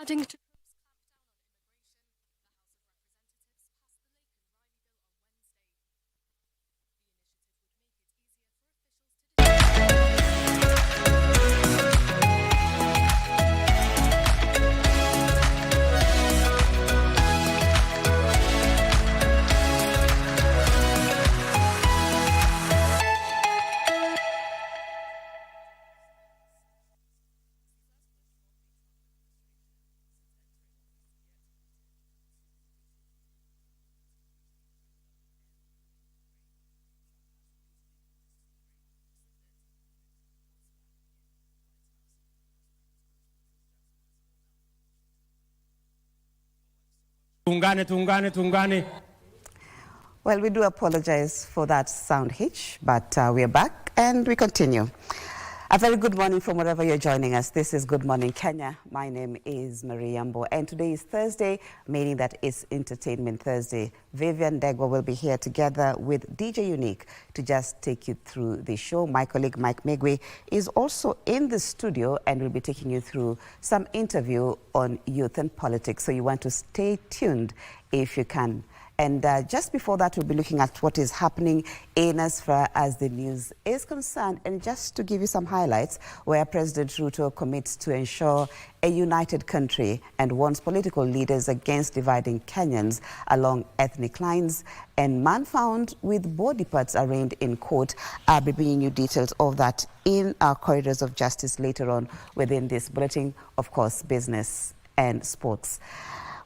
Adding to Tungane. Well, we do apologize for that sound hitch, but we are back and we continue. A very good morning from wherever you're joining us. This is Good Morning Kenya. My name is Marie Yambo, and today is Thursday, meaning that it's Entertainment Thursday. Vivian Degwa will be here together with DJ Unique to just take you through the show. My colleague Mike Megwe is also in the studio and will be taking you through some interview on youth and politics. So you want to stay tuned if you can. And just before that, we'll be looking at what is happening in as far as the news is concerned. And just to give you some highlights, where President Ruto commits to ensure a united country and warns political leaders against dividing Kenyans along ethnic lines. And man found with body parts arraigned in court. I'll be bringing you details of that in our corridors of justice later on within this bulletin, of course, business and sports.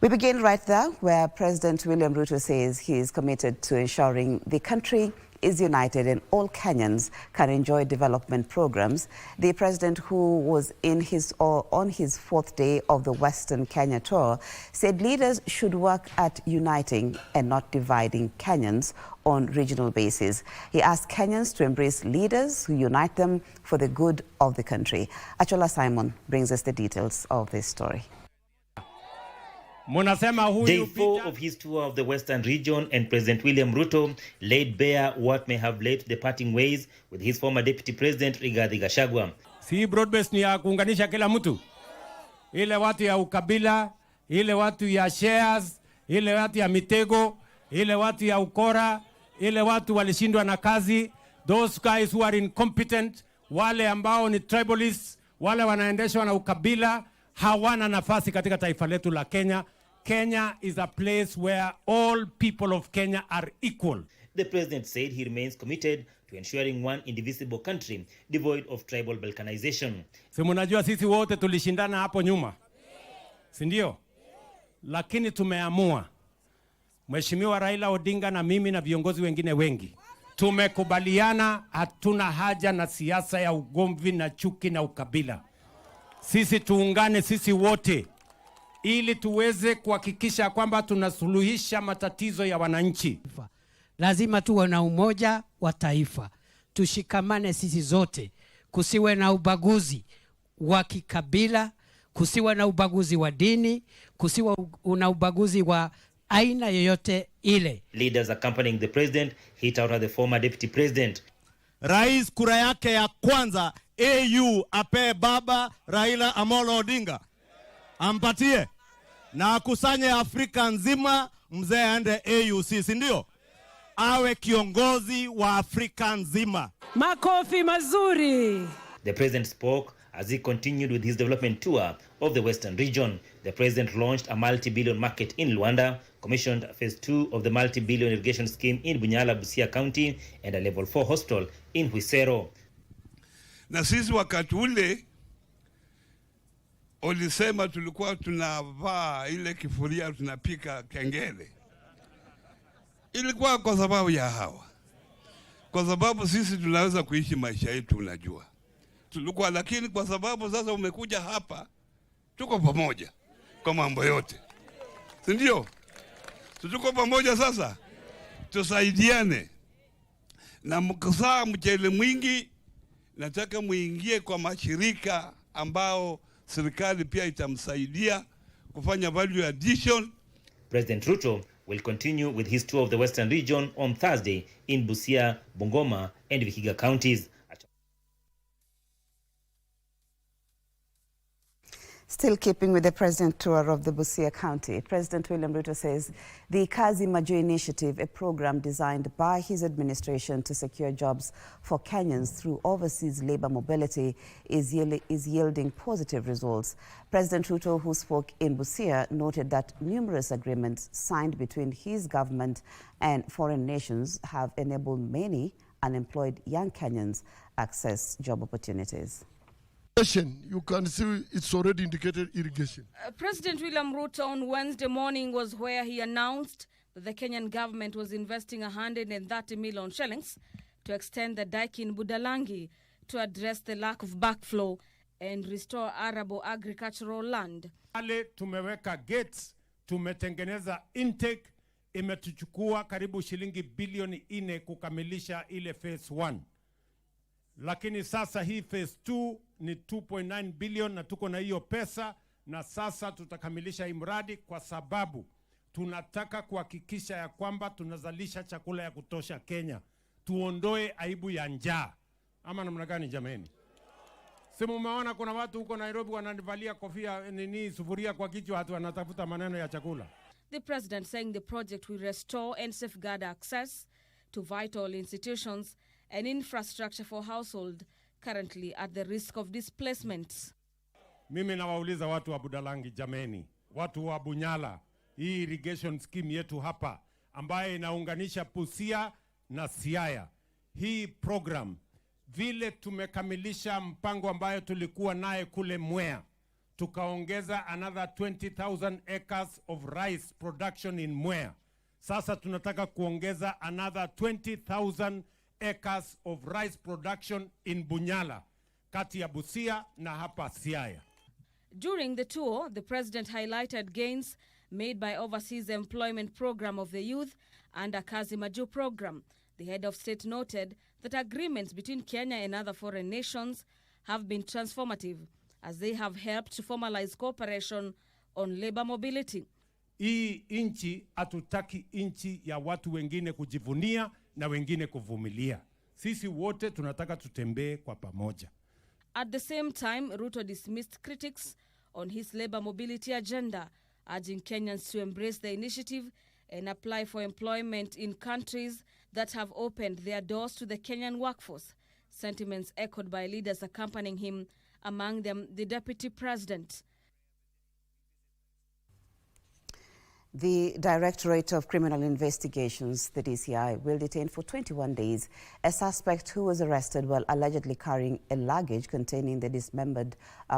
We begin right there, where President William Ruto says he is committed to ensuring the country is united and all Kenyans can enjoy development programs. The president, who was on his fourth day of the Western Kenya tour, said leaders should work at uniting and not dividing Kenyans on regional basis. He asked Kenyans to embrace leaders who unite them for the good of the country. Achola Simon brings us the details of this story. Day 4 of his tour of the Western region, and President William Ruto laid bare what may have led to the parting ways with his former Deputy President Rigathi Gachagua. Si broad-based ni ya kuunganisha kila mtu. Ile watu ya ukabila, ile watu ya shares, ile watu ya mitego, ile watu ya ukora, ile watu walishindwa na kazi, those guys who are incompetent, wale ambao ni tribalists, wale wanaendeshwa na ukabila, hawana nafasi katika taifa letu la Kenya. Kenya is a place where all people of Kenya are equal. The president said he remains committed to ensuring one indivisible country devoid of tribal balkanization. Si mnajua sisi wote tulishindana hapo nyuma, si ndio? Lakini tumeamua, Mheshimiwa Raila Odinga na mimi na viongozi wengine wengi, tumekubaliana hatuna haja na siasa ya ugomvi na chuki na ukabila. Sisi tuungane sisi wote ili tuweze kuhakikisha kwamba tunasuluhisha matatizo ya wananchi. Lazima tuwe na umoja wa taifa. Tushikamane sisi zote. Kusiwe na ubaguzi wa kikabila, kusiwe na ubaguzi wa dini, kusiwe na ubaguzi wa aina yoyote ile. Leaders accompanying the president hit out at the former deputy president. Rais kura yake ya kwanza AU ape baba Raila Amolo Odinga. Ampatie na akusanye Afrika nzima, mzee aende AUC, si ndio? Awe kiongozi wa Afrika nzima. Makofi mazuri. The president spoke as he continued with his development tour of the Western region. The president launched a multi-billion market in Luanda, commissioned phase 2 of the multi-billion irrigation scheme in Bunyala, Busia County, and a level 4 hostel in Huisero. Na sisi wakati ule ulisema tulikuwa tunavaa ile kifuria tunapika kengele. Ilikuwa kwa sababu ya hawa. Kwa sababu sisi tunaweza kuishi maisha yetu, unajua. Tulikuwa, lakini kwa sababu sasa umekuja hapa, tuko pamoja kwa mambo yote. Si ndio? Tuko pamoja sasa. Tusaidiane. Na mkasaa mchele mwingi, nataka muingie kwa mashirika ambao serikali pia itamsaidia kufanya value addition. President Ruto will continue with his tour of the Western region on Thursday in Busia, Bungoma, and Vihiga counties. Still keeping with the president tour of the Busia County, President William Ruto says the Kazi Maju initiative, a program designed by his administration to secure jobs for Kenyans through overseas labor mobility, is yielding positive results. President Ruto, who spoke in Busia, noted that numerous agreements signed between his government and foreign nations have enabled many unemployed young Kenyans access job opportunities. You can see it's already indicated irrigation. President William Ruto on Wednesday morning was where he announced that the Kenyan government was investing 130 million shillings to extend the dike in Budalangi to address the lack of backflow and restore arable agricultural land. Tumeweka gates, tumetengeneza intake, imetuchukua karibu shilingi bilioni 4 kukamilisha ile phase 1. Lakini sasa hii phase 2 ni 2.9 billion na tuko na hiyo pesa, na sasa tutakamilisha hii mradi kwa sababu tunataka kuhakikisha ya kwamba tunazalisha chakula ya kutosha Kenya. Tuondoe aibu ya njaa. Ama namna gani jameni? Simu umeona kuna watu huko Nairobi wananivalia kofia sufuria kwa kichwa, hatu wanatafuta maneno ya chakula. The president saying the project will restore and safeguard access to vital institutions and infrastructure for household currently at the risk of displacement. Mimi nawauliza watu wa Budalangi jameni, watu wa Bunyala, hii irrigation scheme yetu hapa ambaye inaunganisha Busia na Siaya. Hii program vile tumekamilisha mpango ambayo tulikuwa naye kule Mwea, tukaongeza another 20,000 acres of rice production in Mwea. Sasa tunataka kuongeza another 20,000 acres of rice production in Bunyala, kati ya Busia na hapa Siaya. During the tour, the president highlighted gains made by overseas employment program of the youth and Kazi Maju program. The head of state noted that agreements between Kenya and other foreign nations have been transformative as they have helped to formalize cooperation on labor mobility. Hii inchi hatutaki inchi ya watu wengine kujivunia na wengine kuvumilia. Sisi wote tunataka tutembee kwa pamoja. At the same time, Ruto dismissed critics on his labor mobility agenda, urging Kenyans to embrace the initiative and apply for employment in countries that have opened their doors to the Kenyan workforce. Sentiments echoed by leaders accompanying him, among them the deputy president. The Directorate of Criminal Investigations, the DCI, will detain for 21 days a suspect who was arrested while allegedly carrying a luggage containing the dismembered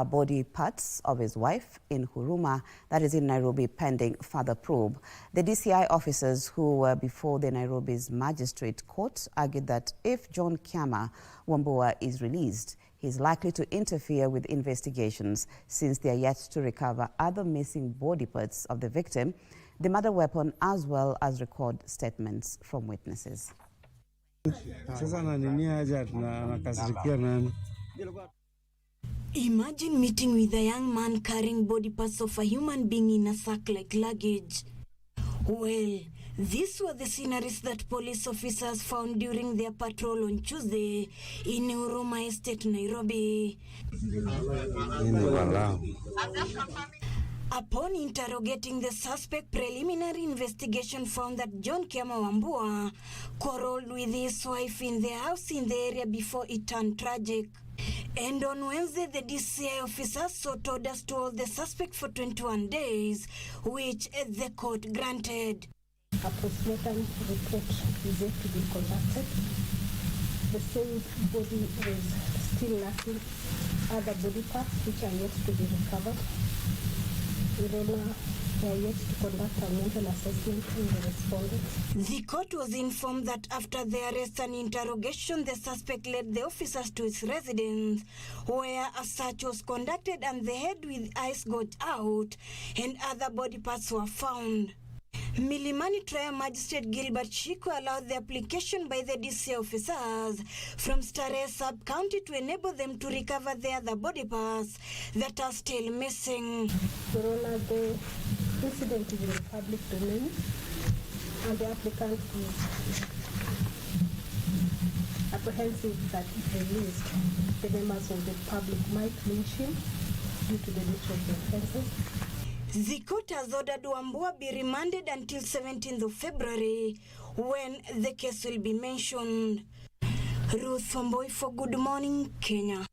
body parts of his wife in Huruma, that is in Nairobi, pending further probe. The DCI officers who were before the Nairobi's magistrate court argued that if John Kiama Wambua is released, he is likely to interfere with investigations since they are yet to recover other missing body parts of the victim, the murder weapon, as well as record statements from witnesses. Imagine meeting with a young man carrying body parts of a human being in a sack like luggage. Well, these were the sceneries that police officers found during their patrol on Tuesday in Huruma Estate, Nairobi. Upon interrogating the suspect, preliminary investigation found that John Kiama Wambua quarreled with his wife in their house in the area before it turned tragic. And on Wednesday, the DCI officers sought orders to hold the suspect for 21 days, which the court granted. A postmortem report is yet to be conducted. The same body was still lacking other body parts which are yet to be recovered. They are yet to conduct a mental assessment in the respondents. The court was informed that after the arrest and interrogation, the suspect led the officers to his residence, where a search was conducted and the head with eyes got out and other body parts were found. Milimani Trial Magistrate Gilbert Shiko allowed the application by the DC officers from Starehe Sub-County to enable them to recover the other body parts that are still missing. Your Honor, the incident is in the public domain and the applicant is apprehensive that if released, the members of the public might lynch him due to the nature of the offences. The court has ordered Wambua be remanded until 17th of February when the case will be mentioned. Ruth Wamboi for Good Morning, Kenya.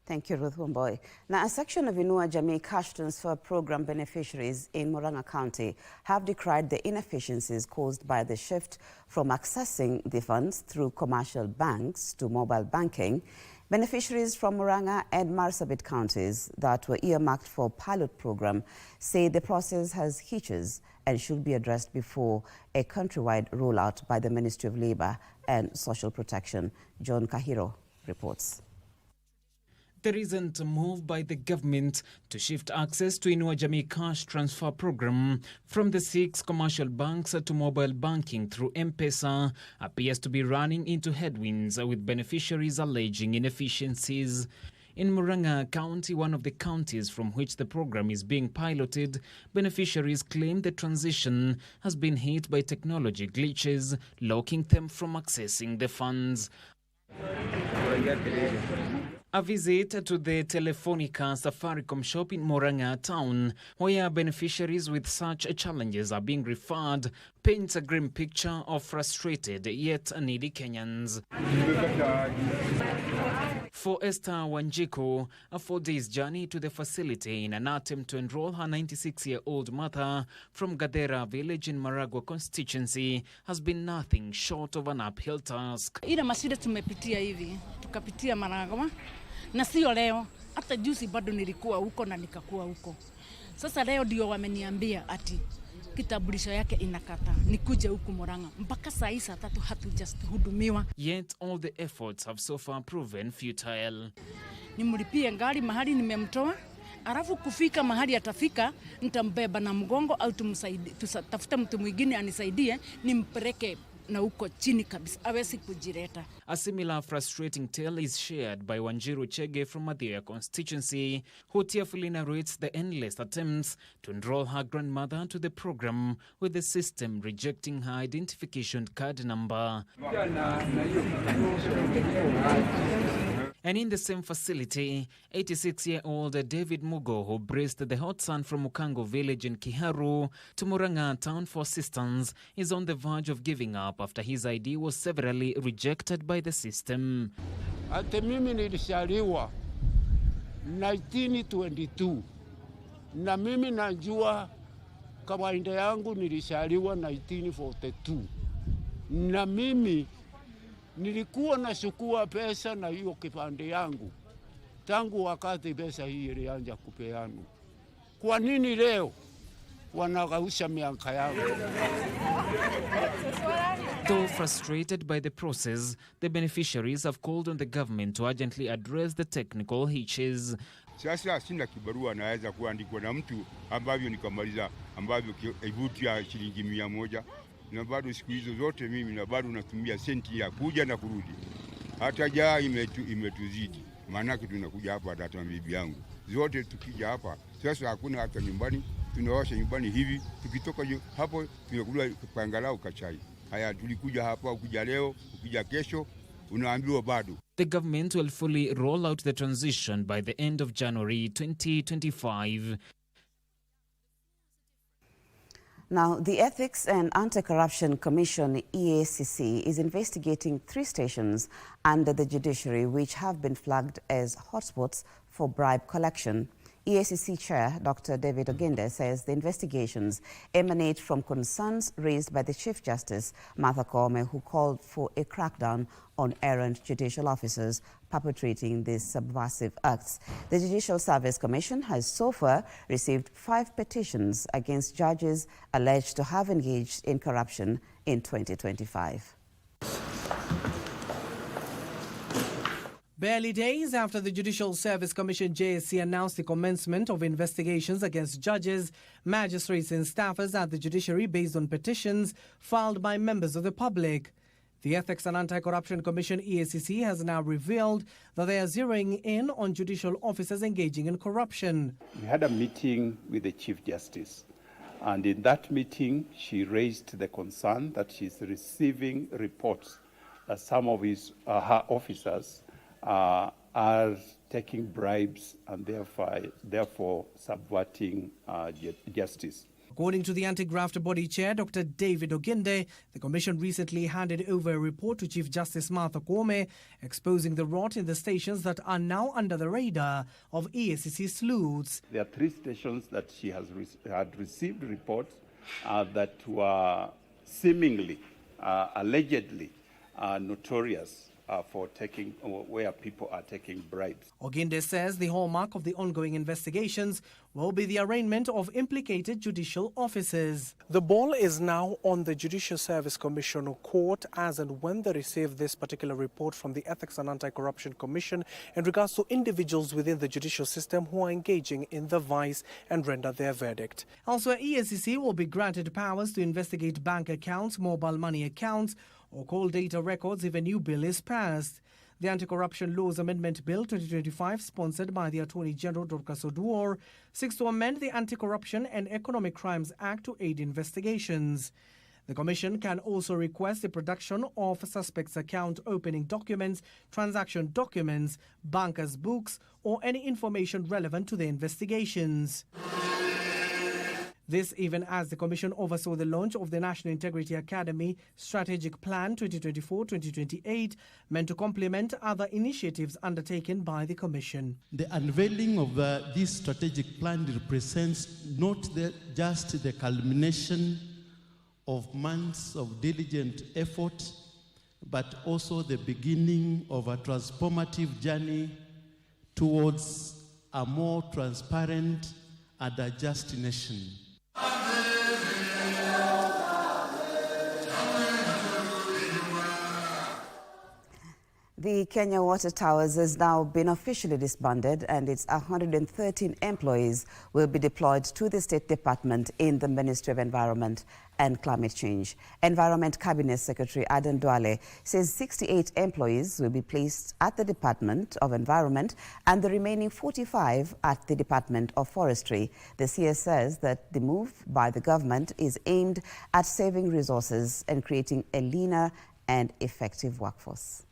Thank you, Ruth Wamboi. Now, a section of Inua Jamii Cash Transfer Program beneficiaries in Murang'a County have decried the inefficiencies caused by the shift from accessing the funds through commercial banks to mobile banking. Beneficiaries from Murang'a and Marsabit counties that were earmarked for pilot program say the process has hitches and should be addressed before a countrywide rollout by the Ministry of Labour and Social Protection. John Kahiro reports. There isn't a move by the government to shift access to Inua Jamii Cash Transfer Program from the 6 commercial banks to mobile banking through M-Pesa appears to be running into headwinds, with beneficiaries alleging inefficiencies. In Murang'a County, one of the counties from which the program is being piloted, beneficiaries claim the transition has been hit by technology glitches, locking them from accessing the funds. A visit to the Telefonica Safaricom shop in Murang'a town, where beneficiaries with such challenges are being referred, paints a grim picture of frustrated yet needy Kenyans. For Esther Wanjiku, a 4-day journey to the facility in an attempt to enroll her 96-year-old mother from Gadera village in Maragua constituency has been nothing short of an uphill task. Ile mashida tumepitia hivi, tukapitia Maragua, na sio leo, hata juzi bado nilikuwa huko na nikakuwa huko. Sasa leo ndio wameniambia ati kitambulisho yake inakata, nikuje huku Murang'a. Mpaka saa hii saa 3 hatujahudumiwa. Yet all the efforts have so far proven futile. Nimlipie ngari mahali nimemtoa, alafu kufika mahali atafika, nitambeba na mgongo au tutafuta mtu mwingine anisaidie, nimpeleke na uko chini kabisa, hawezi kujireta. A similar frustrating tale is shared by Wanjiru Chege from Mathioya constituency, who tearfully narrates the endless attempts to enroll her grandmother to the program, with the system rejecting her identification card number. And in the same facility, 86-year-old David Mugo, who braced the hot sun from Mukango village in Kiharu to Murang'a town for assistance, is on the verge of giving up after his ID was severally rejected by the system. Ate mimi nilishaliwa 1922 na mimi najua kawaida yangu nilishaliwa 1942 na mimi nilikuwa nashukua pesa na hiyo kipande yangu tangu wakati pesa hii ilianza kupeana. Kwa nini leo wanagausha miaka yangu? Though frustrated by the process, the beneficiaries have called on the government to urgently address the technical hitches. Sasa sina kibarua naweza kuandikwa na mtu ambavyo nikamaliza ambavyo ivuti ya shilingi 100, na bado siku hizo zote mimi na bado natumia senti ya kuja na kurudi. Hata jaa imetuzidi. Maana tunakuja hapa hata bibi yangu. Zote tukija hapa sasa hakuna hata nyumbani, tunawasha nyumbani hivi, tukitoka hapo tunakula pangalau kachai. Haya tulikuja hapa, ukija leo, ukija kesho, unaambiwa bado. The government will fully roll out the transition by the end of January 2025. Now, the Ethics and Anti-Corruption Commission, EACC, is investigating 3 stations under the Judiciary which have been flagged as hotspots for bribe collection. EACC Chair Dr. David Ogende says the investigations emanate from concerns raised by the Chief Justice, Martha Koome, who called for a crackdown on errant judicial officers perpetrating these subversive acts. The Judicial Service Commission has so far received 5 petitions against judges alleged to have engaged in corruption in 2025. Barely days after the Judicial Service Commission JSC announced the commencement of investigations against judges, magistrates and staffers at the judiciary based on petitions filed by members of the public. The Ethics and Anti-Corruption Commission EACC has now revealed that they are zeroing in on judicial officers engaging in corruption. We had a meeting with the Chief Justice, and in that meeting she raised the concern that she's receiving reports that some of her officers are taking bribes and therefore subverting justice. According to the anti-graft body chair, Dr. David Oginde, the commission recently handed over a report to Chief Justice Martha Koome exposing the rot in the stations that are now under the radar of EACC sleuths. There are 3 stations that she had received reports that were seemingly, allegedly notorious for where people are taking bribes. Oginde says the hallmark of the ongoing investigations will be the arraignment of implicated judicial officers. The ball is now on the Judicial Service Commission court as and when they receive this particular report from the Ethics and Anti-Corruption Commission in regards to individuals within the judicial system who are engaging in the vice and render their verdict. Elsewhere, EACC will be granted powers to investigate bank accounts, mobile money accounts, or call data records if a new bill is passed. The Anti-Corruption Laws Amendment Bill 2025, sponsored by the Attorney General Dorcas Oduor, seeks to amend the Anti-Corruption and Economic Crimes Act to aid investigations. The Commission can also request the production of suspects' account opening documents, transaction documents, bankers' books, or any information relevant to the investigations. This even as the Commission oversaw the launch of the National Integrity Academy Strategic Plan 2024-2028, meant to complement other initiatives undertaken by the Commission. The unveiling of this strategic plan represents not just the culmination of months of diligent effort, but also the beginning of a transformative journey towards a more transparent and a just nation. The Kenya Water Towers has now been officially disbanded, and its 113 employees will be deployed to the State Department in the Ministry of Environment and Climate Change. Environment Cabinet Secretary Aden Duale says 68 employees will be placed at the Department of Environment and the remaining 45 at the Department of Forestry. The CS says that the move by the government is aimed at saving resources and creating a leaner and effective workforce.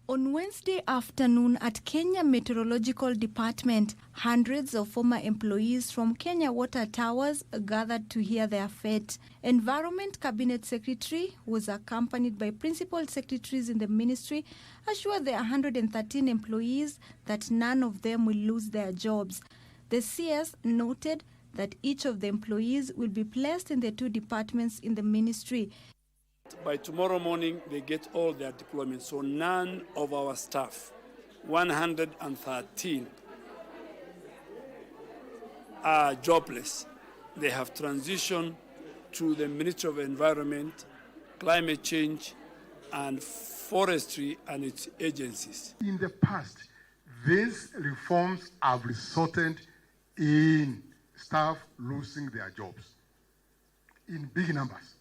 On Wednesday afternoon at Kenya Meteorological Department, hundreds of former employees from Kenya Water Towers gathered to hear their fate. Environment Cabinet Secretary, who was accompanied by principal secretaries in the ministry, assured the 113 employees that none of them will lose their jobs. The CS noted that each of the employees will be placed in the 2 departments in the ministry. By tomorrow morning, they get all their deployments. So none of our staff, 113, are jobless. They have transitioned to the Ministry of Environment, Climate Change, and Forestry and its agencies. In the past, these reforms have resulted in staff losing their jobs in big numbers.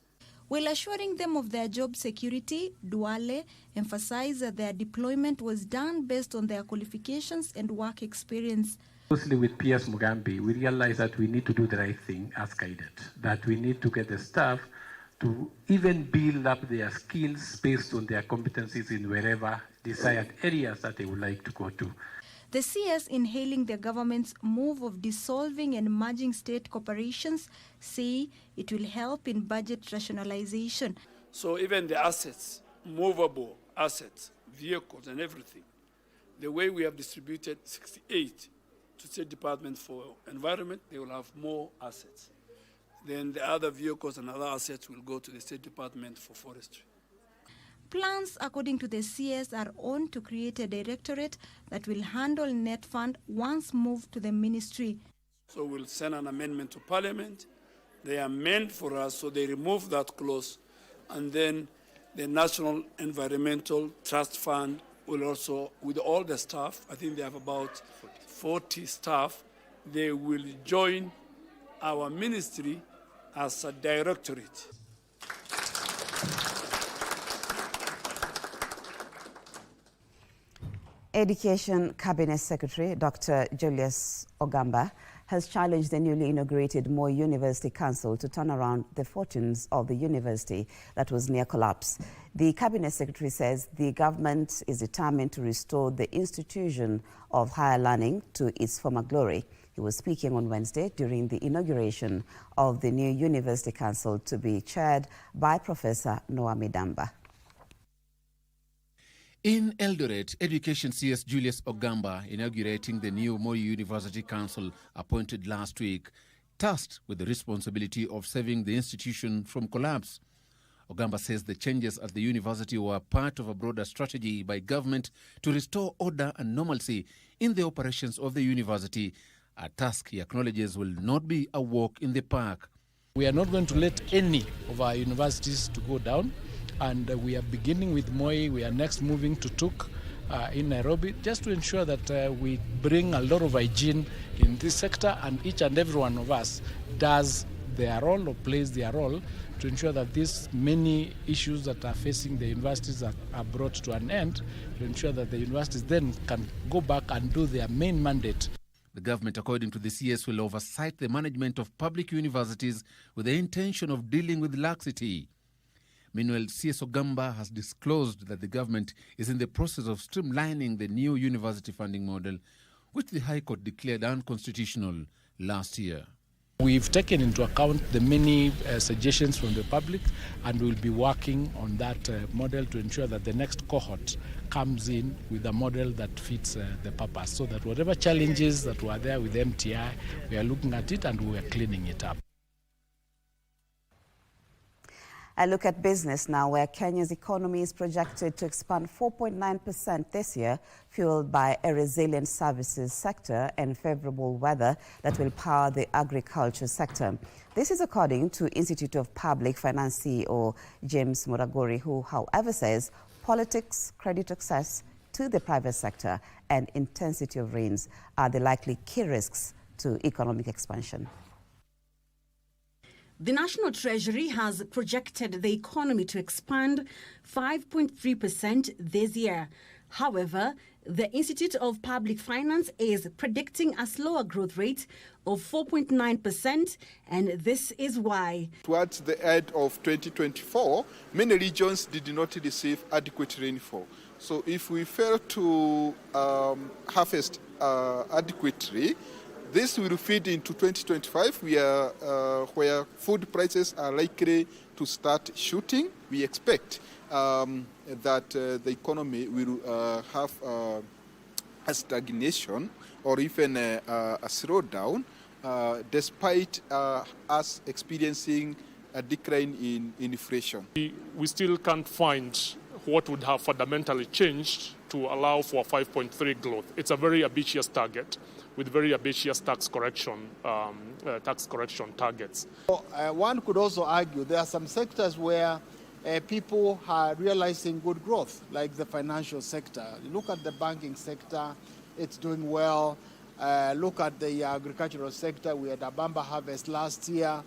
While assuring them of their job security, Duale emphasized that their deployment was done based on their qualifications and work experience. Closely with PS Mugambi, we realized that we need to do the right thing as guided, that we need to get the staff to even build up their skills based on their competencies in wherever desired areas that they would like to go to. The CS, in hailing the government's move of dissolving and merging state corporations, say it will help in budget rationalization. So even the assets, movable assets, vehicles and everything, the way we have distributed 68 to State Department for Environment, they will have more assets. Then the other vehicles and other assets will go to the State Department for Forestry. Plans, according to the CS, are on to create a directorate that will handle net fund once moved to the ministry. So we'll send an amendment to Parliament. They amend for us, so they remove that clause. And then the National Environmental Trust Fund will also, with all the staff, I think they have about 40 staff, they will join our ministry as a directorate. Education Cabinet Secretary Dr. Julius Ogamba has challenged the newly inaugurated Moi University Council to turn around the fortunes of the university that was near collapse. The Cabinet Secretary says the government is determined to restore the institution of higher learning to its former glory. He was speaking on Wednesday during the inauguration of the new University Council to be chaired by Professor Noah Midamba. In Eldoret, Education CS Julius Ogamba inaugurating the new Moi University Council appointed last week, tasked with the responsibility of saving the institution from collapse. Ogamba says the changes at the university were part of a broader strategy by government to restore order and normalcy in the operations of the university, a task he acknowledges will not be a walk in the park. We are not going to let any of our universities to go down, and we are beginning with Moi. We are next moving to Tuk in Nairobi, just to ensure that we bring a lot of hygiene in this sector, and each and every one of us does their role or plays their role to ensure that these many issues that are facing the universities are brought to an end, to ensure that the universities then can go back and do their main mandate. The government, according to the CS, will oversight the management of public universities with the intention of dealing with laxity. Meanwhile, CS Ogamba has disclosed that the government is in the process of streamlining the new university funding model, which the High Court declared unconstitutional last year. We've taken into account the many suggestions from the public, and we'll be working on that model to ensure that the next cohort comes in with a model that fits the purpose, so that whatever challenges that were there with MTI, we are looking at it and we are cleaning it up. I look at business now, where Kenya's economy is projected to expand 4.9% this year, fueled by a resilient services sector and favorable weather that will power the agriculture sector. This is according to Institute of Public Finance CEO James Muragori, who, however, says politics, credit access to the private sector, and intensity of rains are the likely key risks to economic expansion. The National Treasury has projected the economy to expand 5.3% this year. However, the Institute of Public Finance is predicting a slower growth rate of 4.9%, and this is why. Towards the end of 2024, many regions did not receive adequate rainfall. So if we fail to harvest adequately, this will feed into 2025, where food prices are likely to start shooting. We expect that the economy will have a stagnation or even a slowdown, despite us experiencing a decline in inflation. We still can't find what would have fundamentally changed to allow for 5.3 growth. It's a very ambitious target, with very ambitious tax correction targets. One could also argue there are some sectors where people are realizing good growth, like the financial sector. Look at the banking sector, it's doing well. Look at the agricultural sector. We had a bumper harvest last year,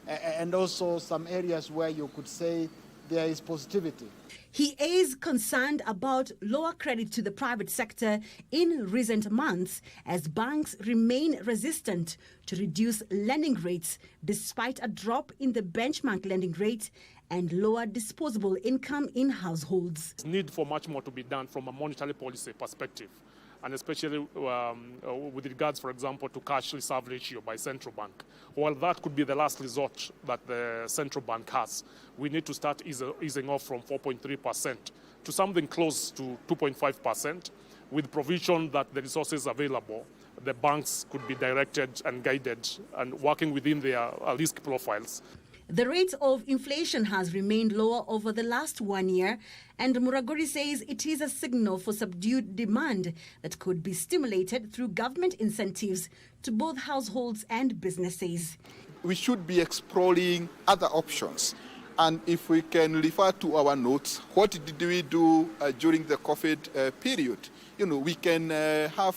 and also some areas where you could say there is positivity. He is concerned about lower credit to the private sector in recent months as banks remain resistant to reduce lending rates despite a drop in the benchmark lending rate and lower disposable income in households. Need for much more to be done from a monetary policy perspective, and especially with regards, for example, to cash reserve ratio by central bank. While that could be the last resort that the central bank has, we need to start easing off from 4.3% to something close to 2.5%, with provision that the resources available, the banks could be directed and guided and working within their risk profiles. The rate of inflation has remained lower over the last 1 year, and Muragori says it is a signal for subdued demand that could be stimulated through government incentives to both households and businesses. We should be exploring other options. And if we can refer to our notes, what did we do during the COVID period? We can have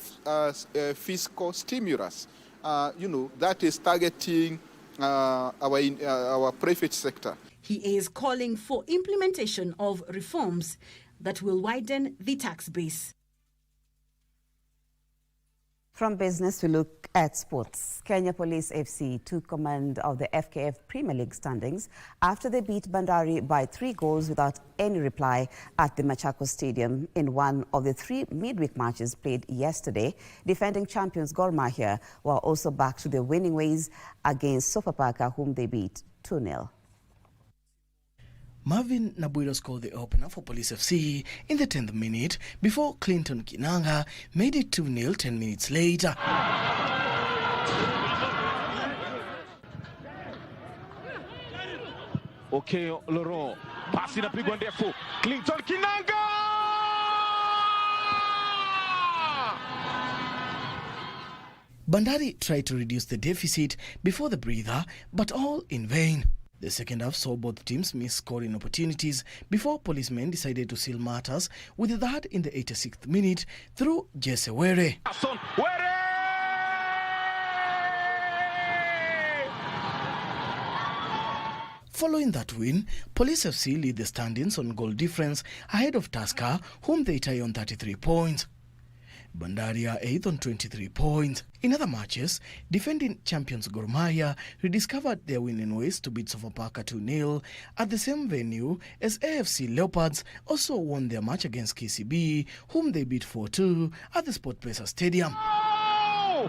fiscal stimulus, that is targeting our private sector. He is calling for implementation of reforms that will widen the tax base. From business, we look at sports. Kenya Police FC took command of the FKF Premier League standings after they beat Bandari by 3 goals without any reply at the Machakos Stadium in one of the 3 midweek matches played yesterday. Defending champions Gor Mahia were also back to their winning ways against Sofapaka, whom they beat 2-0. Marvin Nabuiro scored the opener for Police FC in the 10th minute before Clinton Kinanga made it 2-0 10 minutes later. Okay, Laurent. Pasi inapigwa ndefu. Clinton Kinanga! Bandari tried to reduce the deficit before the breather, but all in vain. The second half saw both teams miss scoring opportunities before policemen decided to seal matters with the third in the 86th minute through Jesse Were. Following that win, Police FC lead the standings on goal difference ahead of Tusker, whom they tie on 33 points. Bandari are 8th on 23 points. In other matches, defending champions Gor Mahia rediscovered their winning ways to beat Sofapaka 2-0 at the same venue as AFC Leopards also won their match against KCB, whom they beat 4-2 at the SportPesa Stadium. Oh!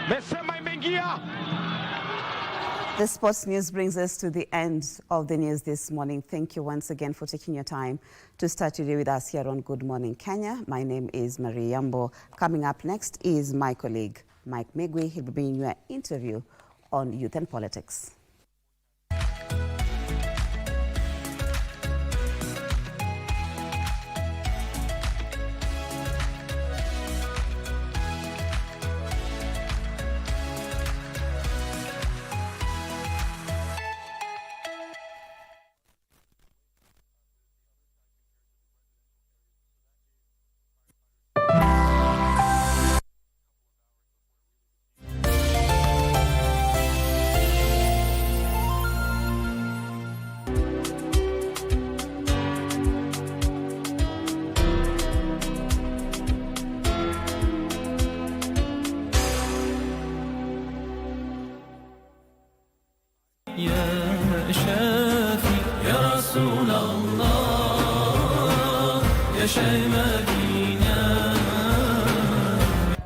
Mesema imeingia. The sports news brings us to the end of the news this morning. Thank you once again for taking your time to start today with us here on Good Morning Kenya. My name is Marie Yambo. Coming up next is my colleague, Mike Megwe. He'll be bringing you an interview on youth and politics.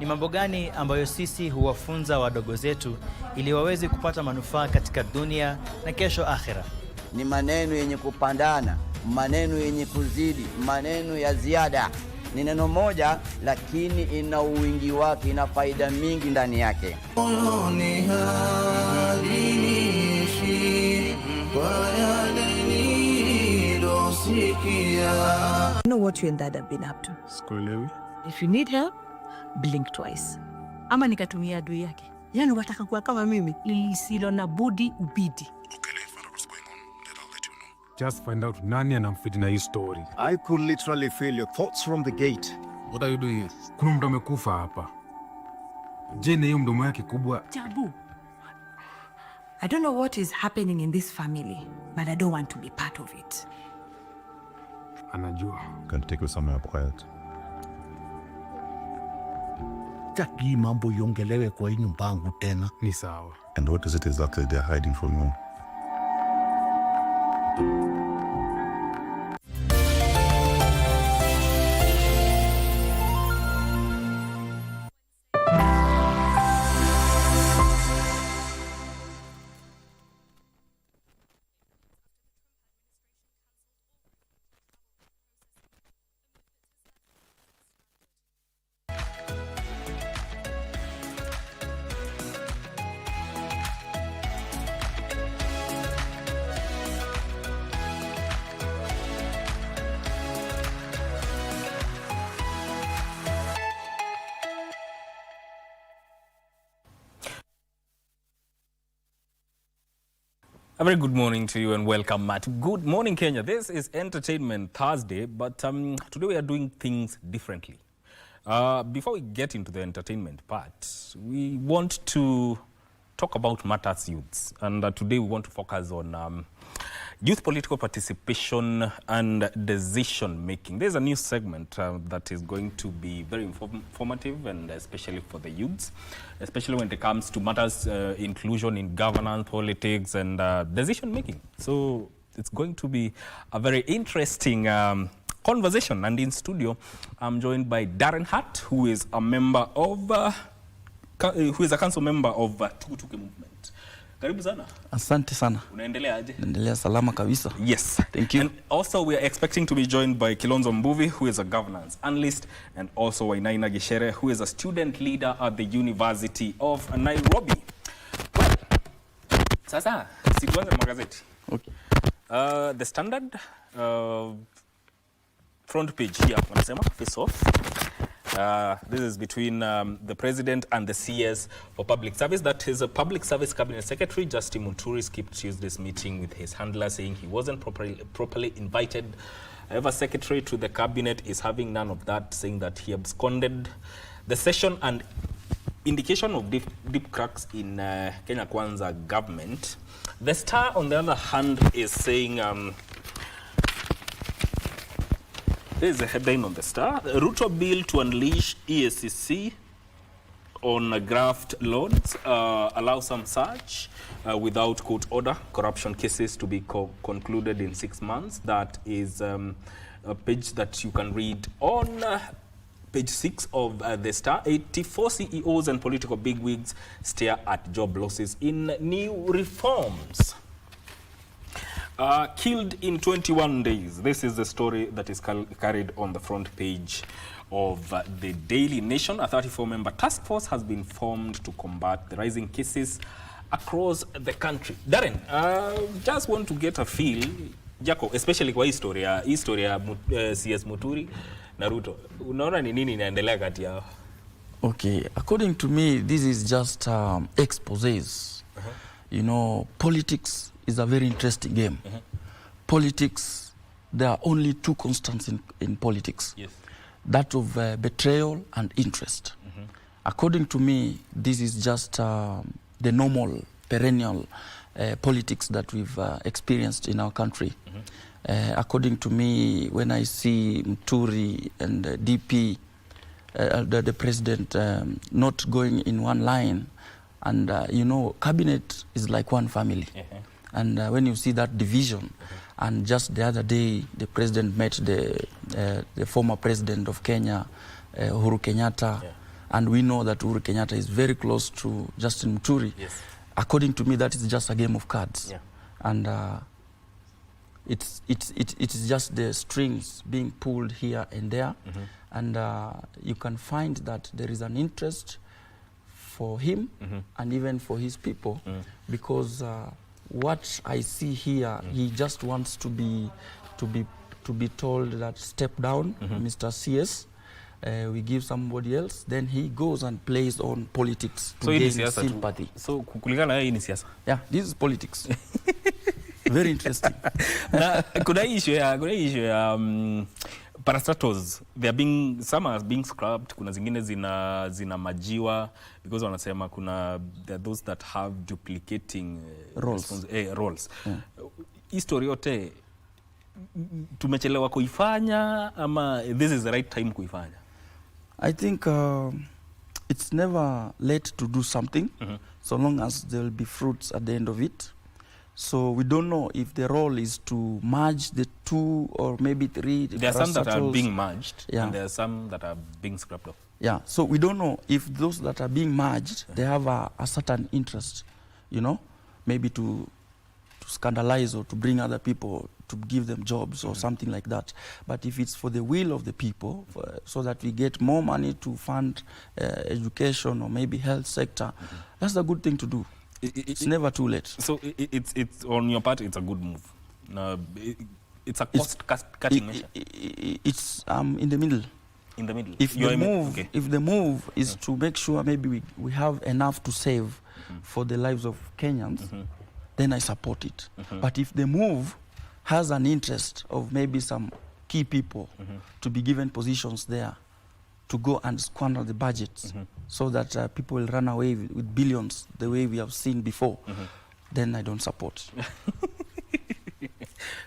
Ni mambo gani ambayo sisi huwafunza wadogo zetu ili waweze kupata manufaa katika dunia na kesho akhera? Ni maneno yenye kupandana, maneno yenye kuzidi, maneno ya ziada. Ni neno moja lakini ina uwingi wake, ina faida mingi ndani yake. I know what you and dad have been up to. If you need help, blink twice. Ama nikatumia adui yake. Yani wataka kuwa kama mimi. Lisilo na budi ubidi. Just find out nani anamfiti na hii story. I could literally feel your thoughts from the gate. What are you doing here? Kuna mtu amekufa hapa. Je, na hiyo mdomo yake kubwa? Jabu. I don't know what is happening in this family, but I don't want to be part of it. Anajua. Can take you somewhere quiet. Taki mambo yongelewe kwa hii nyumba yangu tena. Ni sawa. And what is it exactly they're hiding from you? A very good morning to you and welcome, Matt. Good morning, Kenya. This is Entertainment Thursday, but today we are doing things differently. Before we get into the entertainment part, we want to talk about matters youths. And today we want to focus on youth political participation and decision making. There's a new segment that is going to be very informative, and especially for the youths, especially when it comes to matters inclusion in governance, politics, and decision making. So it's going to be a very interesting conversation. And in studio, I'm joined by Darren Hart, who is a member of, who is a council member of Tukutuke Movement. Karibu sana. Asante sana. Unaendelea aje? Naendelea salama kabisa. Yes. Thank you. And also we are expecting to be joined by Kilonzo Mbuvi, who is a governance analyst, and also Wainaina Gishere, who is a student leader at the University of Nairobi. Well, sasa, situanze magazeti. Okay. The Standard front page here, wanasema, face off. This is between the President and the CS for Public Service. That is a Public Service Cabinet Secretary, Justin Muturi, skipped Tuesday's meeting with his handler, saying he wasn't properly invited. However, Secretary to the Cabinet is having none of that, saying that he absconded the session, and indication of deep cracks in Kenya Kwanza government. The Star, on the other hand, is saying... There's a headline on the Star. Ruto bill to unleash EACC on graft loans, allow some search without court order. Corruption cases to be concluded in 6 months. That is a page that you can read on page 6 of the Star. 84 CEOs and political bigwigs stare at job losses in new reforms. Killed in 21 days. This is the story that is carried on the front page of the Daily Nation. A 34-member task force has been formed to combat the rising cases across the country. Darren, just want to get a feel, Jaco, especially kwa historia CS Muturi na Ruto. Unaona ni nini inaendelea kati yao? Okay, according to me, this is just exposés. You know, politics is a very interesting game. Politics, there are only two constants in politics. Yes. That of betrayal and interest. According to me, this is just the normal, perennial politics that we've experienced in our country. According to me, when I see Muturi and DP, the president not going in one line, and you know, cabinet is like one family. And when you see that division, and just the other day, the president met the former president of Kenya, Uhuru Kenyatta, and we know that Uhuru Kenyatta is very close to Justin Muturi. Yes. According to me, that is just a game of cards. And it's just the strings being pulled here and there. And you can find that there is an interest for him and even for his people, because what I see here, he just wants to be told that step down, Mr. CS. We give somebody else, then he goes and plays on politics to gain sympathy. So kulingana hii ni siasa. Yeah, this is politics. Very interesting. Kuna issue ya parastatals, some are being scrubbed, kuna zingine zina majiwa, because wanasema there are those that have duplicating roles. History yote tumechelewa kuifanya ama this is the right time kuifanya? I think it's never late to do something, so long as there will be fruits at the end of it. So we don't know if the role is to merge the two or maybe three. There are some that are being merged, yeah, and there are some that are being scrapped off. Yeah, so we don't know if those that are being merged, they have a certain interest, you know, maybe to scandalize or to bring other people, to give them jobs or something like that. But if it's for the will of the people, so that we get more money to fund education or maybe health sector, that's a good thing to do. It's never too late. So it's on your part, it's a good move. It's a cost-cutting measure. It's in the middle. In the middle. If the move is to make sure maybe we have enough to save for the lives of Kenyans, then I support it. But if the move has an interest of maybe some key people to be given positions there, to go and squander the budgets so that people will run away with billions the way we have seen before, then I don't support.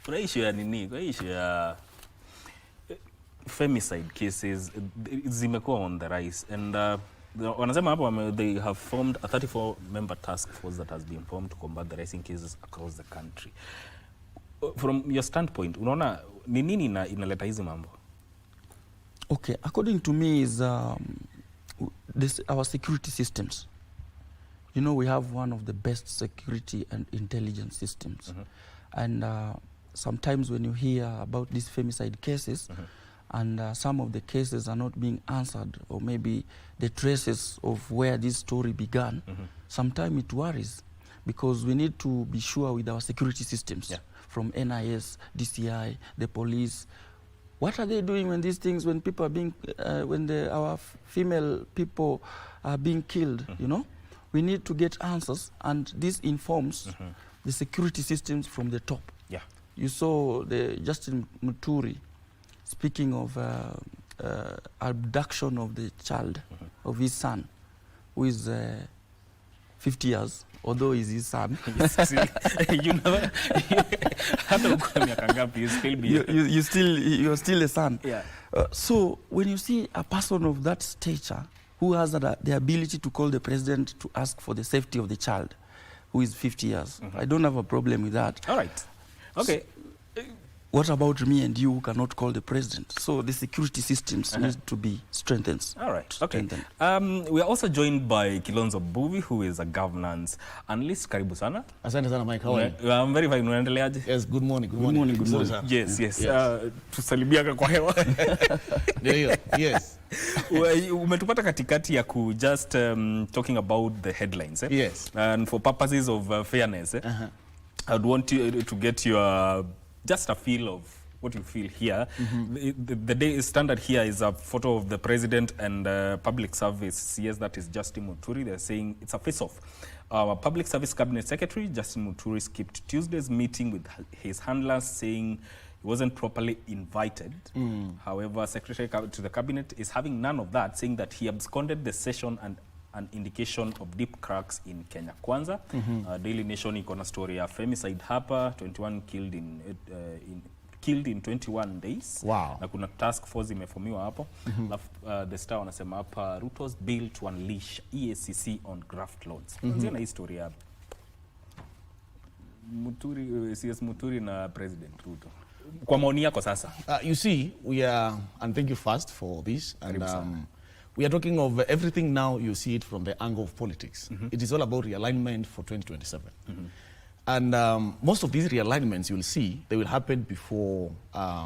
Kuna issue ya nini? Kuna issue ya femicide cases zimekuwa on the rise, and wanasema hapo they have formed a 34-member task force that has been formed to combat the rising cases across the country. From your standpoint, unaona ni nini inaleta hizi mambo? Okay, according to me is our security systems. You know, we have one of the best security and intelligence systems. And sometimes when you hear about these femicide cases, and some of the cases are not being answered, or maybe the traces of where this story began, sometimes it worries, because we need to be sure with our security systems, from NIS, DCI, the police. What are they doing when these things, when people are being, our female people are being killed, you know? We need to get answers, and this informs the security systems from the top. Yeah. You saw the Justin Muturi speaking of abduction of the child, of his son, who is 50 years, although he's his son. You never, you're still a son. Yeah. So when you see a person of that stature who has the ability to call the president to ask for the safety of the child, who is 50 years, I don't have a problem with that. All right. Okay. So, what about me and you who cannot call the president? So the security systems need to be strengthened. All right. Okay. We are also joined by Kilonzo Buvi, who is a governance analyst. Karibu sana. Asante sana Mike. How are you? I'm very fine. Unaendeleaje? Yes, good morning. Good morning. Good morning. Yes. Tusalimiaka kwa hewa. Yes. Umetupata katikati ya ku just talking about the headlines. Yes. And for purposes of fairness, I'd want you to get your just a feel of what you feel here. The day standard here is a photo of the president and public service CS, that is Justin Muturi. They're saying it's a face-off. Public service cabinet secretary Justin Muturi skipped Tuesday's meeting with his handlers, saying he wasn't properly invited. However, secretary to the cabinet is having none of that, saying that he absconded the session and an indication of deep cracks in Kenya Kwanza. Daily Nation iko na story ya femicide hapa, 21 killed in 21 days. Wow. Na kuna task force imeformiwa hapo. The Star wanasema hapa Ruto's bill to unleash EACC on graft loans. Nzina hii story hapa. CS Muturi na President Ruto. Kwa maoni yako sasa. You see, we are, and thank you first for this. And we are talking of everything now, you see it from the angle of politics. It is all about realignment for 2027. And most of these realignments you'll see, they will happen before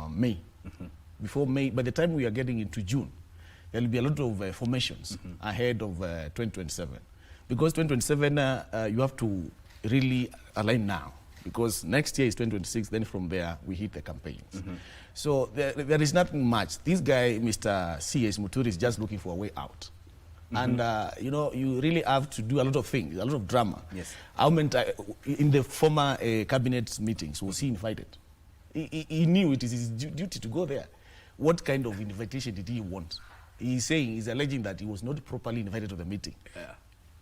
May. Before May, by the time we are getting into June, there will be a lot of formations ahead of 2027. Because 2027, you have to really align now. Because next year is 2026, then from there we hit the campaigns. So there is nothing much. This guy, Mr. C.S. Muturi, is just looking for a way out. And, you know, you really have to do a lot of things, a lot of drama. Yes. In the former cabinet meetings, was he invited? He knew it is his duty to go there. What kind of invitation did he want? He's saying, he's alleging that he was not properly invited to the meeting.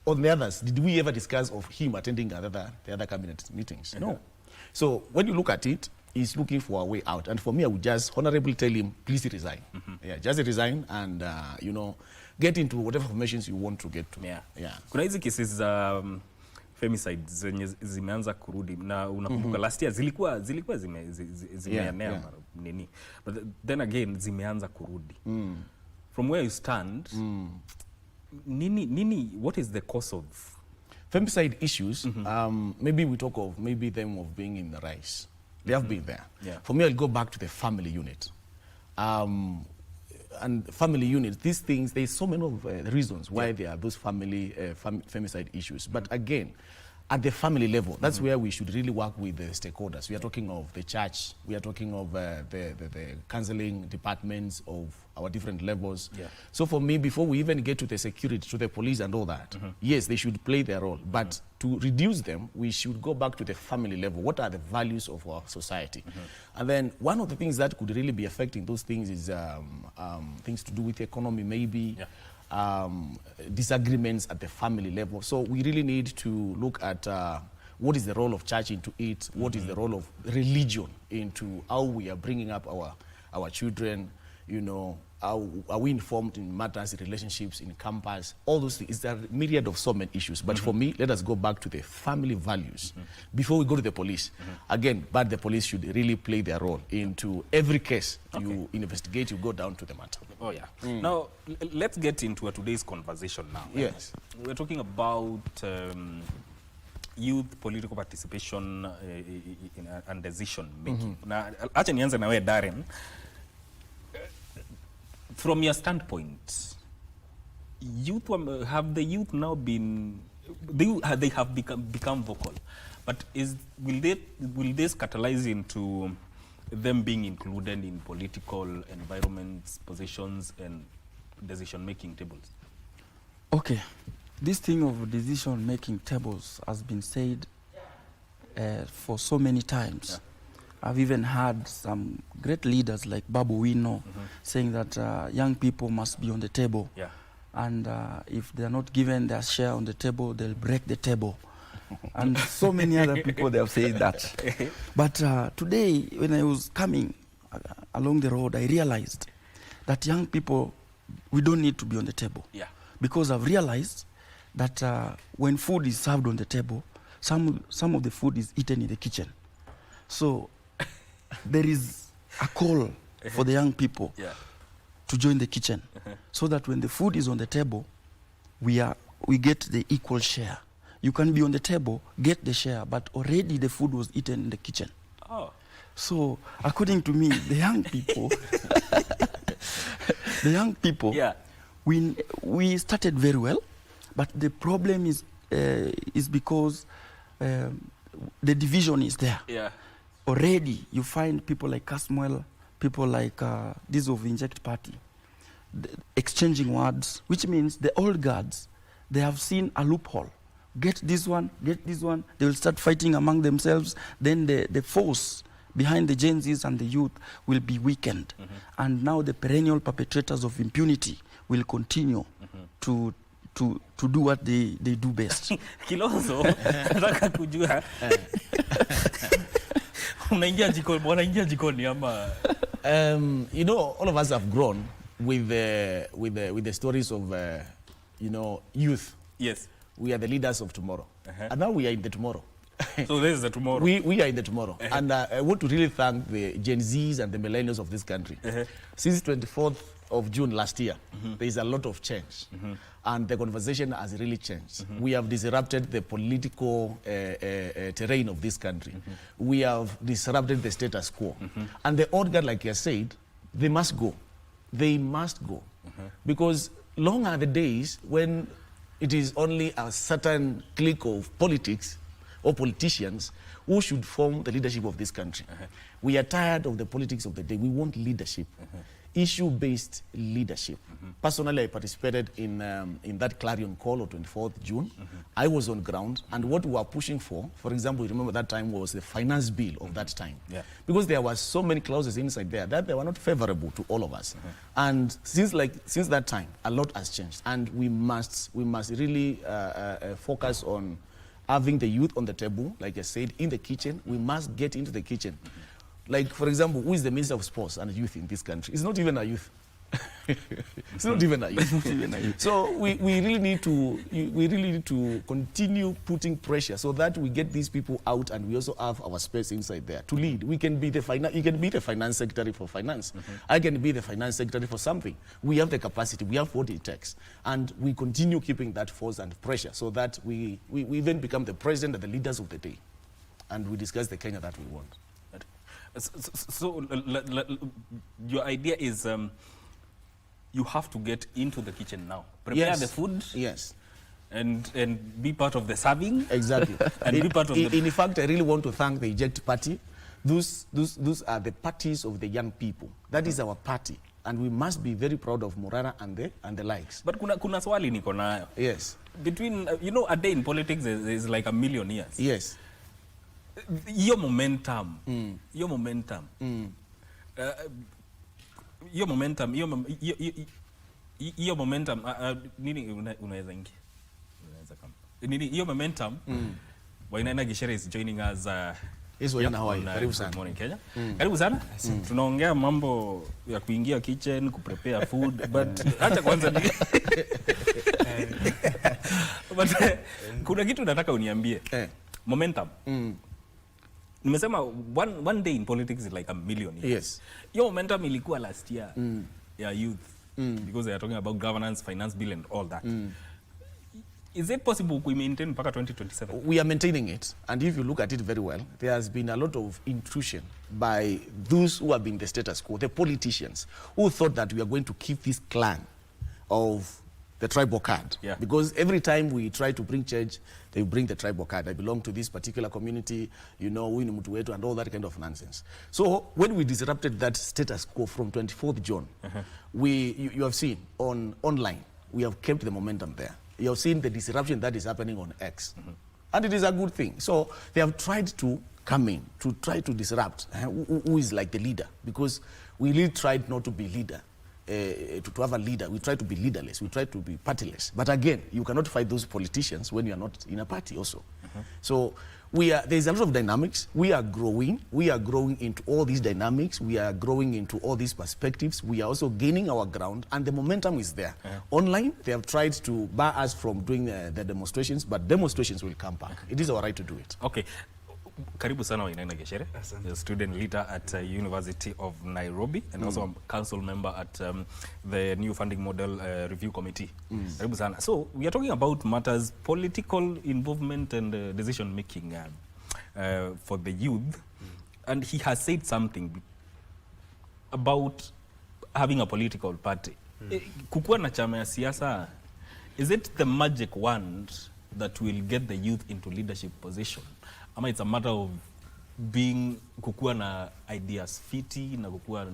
On the others, did we ever discuss of him attending the other cabinet meetings? No. So when you look at it, he's looking for a way out. And for me, I would just honorably tell him, please resign. Yeah, just resign and, you know, get into whatever formations you want to get to. Yeah. Kuna hizi cases za femicide zenye zimeanza kurudi na unakumbuka last year zilikuwa zimeenea nini. But then again zimeanza kurudi. From where you stand, what is the cause of femicide issues? Maybe we talk of them of being in the rise. They have been there. For me, I'll go back to the family unit. And family units, these things, there's so many of reasons why there are those family femicide issues. But again, at the family level. That's where we should really work with the stakeholders. We are talking of the church, we are talking of the counseling departments of our different levels. Yeah. So for me, before we even get to the security, to the police and all that, yes, they should play their role. But to reduce them, we should go back to the family level. What are the values of our society? And then one of the things that could really be affecting those things is things to do with the economy, maybe. Yeah. Disagreements at the family level. So we really need to look at what is the role of church into it, what is the role of religion into how we are bringing up our children, you know, how are we informed in matters, relationships, in campus, all those things. It's a myriad of so many issues. But for me, let us go back to the family values before we go to the police. Again, but the police should really play their role into every case you investigate, you go down to the matter. Oh, yeah. Now, let's get into today's conversation now. Yes. We're talking about youth political participation and decision making. Now, acha nianze na wewe Darren. From your standpoint, youth have the youth now been they have become vocal, but will this catalyze into them being included in political environments, positions, and decision-making tables? Okay, this thing of decision-making tables has been said for so many times. Yeah. I've even had some great leaders like Babu Wino saying that young people must be on the table. Yeah. And if they're not given their share on the table, they'll break the table. And so many other people, they have said that. But today, when I was coming along the road, I realized that young people, we don't need to be on the table. Yeah. Because I've realized that when food is served on the table, some of the food is eaten in the kitchen. So there is a call for the young people to join the kitchen so that when the food is on the table, we get the equal share. You can be on the table, get the share, but already the food was eaten in the kitchen. Oh. So according to me, the young people, we started very well, but the problem is because the division is there. Yeah. Already, you find people like Casmuel, people like this of the Inject Party, exchanging words, which means the old guards, they have seen a loophole. Get this one, they will start fighting among themselves, then the force behind the Gen Zs and the youth will be weakened. And now the perennial perpetrators of impunity will continue to do what they do best. Kilozo, nataka kujua. You know, all of us have grown with the stories of you know, youth. Yes. We are the leaders of tomorrow. And now we are in the tomorrow. So this is the tomorrow. We are in the tomorrow. And I want to really thank the Gen Zs and the millennials of this country. Since 24th of June last year, there is a lot of change. And the conversation has really changed. We have disrupted the political terrain of this country. We have disrupted the status quo. And the old guard, like you said, they must go. They must go. Because long are the days when it is only a certain clique of politics or politicians who should form the leadership of this country. We are tired of the politics of the day. We want leadership. Issue-based leadership. Personally, I participated in that clarion call on 24th June. I was on ground, and what we were pushing for example, you remember that time was the finance bill of that time. Yeah. Because there were so many clauses inside there that they were not favorable to all of us. And since that time, a lot has changed, and we must really focus on having the youth on the table, like I said, in the kitchen. We must get into the kitchen. Like, for example, who is the Minister of Sports and Youth in this country? It's not even a youth. It's not even a youth. So we really need to continue putting pressure so that we get these people out, and we also have our space inside there to lead. We can be you can be the finance secretary for finance. I can be the finance secretary for something. We have the capacity. We have what it takes, and we continue keeping that force and pressure so that we even become the president and the leaders of the day, and we discuss the Kenya that we want. So your idea is you have to get into the kitchen now. Prepare the food. Yes. and be part of the serving. Exactly. And be part of the... In fact, I really want to thank the Eject Party. Those are the parties of the young people. That is our party. And we must be very proud of Murara and the likes. But kuna swali niko nayo. Yes. Between, a day in politics is like a million years. Yes. Your momentum. Wainaina Gichere is joining us. Karibu sana. Good morning Kenya. Karibu sana. Tunaongea mambo ya kuingia kitchen, kuprepare food, but acha kwanza but kuna kitu nataka uniambie. Momentum. Nimesema one day in politics is like a million years. Yes. Your momentum ilikuwa last year. Youth. Because they are talking about governance, finance bill and all that. Is it possible we maintain mpaka 2027? We are maintaining it, and if you look at it very well, there has been a lot of intrusion by those who have been the status quo, the politicians, who thought that we are going to keep this clan of the tribal card. Yeah. Because every time we try to bring change, they bring the tribal card. I belong to this particular community, we ni mtu wetu, and all that kind of nonsense. So when we disrupted that status quo from 24th June, you have seen online, we have kept the momentum there. You have seen the disruption that is happening on X. And it is a good thing. So they have tried to come in, to try to disrupt who is like the leader. Because we really tried not to be leader, to have a leader. We try to be leaderless. We try to be partyless. But again, you cannot fight those politicians when you are not in a party also. So there is a lot of dynamics. We are growing. We are growing into all these dynamics. We are growing into all these perspectives. We are also gaining our ground, and the momentum is there. Online, they have tried to bar us from doing the demonstrations, but demonstrations will come back. It is our right to do it. Okay. Karibu sana Wainaina Gichere, a student leader at University of Nairobi, and also a council member at the new funding model review committee. Karibu sana. So we are talking about matters, political involvement and decision making for the youth, and he has said something about having a political party. Kukuwa na chama ya siasa, is it the magic wand that will get the youth into leadership position? Ama it's a matter of kukuwa na ideas fiti na kukuwa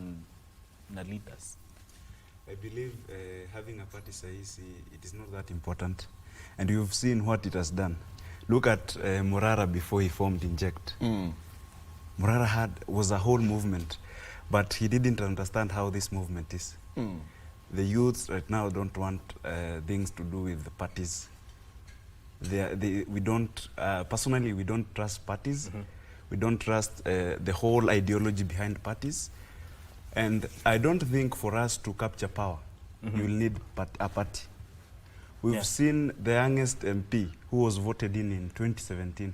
na leaders? I believe having a party saisi, it is not that important. And you've seen what it has done. Look at Murara before he formed Inject. Murara was a whole movement, but he didn't understand how this movement is. The youths right now don't want things to do with the parties. We don't, personally, we don't trust parties. We don't trust the whole ideology behind parties. And I don't think for us to capture power, you will need a party. We've seen the youngest MP who was voted in 2017,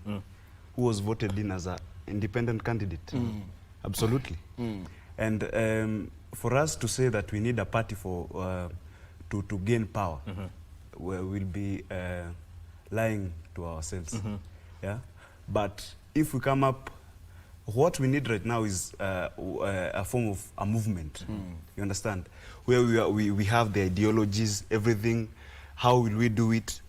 who was voted in as an independent candidate. Absolutely. And for us to say that we need a party to gain power, we'll be lying to ourselves. Yeah. But if we come up, what we need right now is a form of a movement. You understand? Where we have the ideologies, everything. How will we do it?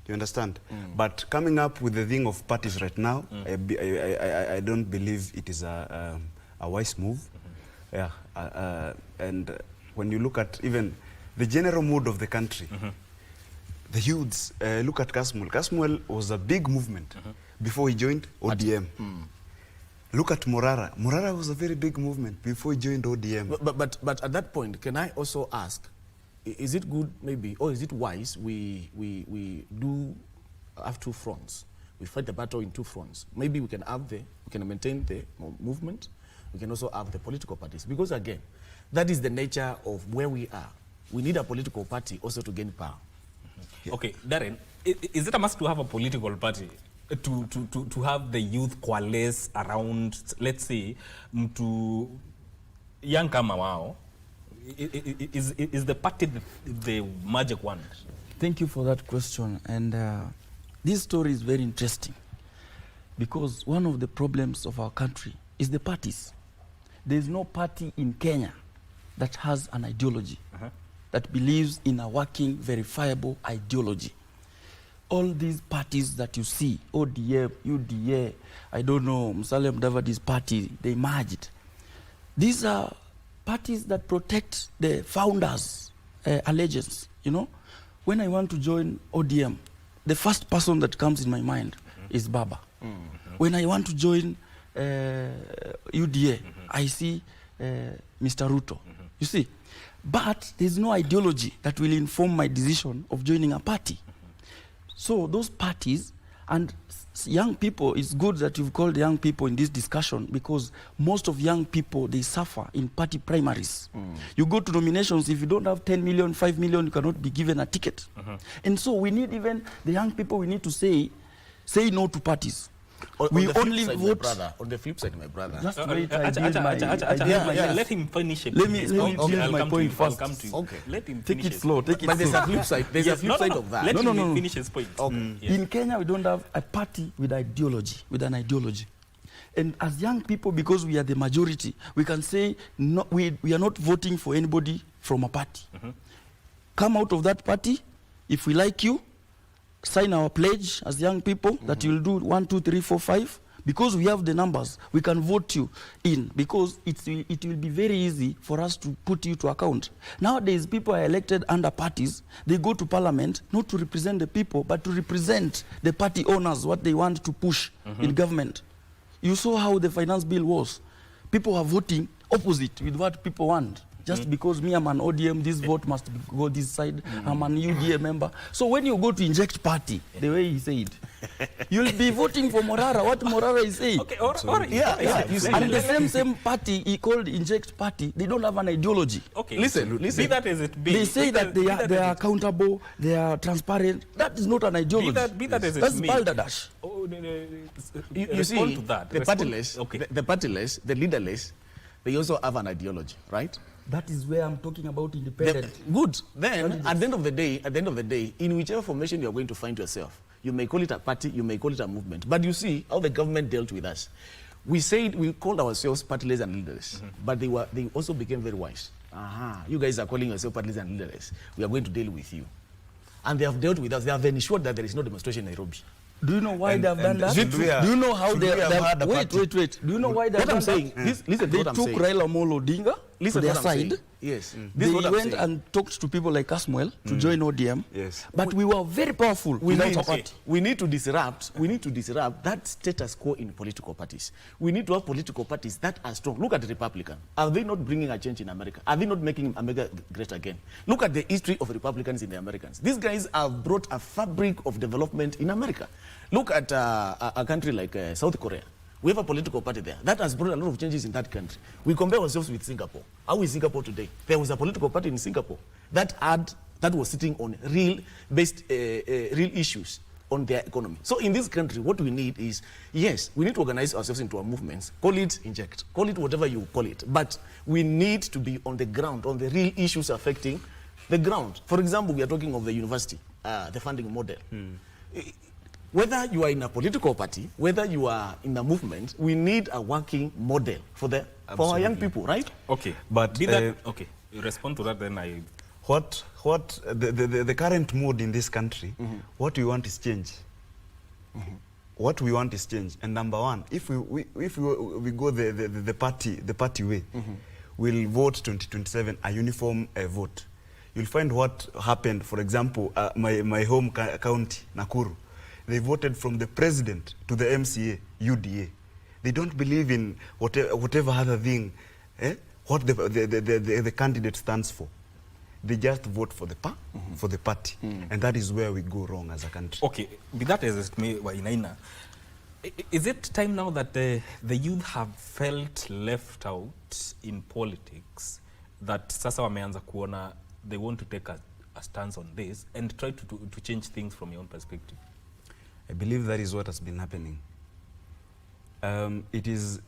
You understand? But coming up with the thing of parties right now, I don't believe it is a wise move. Yeah. And when you look at even the general mood of the country, the youths, look at Kasmuel. Kasmuel was a big movement before he joined ODM. Look at Murara. Murara was a very big movement before he joined ODM. But at that point, can I also ask, is it good maybe, or is it wise we do have two fronts? We fight the battle in two fronts. Maybe we can maintain the movement. We can also have the political parties. Because again, that is the nature of where we are. We need a political party also to gain power. Okay, Darren, is it a must to have a political party to have the youth coalesce around, let's say, mtu young kama wao? Is the party the magic wand? Thank you for that question. And this story is very interesting because one of the problems of our country is the parties. There is no party in Kenya that has an ideology, that believes in a working, verifiable ideology. all these parties that you see, ODM, UDA, I don't know, Musalia Mudavadi's party, they merged. These are parties that protect the founders' allegiance, you know. When I want to join ODM, the first person that comes in my mind is Baba. When I want to join UDA, I see Mr. Ruto. You see? But there's no ideology that will inform my decision of joining a party. So those parties, and young people, it's good that you've called young people in this discussion, because most of young people, they suffer in party primaries. You go to nominations, if you don't have 10 million, 5 million, you cannot be given a ticket. And so we need, even the young people, we need to say no to parties. We only vote. On the flip side, my brother. Just wait, let him finish it. Let me build my point first. Okay. Let him take it slow. Take it but slow. There's a flip side. There's a flip side of that. Let him finish his point. Okay. In Kenya, we don't have a party with ideology, with an ideology. And as young people, because we are the majority, we can say no, we are not voting for anybody from a party. Come out of that party. If we like you, sign our pledge as young people that you'll do 1, 2, 3, 4, 5. Because we have the numbers, we can vote you in, because it will be very easy for us to put you to account. Nowadays, people are elected under parties. They go to parliament not to represent the people, but to represent the party owners, what they want to push in government. You saw how the finance bill was. People are voting opposite with what people want. Just because me, I'm an ODM, this vote must go this side. I'm an UDA member. So when you go to inject party, the way he said, you'll be voting for Morara, what Morara is saying. Okay, And the same party he called inject party, they don't have an ideology. Okay. Listen. Be that as it be. They say that they are accountable, they are transparent. That is not an ideology. Be that as it That's may. balderdash. You see, to that. The partyless, the leaderless, they also have an ideology, right? That is where I'm talking about independent. Good. Then, at the end of the day, in whichever formation you are going to find yourself, you may call it a party, you may call it a movement. But you see how the government dealt with us. We called ourselves partyless and leaderless, but they also became very wise. You guys are calling yourselves partyless and leaderless. We are going to deal with you. And they have dealt with us. They have ensured that there is no demonstration in Nairobi. Do you know why they have done that? Do you know how they have... Wait. Do you know why they have done that? Listen they took Raila Amolo Odinga to their side. Yes. They went and talked to people like Asmuel to join ODM. Yes. But we were very powerful without a party. We need to disrupt that status quo in political parties. We need to have political parties that are strong. Look at the Republican. Are they not bringing a change in America? Are they not making America great again? Look at the history of Republicans in the Americans. These guys have brought a fabric of development in America. Look at a country like South Korea. We have a political party there. That has brought a lot of changes in that country. We compare ourselves with Singapore. How is Singapore today? There was a political party in Singapore that was sitting on real issues on their economy. So in this country, what we need is, yes, we need to organize ourselves into our movements. Call it inject. Call it whatever you call it. But we need to be on the ground, on the real issues affecting the ground. For example, we are talking of the university, the funding model. Whether you are in a political party, whether you are in a movement, we need a working model for our young people, right? Okay, but okay, you respond to that, then I. The current mood in this country, what we want is change. What we want is change. And number one, if we go the party way, we'll vote 2027 a uniform vote. You'll find what happened. For example, my home county, Nakuru. They voted from the president to the MCA, UDA. They don't believe in whatever other thing, what the candidate stands for. They just vote for the party. And that is where we go wrong as a country. Okay, with that as it may, Wainaina, is it time now that the youth have felt left out in politics, that sasa wameanza kuona they want to take a stance on this and try to change things from your own perspective? I believe that is what has been happening. It is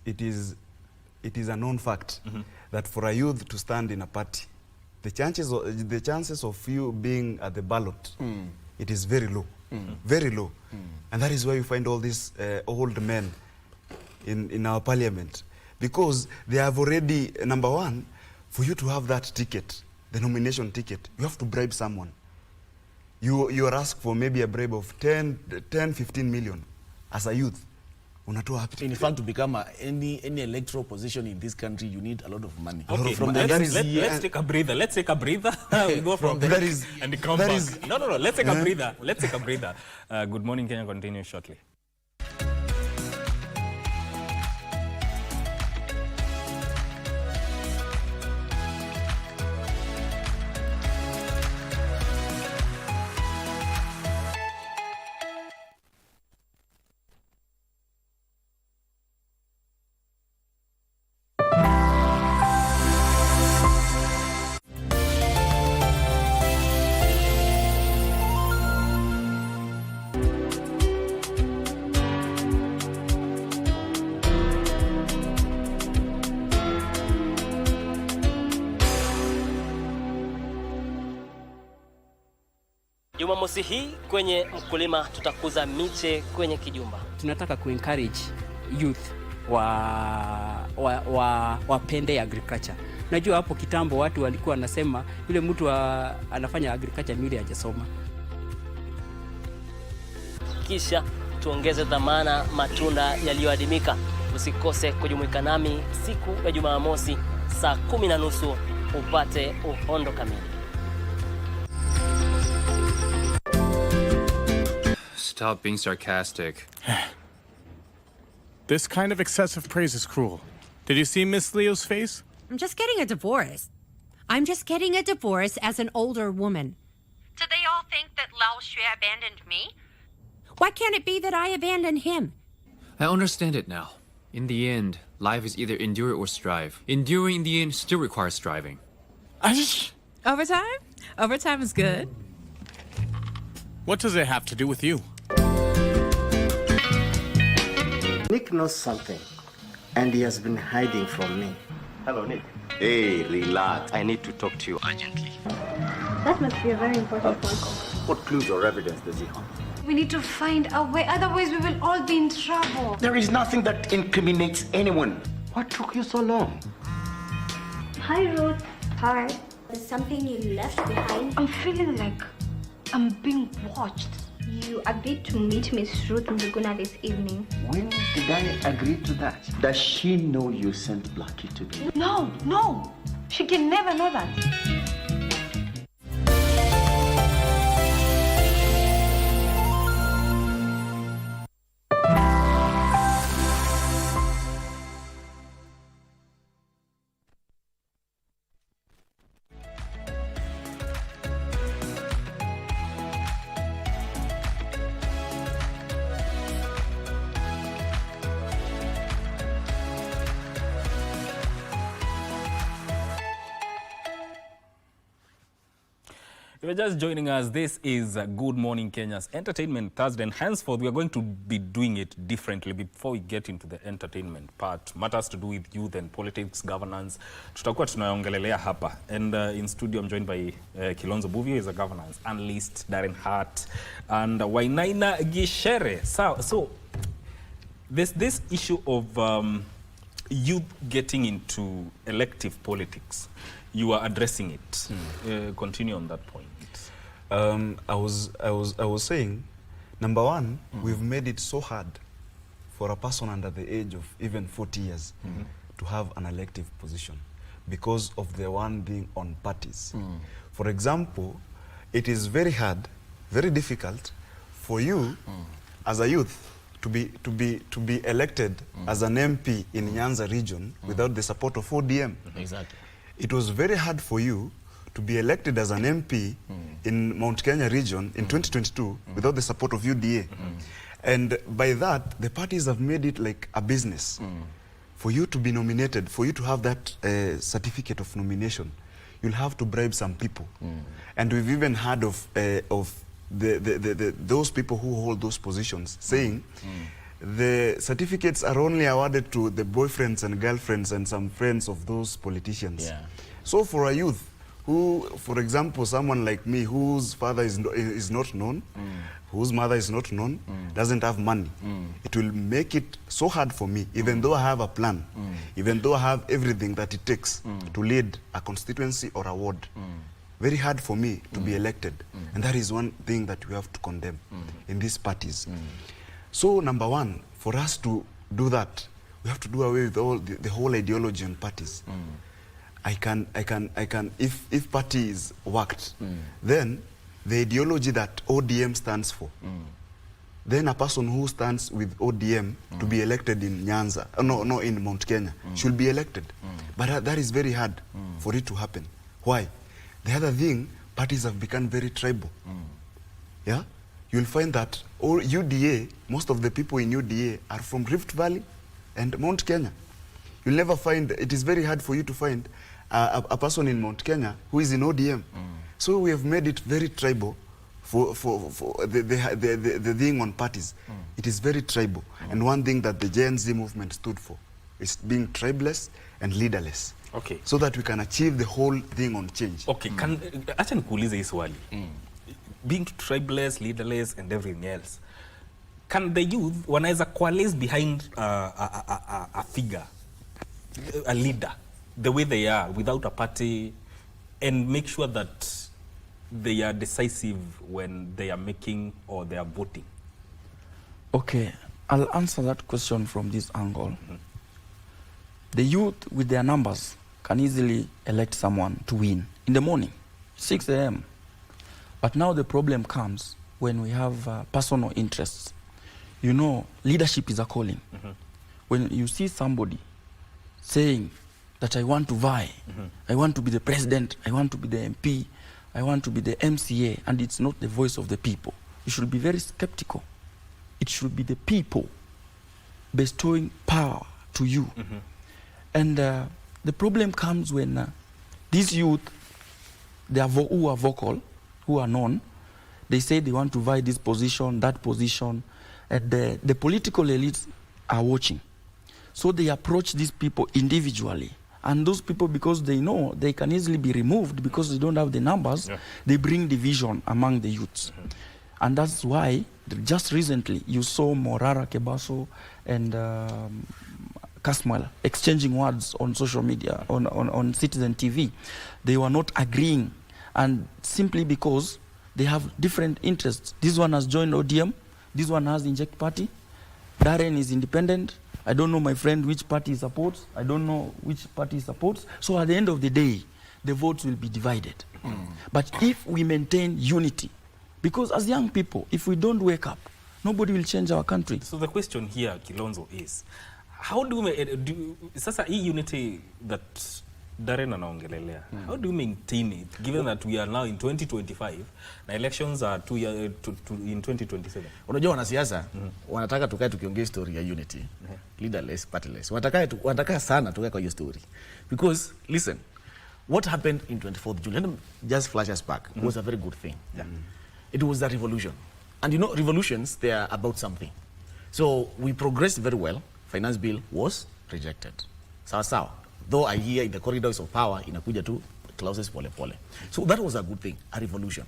a known fact that for a youth to stand in a party, the chances of you being at the ballot, it is very low, very low. And that is why you find all these old men in our parliament, because they have already, number one, for you to have that ticket, the nomination ticket, you have to bribe someone. you are asked for maybe a bribe of 10, 15 million as a youth. In fact, to become any electoral position in this country, you need a lot of money. Okay, let's take a breather. Let's take a breather. We go from there and come back. No. Let's take a breather. Let's take a breather. Good morning, Kenya. Continue shortly. Jumamosi hii kwenye Mkulima tutakuza miche kwenye kijumba. Tunataka encourage youth wapende agriculture. Najua hapo kitambo watu walikuwa wanasema yule mtu anafanya agriculture ni yule hajasoma. Kisha tuongeze dhamana matunda yaliyoadimika. Usikose kujumuika nami siku ya Jumamosi saa 10:30 upate uhondo kamili. Stop being sarcastic. This kind of excessive praise is cruel. Did you see Miss Leo's face? I'm just getting a divorce. I'm just getting a divorce as an older woman. Do they all think that Lao Xue abandoned me? Why can't it be that I abandon him? I understand it now. In the end, life is either endure or strive. Enduring in the end still requires striving. Overtime? Overtime is good. What does it have to do with you? Nick knows something, and he has been hiding from me. Hello, Nick. Hey, relax. I need to talk to you urgently. That must be a very important phone call. What clues or evidence does he have? We need to find a way, otherwise we will all be in trouble. There is nothing that incriminates anyone. What took you so long? Hi, Ruth. Hi. There's something you left behind. I'm feeling like I'm being watched. You agreed to meet Miss Ruth Njuguna this evening. When did I agree to that? Does she know you sent Blackie to me? No. She can never know that. If you're just joining us, this is Good Morning Kenya's Entertainment Thursday, and henceforth we are going to be doing it differently. Before we get into the entertainment part, matters to do with youth and politics, governance, tutakuwa tunaongelelea hapa. And in studio I'm joined by Kilonzo Buvio, who is a governance analyst, Darren Hart, and Wainaina Gishere. So there's this issue of youth getting into elective politics. You are addressing it. Continue on that point. I was saying, number one, we've made it so hard for a person under the age of even 40 years to have an elective position because of the one being on parties. For example, it is very hard, very difficult for you as a youth to be elected as an MP in Nyanza region without the support of ODM. Exactly. It was very hard for you to be elected as an MP in Mount Kenya region in 2022 without the support of UDA. And by that, the parties have made it like a business. For you to be nominated, for you to have that certificate of nomination, you'll have to bribe some people. And we've even heard of those people who hold those positions saying the certificates are only awarded to the boyfriends and girlfriends and some friends of those politicians. Yeah. So for a youth who, for example, someone like me whose father is not known, whose mother is not known, doesn't have money, it will make it so hard for me, even though I have a plan, even though I have everything that it takes to lead a constituency or a ward. very hard for me to be elected. And that is one thing that we have to condemn in these parties. So number one, for us to do that, we have to do away with all the whole ideology on parties. If parties worked, then the ideology that ODM stands for, then a person who stands with ODM to be elected in Nyanza, no, in Mount Kenya, should be elected. But that is very hard for it to happen. Why? The other thing, parties have become very tribal. Yeah? You'll find that all UDA, most of the people in UDA are from Rift Valley and Mount Kenya. You'll never find, it is very hard for you to find a person in Mount Kenya who is in ODM. So we have made it very tribal for the thing on parties. It is very tribal. And one thing that the Gen Z movement stood for is being tribeless and leaderless. Okay. So that we can achieve the whole thing on change. Okay, acha nikuulize hii swali. Being tribeless, leaderless and everything else. Can the youth wanaweza coalesce behind a figure, a leader, the way they are, without a party, and make sure that they are decisive when they are making or they are voting? Okay, I'll answer that question from this angle. The youth with their numbers can easily elect someone to win in the morning, 6 a.m. But now the problem comes when we have personal interests. You know, leadership is a calling. When you see somebody saying that I want to vie, I want to be the president, I want to be the MP, I want to be the MCA, and it's not the voice of the people, you should be very skeptical. It should be the people bestowing power to you. And the problem comes when these youth, who are vocal, who are known, they say they want to vie this position, that position, and the political elites are watching. So they approach these people individually. And those people, because they know they can easily be removed because they don't have the numbers, they bring division among the youths. And that's why, just recently, you saw Morara Kebaso and Kasmal exchanging words on social media, on Citizen TV. They were not agreeing, and simply because they have different interests. This one has joined ODM, this one has Inject Party, Darren is independent, I don't know my friend which party he supports, I don't know which party he supports. So at the end of the day, the votes will be divided. But if we maintain unity, because as young people, if we don't wake up, nobody will change our country. So the question here, Kilonzo, is how do we sasa hii unity that Darren anaongelelea, how do we maintain it given that we are now in 2025 na elections are in 2027? Unajua wanasiasa wanataka tukae tukiongea story ya unity, leaderless, partyless. Wanataka sana tukae kwa hiyo story. Because listen, what happened in 24th June, let me just flash us back, was a very good thing. It was a revolution. And you know, revolutions, they are about something. So we progressed very well. Finance bill was rejected. Sawa. Though I hear in the corridors of power, inakuja tu clauses pole pole. So that was a good thing, a revolution.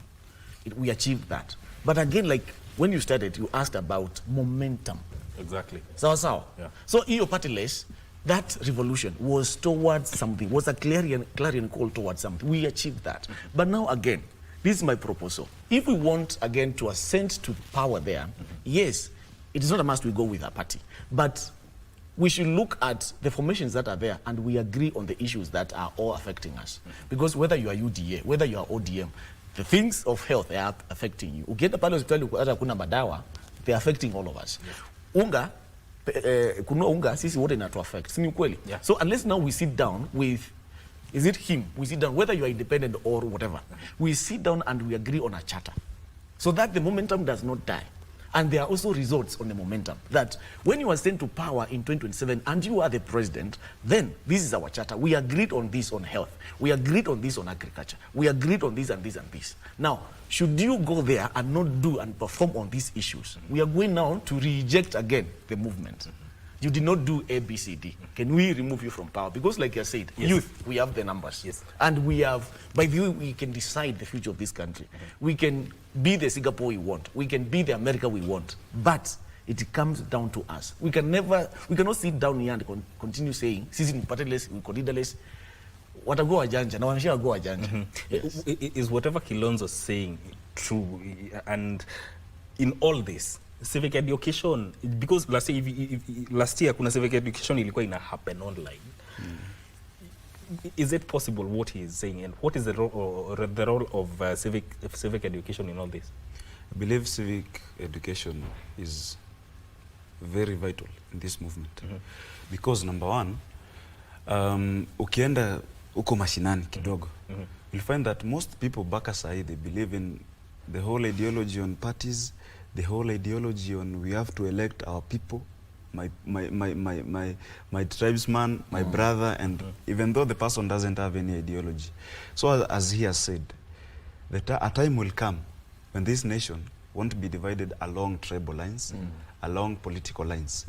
We achieved that. But again, like when you started, you asked about momentum. Exactly. Sawa. Yeah. So EU partyless, that revolution was towards something, was a clarion call towards something. We achieved that. But now again, this is my proposal. If we want again to ascend to power there, yes, it is not a must we go with a party. But we should look at the formations that are there and we agree on the issues that are all affecting us. Because whether you are UDA, whether you are ODM, the things of health are affecting you. Ukienda pale hospitali hata kuna madawa, they are affecting all of us. Unga, kununua unga, sisi wote inatu affect. Si ni ukweli? So unless now we sit down with, is it him? We sit down, whether you are independent or whatever, we sit down and we agree on a charter. So that the momentum does not die. And there are also results on the momentum that when you are sent to power in 2027 and you are the president, then this is our charter. We agreed on this on health. We agreed on this on agriculture. We agreed on this and this and this. Now, should you go there and not do and perform on these issues, we are going now to reject again the movement. You did not do A, B, C, D. Can we remove you from power? Because like I said, youth, we have the numbers. And we have, by the way, we can decide the future of this country. We can be the Singapore we want. We can be the America we want. But it comes down to us. We cannot sit down here and continue saying, sisi ni partyless, we leaderless. watakuwa wajanja na wameshakuwa wajanja. Yes. Is whatever Kilonzo saying true? And in all this civic education, because last year kuna civic education ilikuwa ina happen online. Is it possible what he is saying, and what is the role of civic education in all this? I believe civic education is very vital in this movement. Because number one, ukienda uko mashinani kidogo, you'll find that most people back aside, they believe in the whole ideology on parties, the whole ideology on we have to elect our people, my tribesman, my brother, and even though the person doesn't have any ideology. So as he has said, a time will come when this nation won't be divided along tribal lines, along political lines.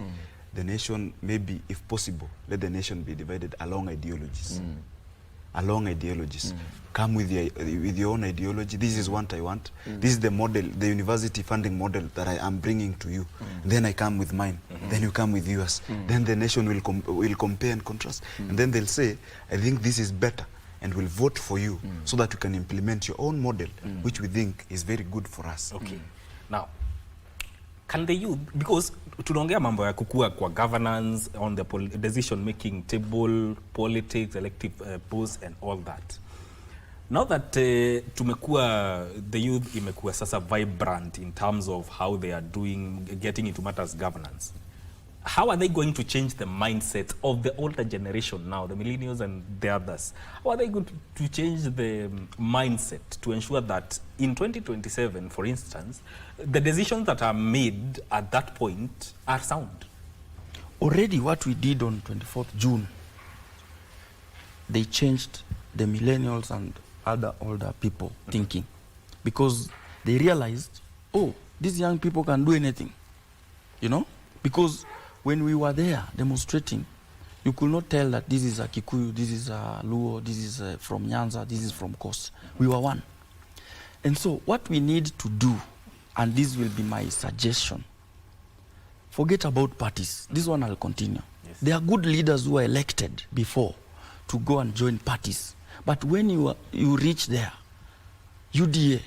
The nation, maybe if possible, let the nation be divided along ideologies. Along ideologies. Come with your own ideology. This is what I want. This is the model, the university funding model that I am bringing to you. Then I come with mine. Then you come with yours. Then the nation will compare and contrast. And then they'll say, I think this is better, and will vote for you so that you can implement your own model, which we think is very good for us. Okay. Now, can the youth, because tunaongea mambo ya kukua kwa governance on the decision making table, politics, elective posts and all that. Now that tumekuwa, the youth imekuwa sasa vibrant in terms of how they are doing, getting into matters governance, how are they going to change the mindset of the older generation now, the millennials and the others? How are they going to change the mindset to ensure that in 2027, for instance, the decisions that are made at that point are sound? Already what we did on 24th June, they changed the millennials and other older people thinking, because they realized, oh, these young people can do anything, you know? Because when we were there demonstrating, you could not tell that this is a Kikuyu, this is a Luo, this is from Nyanza, this is from Coast. We were one. And so what we need to do, and this will be my suggestion, forget about parties. This one I'll continue. Yes. There are good leaders who are elected before to go and join parties. But when you reach there, UDA,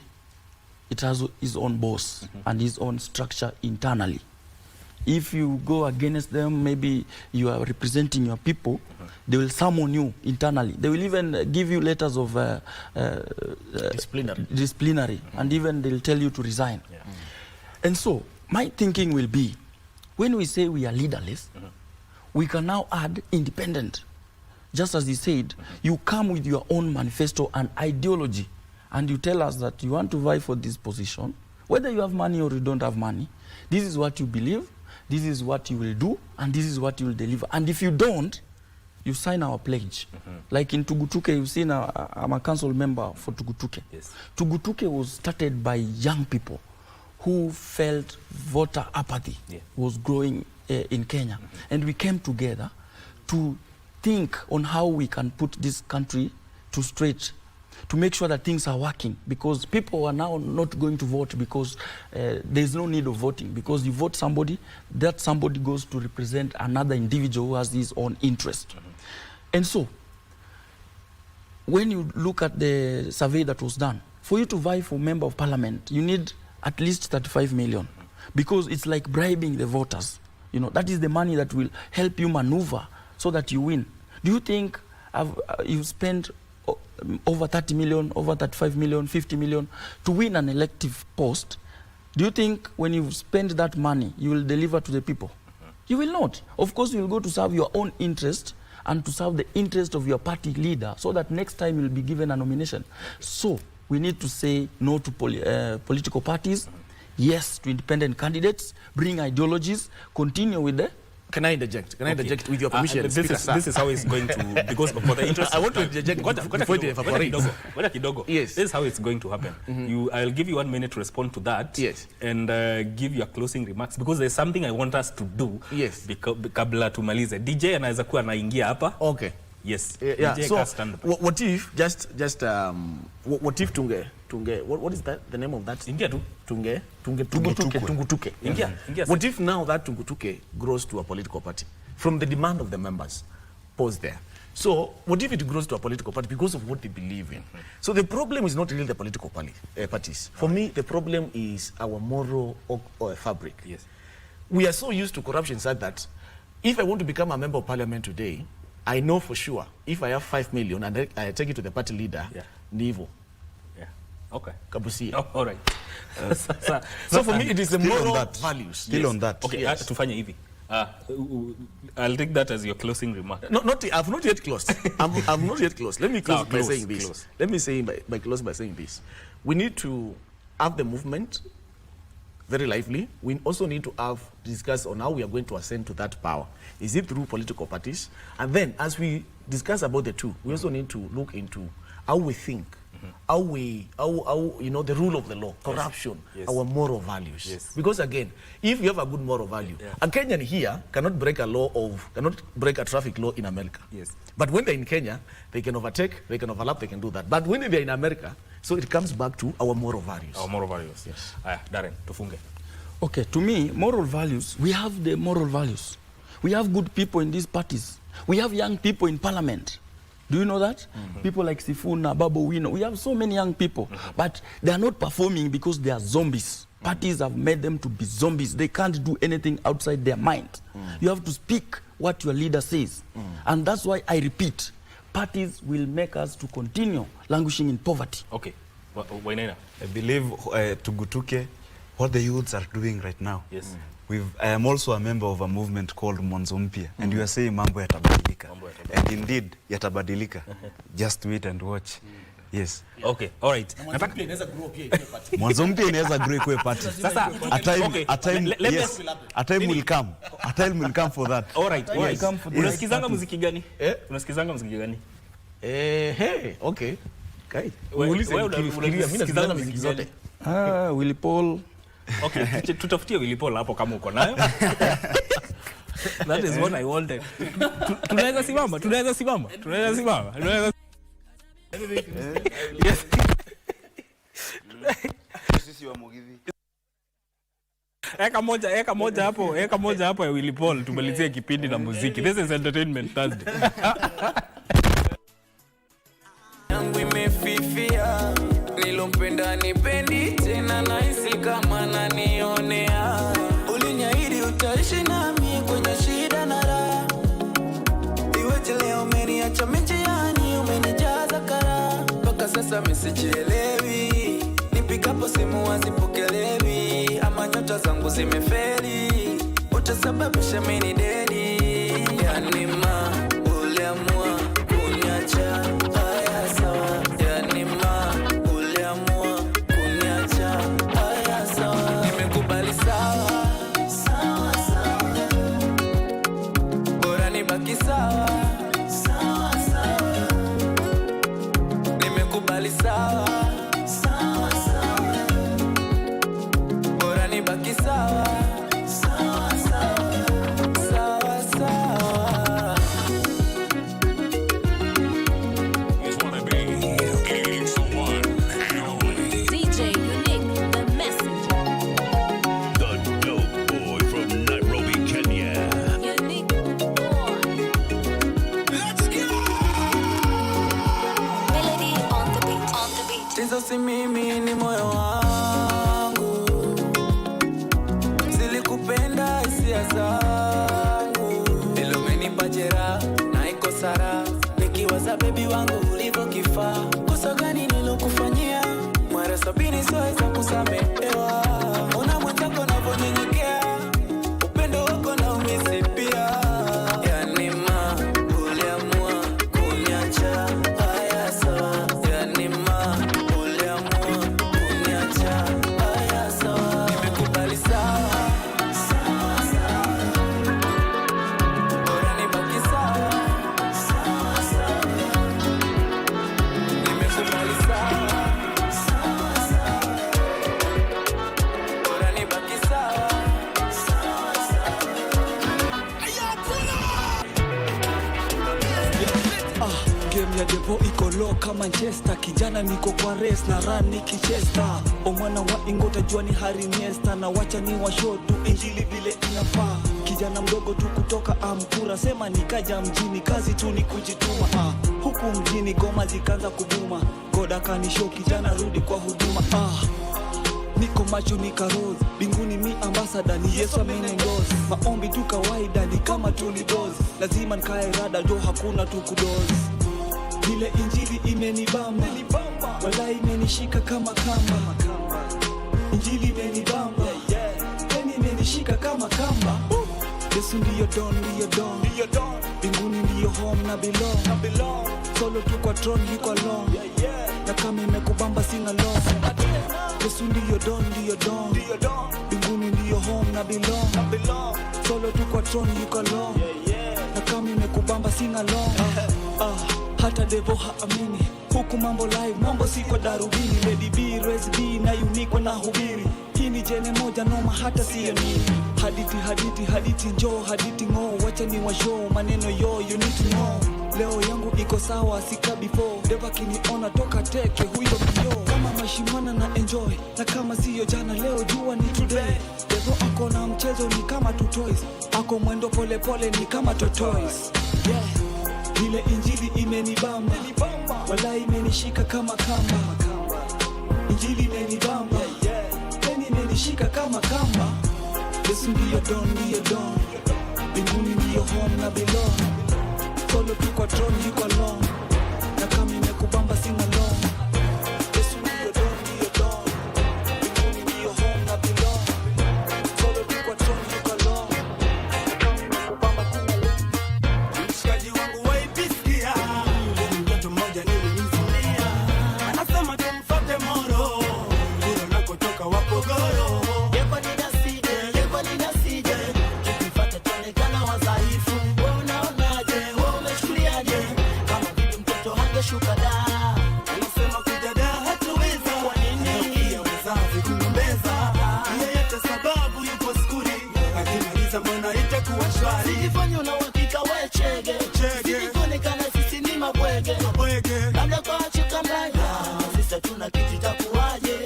it has its own boss and its own structure internally. If you go against them, maybe you are representing your people, they will summon you internally. They will even give you letters of disciplinary, and even they'll tell you to resign. Yeah. And so my thinking will be, when we say we are leaderless, we can now add independent. Just as he said, you come with your own manifesto and ideology, and you tell us that you want to vie for this position, whether you have money or you don't have money. This is what you believe, this is what you will do, and this is what you will deliver. And if you don't, you sign our pledge. Like in Tugutuke, you've seen I'm a council member for Tugutuke. Yes. Tugutuke was started by young people who felt voter apathy was growing in Kenya. And we came together to think on how we can put this country to straight, to make sure that things are working, because people are now not going to vote because there's no need of voting, because you vote somebody, that somebody goes to represent another individual who has his own interest. And so, when you look at the survey that was done, for you to vie for member of parliament, you need at least 35 million, because it's like bribing the voters. You know, that is the money that will help you maneuver so that you win. Do you think you've spent over 30 million, over 35 million, 50 million to win an elective post? Do you think when you spend that money, you will deliver to the people? You will not. Of course, you will go to serve your own interest and to serve the interest of your party leader, so that next time you will be given a nomination. So we need to say no to political parties, yes to independent candidates, bring ideologies, continue with the... Can I interject? Can I interject with your permission? This is how it's going to, because for the interest... I want to interject before they evaporate. Yes. This is how it's going to happen. I'll give you 1 minute to respond to that. Yes. And give your closing remarks, because there's something I want us to do. Yes. Kabla tumalize. DJ anaweza kuwa anaingia hapa. Okay. Yes. Yeah. DJ So, stand up. what if what if Tunge, what is that, the name of that? Ingia tu. Tungutuke. Ingia. What if now that Tungutuke grows to a political party from the demand of the members? Pause there. So what if it grows to a political party because of what they believe in? So the problem is not really the political parties. For me, the problem is our moral fabric. Yes. We are so used to corruption such that if I want to become a member of parliament today, I know for sure if I have 5 million and I take it to the party leader, Nivo. Yeah. Okay. KBC. Oh, all right. So for me, it is the moral values. Still on that. Okay, tufanye hivi. I'll take that as your closing remark. I've not yet closed. I'm not yet closed. Let me close by saying this. Let me say by close by saying this. We need to have the movement very lively. We also need to discuss on how we are going to ascend to that power. Is it through political parties? And then as we discuss about the two, we also need to look into how we think, how the rule of the law, corruption, our moral values. Yes. Because again, if you have a good moral value, a Kenyan here cannot break a traffic law in America. Yes. But when they're in Kenya, they can overtake, they can overlap, they can do that. But when they're in America, so it comes back to our moral values. Our moral values. Yes. Darren, tufunge. Okay, to me, moral values, we have the moral values. We have good people in these parties. We have young people in parliament. Do you know that? People like Sifuna, Babu Wino, we have so many young people, but they are not performing because they are zombies. Parties have made them to be zombies. They can't do anything outside their mind. You have to speak what your leader says. And that's why I repeat, parties will make us to continue languishing in poverty. Okay. I believe Tugutuke, what the youths are doing right now. Yes. I am also a member of a movement called Mwanzo Mpya, and you are saying mambo yatabadilika. And indeed, yatabadilika. Just wait and watch. Yes. Okay, all right. Mwanzo Mpya inaweza grow ikuwe party. Sasa, a time will come. A time will come for that. All right. Unasikizanga muziki gani? Unasikizanga muziki gani? Okay. Kai. Unasikizanga muziki zote? Willy Paul. Okay, tutafutie Willy Paul hapo kama uko nayo. That is what I wanted. Tunaweza simama. Yes. Sisi wa Mugithi. Eka moja hapo ya Willy Paul tumalizie kipindi na muziki. This is Entertainment Thursday. Yangu imefifia, nilompenda nipendi tena, nahisi kama nanionea. Uliniahidi utaishi nami kwenye shida na raha, iweje leo umeniacha njiani, umenijaza kara. Mpaka sasa misichelewi, nipikapo simu hazipokelewi, ama nyota zangu zimefeli, utasababisha mimi dedi. Yani uliamua kuniacha, si mimi ni moyo wangu, silikupenda hisia zangu, ilo umenipa jeraha na iko sara, nikiwaza baby wangu ulivyo kifaa. Kosa gani nilokufanyia? Mara 70 siweza kusamehewa. Ona mwenzako unavyonyenyekea, upendo wako na umisi pia. Yani uliamua kuniacha, haya sawa. Yani Devo iko low kama Manchester, kijana niko kwa race na run nikichesta. O mwana wa ingota jua ni Harry Nesta, na wacha ni wa show tu injili vile inafaa. kijana mdogo tu kutoka Amkura, sema nikaja mjini, kazi tu ni kujituma. Huku mjini goma zikaanza kubuma, goda kanisho kijana rudi kwa huduma. Niko macho nikaroz, binguni mi ambassador, ni Yesu ameniongoza. Maombi tu kawaida ni kama tu ni dozi, lazima nikae rada jo hakuna tu kudozi. Vile injili imenibamba, wala imenishika kama kamba. Injili imenibamba, yani imenishika kama kamba. Yesu ndiyo don, binguni ndiyo home na belong. Solo tu kwa throne yuko alone, na kama imekubamba sina loss. Yesu ndiyo don, binguni ndiyo home na belong. Solo tu kwa throne yuko alone, na kama imekubamba sina loss. Hata devo haamini, huku mambo live, mambo si kwa darubini. Lady B, Rez B na Unique na hubiri. Hii ni jene moja noma hata siyo nini. Hadithi njoo, hadithi ngo, wacha ni wa show, maneno yo, you need to know. Leo yangu iko sawa, sika before. Deva kiniona toka teke, huyo bio. Kama mashimana na enjoy, na kama siyo jana leo jua ni today. Devo ako na mchezo ni kama two toys, ako mwendo pole pole ni kama tortoise. Yeah. Vile injili imenibamba, wala imenishika kama kamba. Injili imenibamba, yani imenishika kama kamba. Yesu ndiyo don, binguni ndiyo home na belong. Solo tu kwa throne yuko alone, na kama imekubamba sina long. Yesu ndiyo don, binguni ndiyo home na belong. Solo tu kwa throne yuko alone, na kama imekubamba sina long. Mshikaji wangu waipisikia, mtoto mmoja nilimzulia, anasema tumfate moro, kuro nakotoka wapogoro. Yepo ninasije, tukifate tuonekana wadhaifu. Wewe unaonaje, wewe umechukuliaje, kama vipi mtoto hangeshuka da. Anasema kuja da hatuweza, kwa nini? Pia wazazi kugombeza, yeyote sababu yupo skuli, akimaliza mbona itakuwa shwari. Sijifanye una uhakika we chege, sijikuonekana sisi ni mabwege. Labda kwa chukandaya, sisi tuna kitu itakuwaje.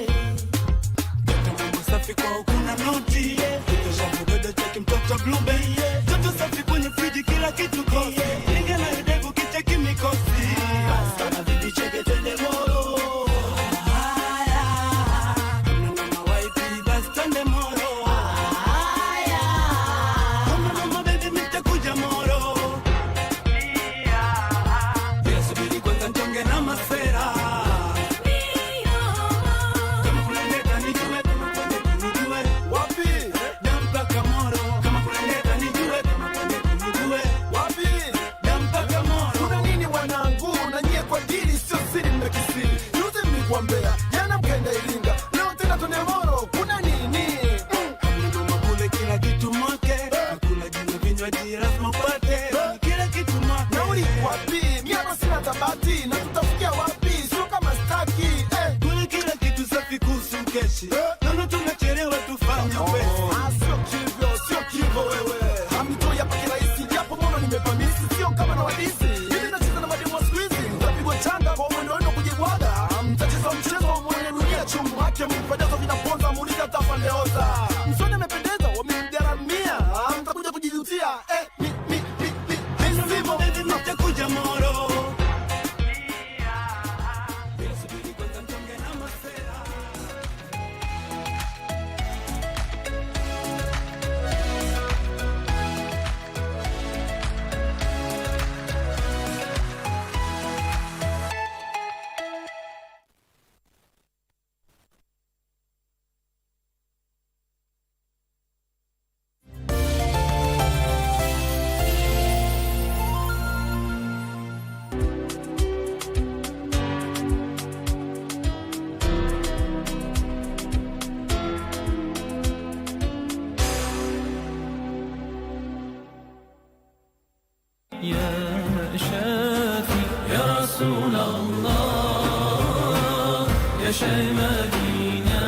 Safi kwa ukuna noti, kitosha mdodo cheki mtoto blueberry. Toto safi kwenye friji kila kitu kosi, inga na yudevu kicheki mikosi. Basta na vipi cheke twende moro. Mama waipi basta twende moro. Mama baby mitakuja moro. Yesu bili kwanza ntonge na masera. Jana mkenda Iringa, leo tena tune moro, kuna nini? Hamna kule kila kitu mwake, hakuna jina vinywaji rasma upate, kila kitu mwake. Nauli wapi? Miano sina tabati, na tutafikia wapi? Sio kama staki. Kule kila kitu safi kuhusu keshi, nono tunachelewa tufanye wezi. Sio kivyo wewe, hamtoi hapa kirahisi, japo mono nimepamisi, sio kama na wadisi. Hili nacheza na mademu wa squeezy, mtapigwa changa kwa mwendo wenu kujibwaga. Mtacheza mchezo wa mwenye dunia chungu wake, mkipajazo vinaponza, muuliza tafandeoza. Msoni amependeza, wamemgaramia, mtakuja kujijutia. Simo baby mtakuja moro. يا شافي يا رسول الله يا شاي مدينة.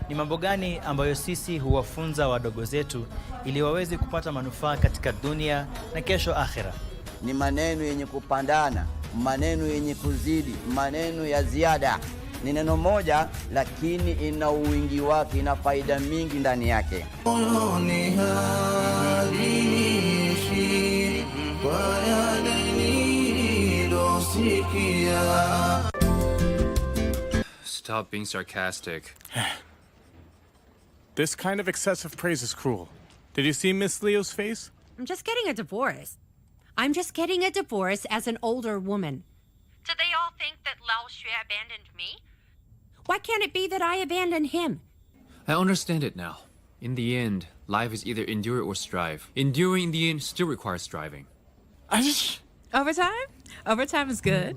Ni mambo gani ambayo sisi huwafunza wadogo zetu ili waweze kupata manufaa katika dunia na kesho akhira? Ni maneno yenye kupandana, maneno yenye kuzidi, maneno ya ziada. Ni neno moja, lakini ina uwingi wake, ina faida mingi ndani yake. Stop being sarcastic. This kind of excessive praise is cruel. Did you see Miss Leo's face? I'm just getting a divorce. I'm just getting a divorce as an older woman. Do they all think that Lao Xue abandoned me? Why can't it be that I abandoned him? I understand it now. In the end, life is either endure or strive. Enduring in the end still requires striving. Overtime? Overtime is good.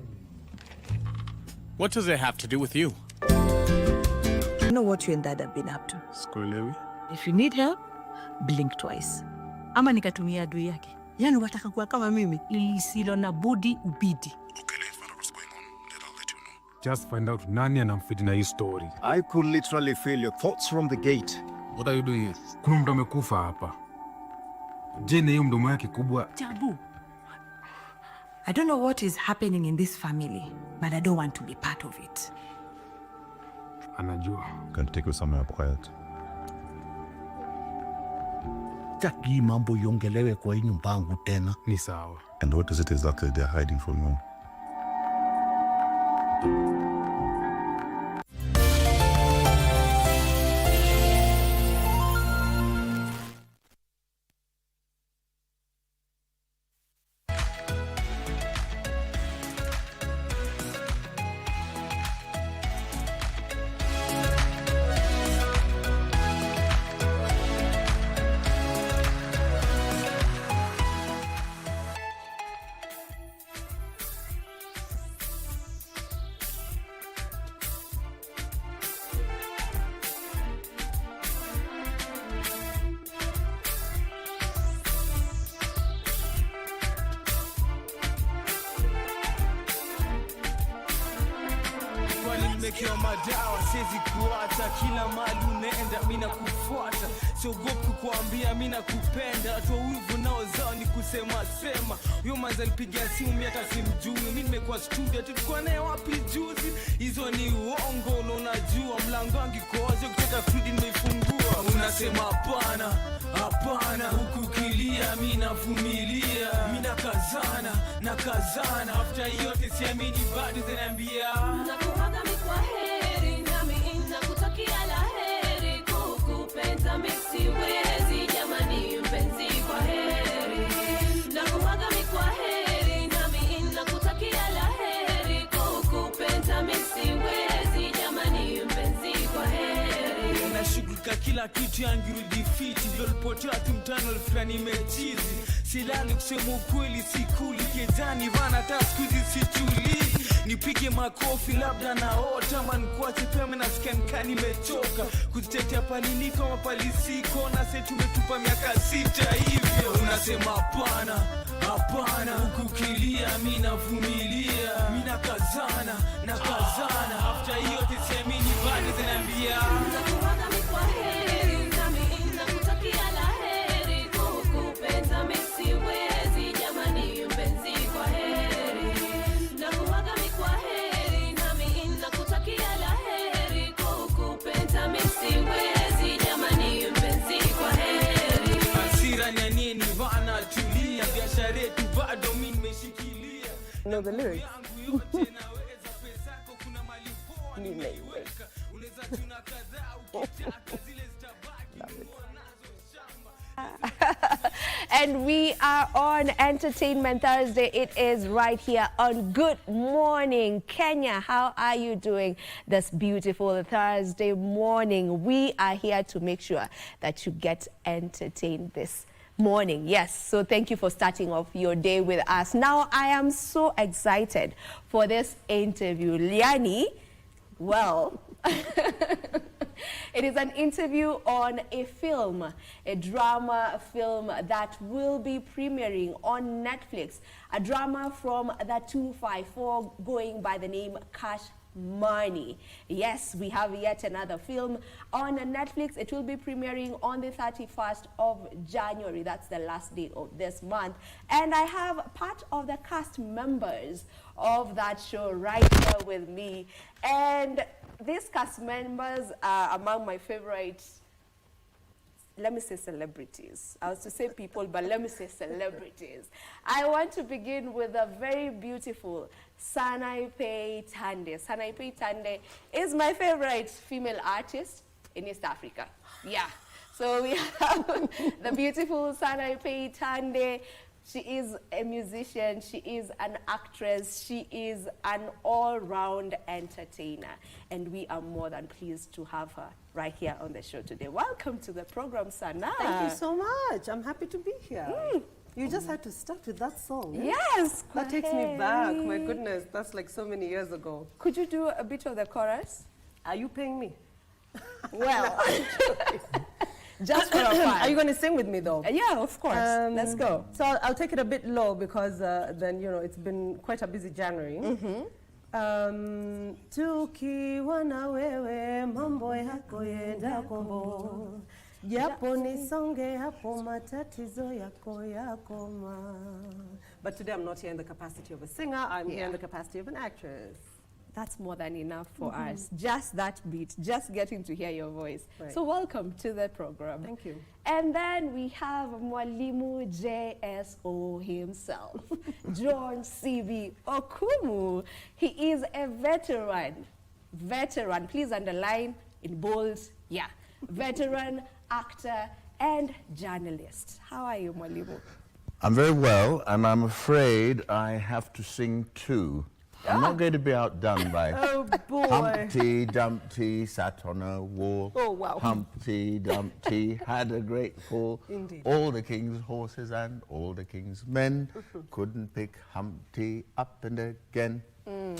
What does it have to do with you? I know what you and Dad have been up to. Skulewi. If you need help, blink twice. Ama nikatumia adui yake. Yani wataka kuwa kama mimi, lisilo na budi ubidi. Just find out nani anamfiti na hii story. I could literally feel your thoughts from the gate. What are you doing here? Kuna mtu amekufa hapa. Je, na hiyo mdomo yake kubwa? Jabu. I don't know what is happening in this family, but I don't want to be part of it. Anajua. Can take you somewhere quiet. Taki mambo yongelewe kwa hii nyumba yangu tena. Ni sawa. And what is it exactly they're hiding from you? Nimekewa madawa, siwezi kuacha, kila mali unaenda mimi nakufuata, siogopi kukuambia mimi nakupenda, watu wivu nao zao ni kusema sema, huyo manza alipigia simu mimi hata simjui, mimi nimekuwa studio tulikuwa naye wapi juzi, hizo ni uongo na unajua, mlango wangu kozo kutoka fridi nimeifungua, unasema hapana, hapana, huku kilia mimi navumilia, mimi nakazana, after yote siamini bado zinaniambia nakuaga kwa heri, nami nakutakia laheri, kukupenda mimi siwezi, jamani mpenzi kwa heri, nakuaga kwa heri, nami nakutakia laheri, kukupenda mimi siwezi, jamani mpenzi kwa heri. Nashughulika kila kitu yangirudi fiti, ndio lipotea tu mtano fulani imechizi, silali kusema ukweli sikuli, kezani vana hata skuzi sichuli, nipige makofi labda naota, manikuache pema nasikia nikani nimechoka, kuzitetea paliliko mapalisiko, na sasa tumetupa miaka 6 hivyo, unasema hapana, hapana, huku kilia mimi navumilia, mimi nakazana, after yote siamini bado zinaniambia nakuaga kwa heri, nami nakutakia laheri, kukupenda mimi siwezi, jamani mpenzi kwa heri, nakuaga kwa heri, nami nakutakia laheri, kukupenda mimi siwezi, jamani mpenzi kwa heri. Hasira ni nini bana, tulia, biashara yetu bado mimi nimeshikilia. Know the lyrics. And we are on Entertainment Thursday. It is right here on Good Morning Kenya. How are you doing this beautiful Thursday morning? We are here to make sure that you get entertained this morning. Yes, so thank you for starting off your day with us. Now, I am so excited for this interview. Liani, well, it is an interview on a film, a drama film that will be premiering on Netflix. A drama from the 254 going by the name Cash Money. Yes, we have yet another film on Netflix. It will be premiering on the 31st of January. That's the last day of this month. And I have part of the cast members of that show right here with me. And these cast members are among my favorites. Let me say celebrities. I was to say people, but let me say celebrities. I want to begin with a very beautiful Sanaipe Tande. Sanaipe Tande is my favorite female artist in East Africa. Yeah. So we have the beautiful Sanaipe Tande. She is a musician, she is an actress, she is an all-round entertainer. And we are more than pleased to have her right here on the show today. Welcome to the program, Sana. Thank you so much. I'm happy to be here. You just had to start with that song. Eh? Yes. That takes me back. My goodness, that's like so many years ago. Could you do a bit of the chorus? Are you paying me? Well, just for a fun. Are you going to sing with me though? Yeah, of course. Let's go. So I'll take it a bit low because then, you know, it's been quite a busy January. Tukiwa na wewe mambo yako yenda kombo, japo nisonge hapo matatizo yako yakoma. But today I'm not here in the capacity of a singer, I'm here in the capacity of an actress. That's more than enough for us. Just that beat, just getting to hear your voice. Right. So welcome to the program. Thank you. And then we have Mwalimu JSO himself, John C.B. Okumu. He is a veteran. Veteran, please underline in bold, yeah. Veteran, actor, and journalist. How are you, Mwalimu? I'm very well, and I'm afraid I have to sing too. I'm not going to be outdone by Humpty Dumpty sat on a wall. Oh, wow. Humpty Dumpty had a great fall. Indeed. All the king's horses and all the king's men couldn't pick Humpty up and again.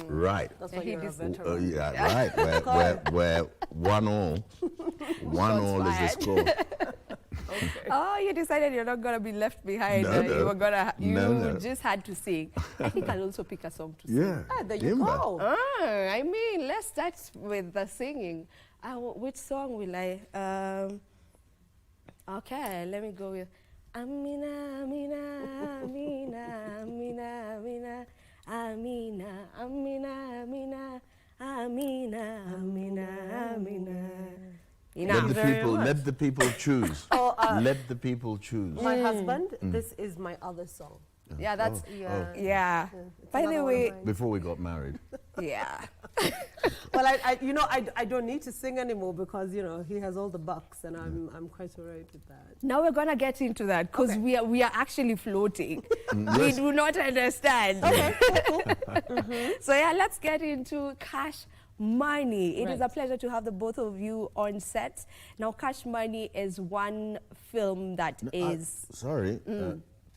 Right. That's why you're a veteran. Yeah, right. Where 1-1. 1-1 is the score. Okay. Oh, you decided you're not gonna be left behind. No, You were gonna. No. Just had to sing. I think I'll also pick a song to sing. Yeah. Ah, there you go. I mean, let's start with the singing. Which song will I? Okay, let me go with Amina, Amina, Amina, Amina, Amina, Amina, Amina, Amina, Amina, Amina, Amina. Let the people choose. Let the people choose. My husband, this is my other song. Yeah, that's yeah. It's By the way, before we got married. Yeah. Well, I don't need to sing anymore because, you know, he has all the bucks and I'm quite all right with that. Now we're gonna get into that because we are actually floating. We do not understand. Okay. So yeah, let's get into Cash Money. It is Right. a pleasure to have the both of you on set. Now, Cash Money is one film that is. Sorry,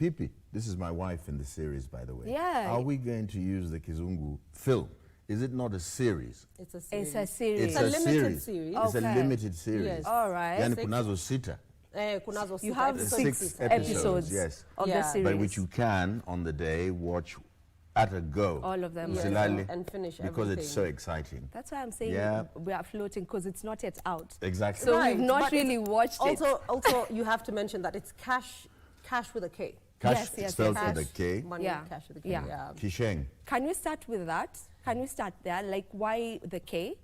Pipi, this is my wife in the series, by the way. Yeah. Are we going to use the Kizungu film? Is it not a series? It's a series. It's a series. It's a limited series. series. It's a limited series. Yes. All right. Yani kunazo sita. Kunazo You have Six episodes yes. of the series. By which you can, on the day, watch at a go. All of them. Yes, Usilale, and finish because everything. it's so exciting. That's why I'm saying Yeah. we are floating because it's not yet out. Exactly. So Right, we've not but really watched it. Also, you have to mention that it's cash with a K. Cash yes, spelled yes. with a K. Money, Yeah. cash with a K. Yeah. Kisheng. Can we start with that? Can we start there? Like, why the K?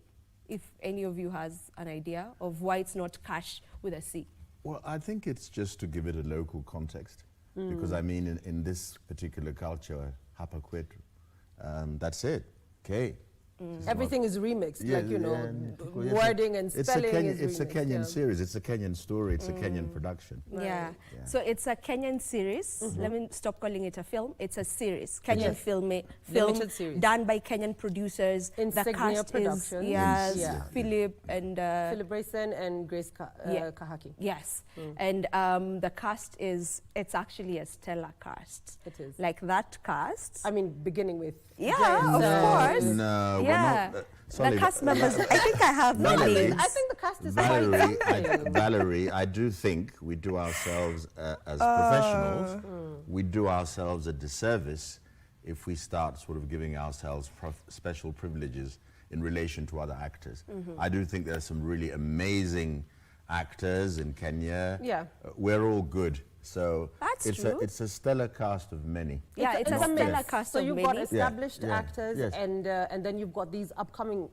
If any of you has an idea of why it's not cash with a C. Well, I think it's just to give it a local context. Because, I mean, in this particular culture, Hapa Kwetu, that's it. K. Everything is remixed, Yeah, like, you know, yeah, wording and spelling is It's a remixed, Kenyan yeah. series. It's a Kenyan story. It's a Kenyan production. Yeah. Yeah. So it's a Kenyan series. Let me stop calling it a film. It's a series. Kenyan Yes. film Limited series. done by Kenyan producers. Insignia the cast Productions. is yes, Yeah. Philip and Philip Brayson and Grace Kahaki. Yes. And the cast it's actually a stellar cast. It is. Like that cast. I mean, beginning with Yeah, James, of course. No, Yeah. we're not. Sorry, the cast members. I think I have the Valerie, names. I think the cast is Valerie, I do think we do ourselves as professionals, we do ourselves a disservice if we start sort of giving ourselves special privileges in relation to other actors. I do think there are some really amazing actors in Kenya. Yeah. We're all good. So That's it's true. it's a stellar cast of many. Yeah, it's a stellar cast So of you've many. got established Yeah, yeah, actors, yes. and then you've got these upcoming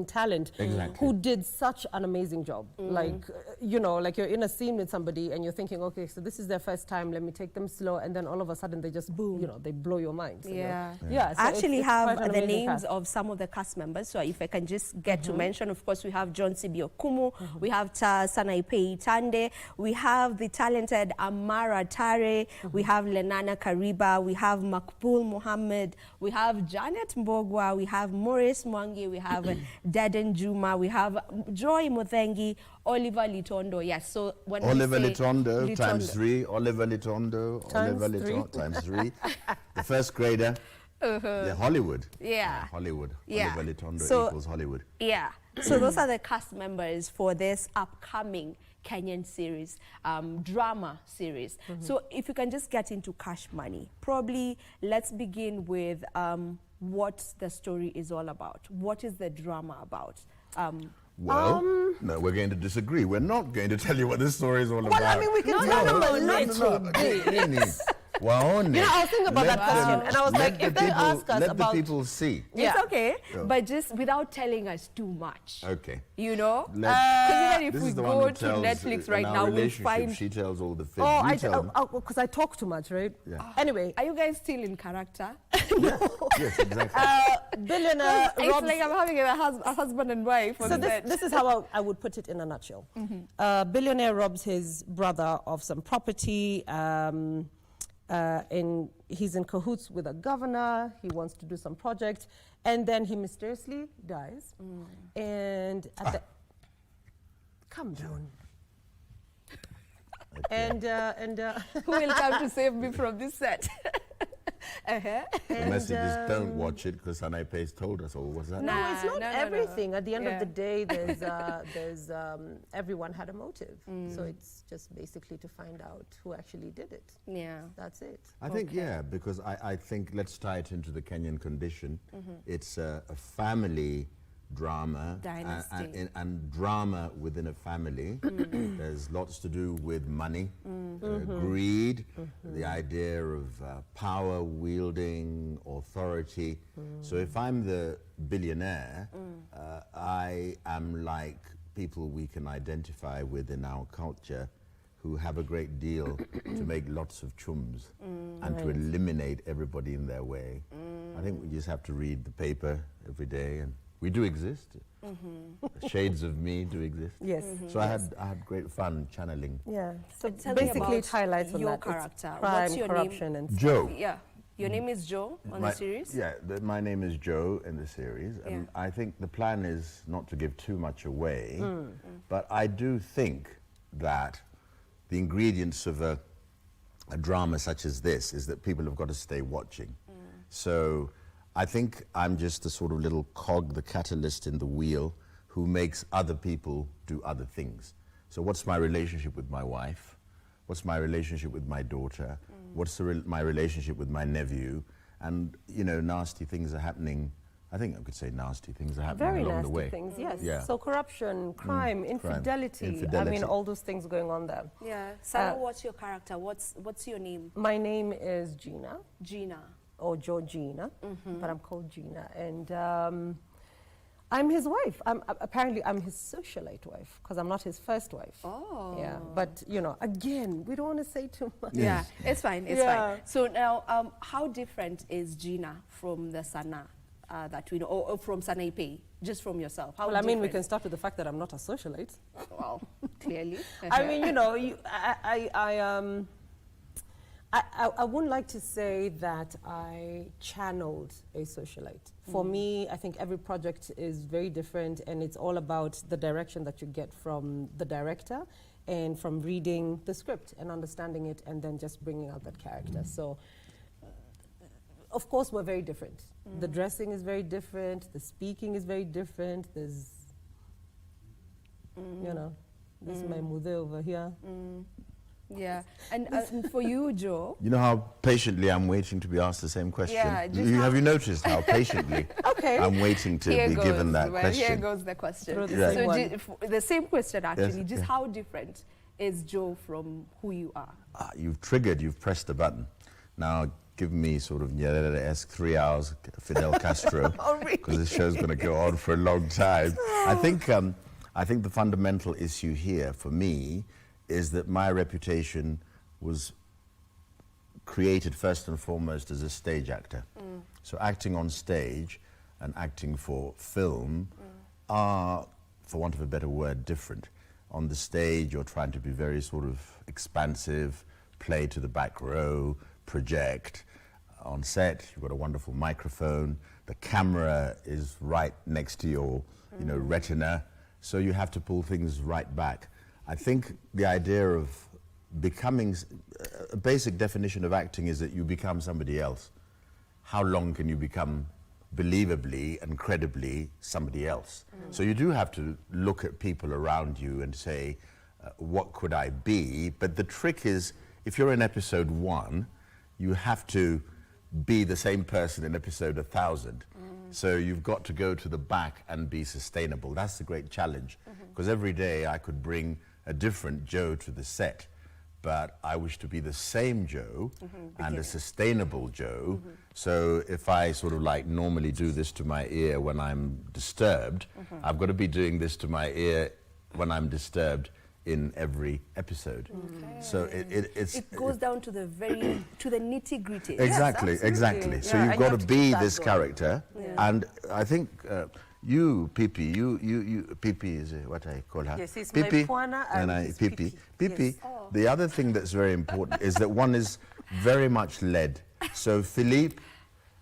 talent Exactly. who did such an amazing job. Like you know, like you're in a scene with somebody and you're thinking, okay, so this is their first time. Let me take them slow, and then all of a sudden they just boom. You know, they blow your mind. You know? Yeah. So I actually it's have quite an the amazing names cast. of some of the cast members. So if I can just get to mention, of course, we have John Sibio Kumu, we have Sanaipei Tande, we have the talented Amara Tare, we have Lenana Kariba, we have Makbul Mohammed, we have Janet Mbogwa, we have Maurice Mwangi, we have Daden Juma, we have Joy Muthengi, Oliver Litondo. Yes, so when Oliver we say Litondo times 3, Oliver Litondo, Oliver Litondo times 3. The first grader. Yeah, Hollywood. Yeah. Hollywood. Yeah. Oliver Litondo So- equals Hollywood. Yeah. So those are the cast members for this upcoming Kenyan series, drama series. So if you can just get into Cash Money, probably let's begin with what the story is all about. What is the drama about? Well, no, we're going to disagree. We're not going to tell you what this story is all about. I mean, we can tell them a little bit. Well, You know, I was thinking about that question, and I was like, if they ask us let about... the people see. It's okay, Yeah. but just without telling us too much. Okay. You know? Let- Because even if This we is the one go who to tells, Netflix in right our now, we'll relationship, find... she tells all the fibs. Oh, You tell them. because I talk too much, right? Yeah. Anyway. Are you guys still in character? Yes, exactly. Billionaire It's robs... like I'm having a husband and wife on So set. this is how I would put it in a nutshell. Billionaire robs his brother of some property. He's in cahoots with a governor. He wants to do some project, and then he mysteriously dies. And at the come down. And who will come to save me from this set? The message is don't watch it because Sanaipei's told us all. Was that? No, it's not no, everything. no. At the end Yeah. of the day, there's everyone had a motive. So it's just basically to find out who actually did it. Yeah. That's it. I think, yeah, because I think, let's tie it into the Kenyan condition. It's a family drama Dynasty. and drama within a family. There's lots to do with money, greed, the idea of power wielding, authority. So if I'm the billionaire, I am like people we can identify with in our culture who have a great deal to make lots of chums and to eliminate everybody in their way. I think we just have to read the paper every day, and we do exist. Shades of me do exist. Yes. So I had great fun channeling. Yeah. So Tell me basically, about it highlights on your that. It's character. crime, What's your corruption, name? and Joe. Yeah. Your name is Joe on the series? Yeah, my name is Joe in the series, and I think the plan is not to give too much away, but I do think that the ingredients of a drama such as this is that people have got to stay watching. So I think I'm just a sort of little cog, the catalyst in the wheel, who makes other people do other things. So what's my relationship with my wife? What's my relationship with my daughter? What's my relationship with my nephew? And, you know, nasty things are happening. I think I could say nasty things are happening very along nasty the way. things, yes. Yeah. So corruption, crime, infidelity. I Infidelity. mean, all those things going on there. Yeah. Sarah, what's your character? What's your name? My name is Gina. Gina. Or Georgina, but I'm called Gina. And I'm his wife. Apparently, I'm his socialite wife because I'm not his first wife. Oh. Yeah, but, you know, again, we don't want to say too much. Yeah, it's fine, it's fine. So now, how different is Gina from the Sana that we know, or from Sanaipei, just from yourself? How Well, I mean, we different? can start with the fact that I'm not a socialite. Well, clearly. I mean, you know, I wouldn't like to say that I channeled a socialite. For me, I think every project is very different, and it's all about the direction that you get from the director and from reading the script and understanding it and then just bringing out that character. So, of course, we're very different. The dressing is very different. The speaking is very different. There's, you know, this is my mother over here. Yeah, and for you, Joe? You know how patiently I'm waiting to be asked the same question? Yeah, Have you noticed how patiently I'm waiting to be given that question? Here goes the question. Right. So the same question, actually. Yes, Just yeah. how different is Joe from who you are? You've pressed the button. Now give me sort of Nyerere-esque 3 hours Fidel Castro, because this show's going to go on for a long time. I think the fundamental issue here for me is that my reputation was created first and foremost as a stage actor. So acting on stage and acting for film are, for want of a better word, different. On the stage, you're trying to be very sort of expansive, play to the back row, project. On set, you've got a wonderful microphone. The camera is right next to your, retina. So you have to pull things right back. I think the idea of becoming, a basic definition of acting is that you become somebody else. How long can you become believably and credibly somebody else? So you do have to look at people around you and say, what could I be? But the trick is, if you're in episode 1, you have to be the same person in episode 1000. So you've got to go to the back and be sustainable. That's the great challenge. Because every day I could bring a different Joe to the set, but I wish to be the same Joe and a sustainable Joe. So if I sort of like normally do this to my ear when I'm disturbed, I've got to be doing this to my ear when I'm disturbed in every episode. So it goes down to the nitty gritty. Exactly, Yes, exactly. So you've got to be this character, and I think you, Pipi, Pipi is what I call her. Yes, it's Pipi, my Pwana and it's Pipi. Pipi. Yes. The other thing that's very important is that one is very much led. So Philippe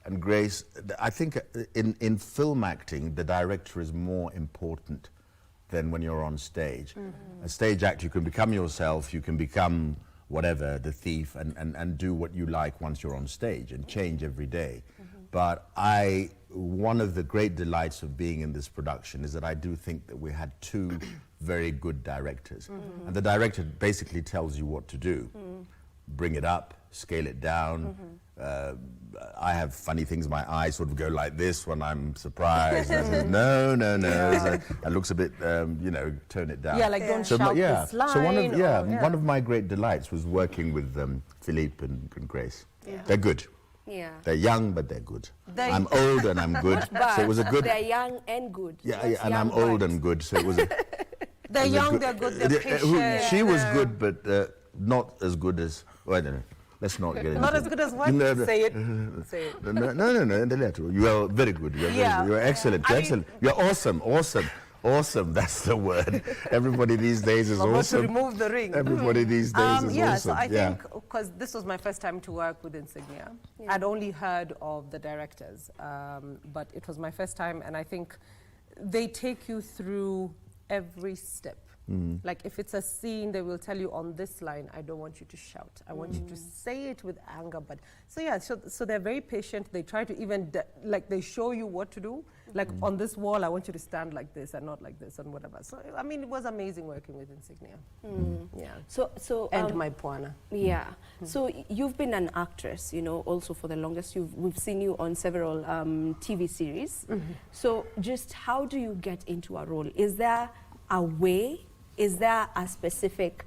and Grace, I think in film acting, the director is more important than when you're on stage. A stage act, you can become yourself, you can become whatever, the thief, and do what you like once you're on stage and change every day. But one of the great delights of being in this production is that I do think that we had 2 very good directors. And the director basically tells you what to do. Bring it up, scale it down. I have funny things, my eyes sort of go like this when I'm surprised. And I say, no. It looks a bit, tone it down. Yeah, like don't shout this line. So one of my great delights was working with Philippe and Grace. They're good. Yeah. They're young, but they're good. I'm old and I'm good. So it was a good. They're young and good. Yeah, and I'm old and good. So it was. They're young, they're good, they're patient. She was good, but not as good as. Well, I don't know. Let's not get into Not as good as what? Say it. Say it. No. You are very good. You are, you are excellent. You're excellent. You're awesome. That's the word. Everybody these days is awesome. To remove the ring. Everybody these days is awesome. So I think, because this was my first time to work with Insignia, I'd only heard of the directors, but it was my first time, and I think they take you through every step. Like if it's a scene, they will tell you on this line, I don't want you to shout. I want you to say it with anger. But so they're very patient. They try to even they show you what to do. Like on this wall, I want you to stand like this and not like this and whatever. So I mean, it was amazing working with Insignia. Yeah. So and my Pwana. Yeah. So you've been an actress, also for the longest. We've seen you on several TV series. So just how do you get into a role? Is there a way? Is there a specific,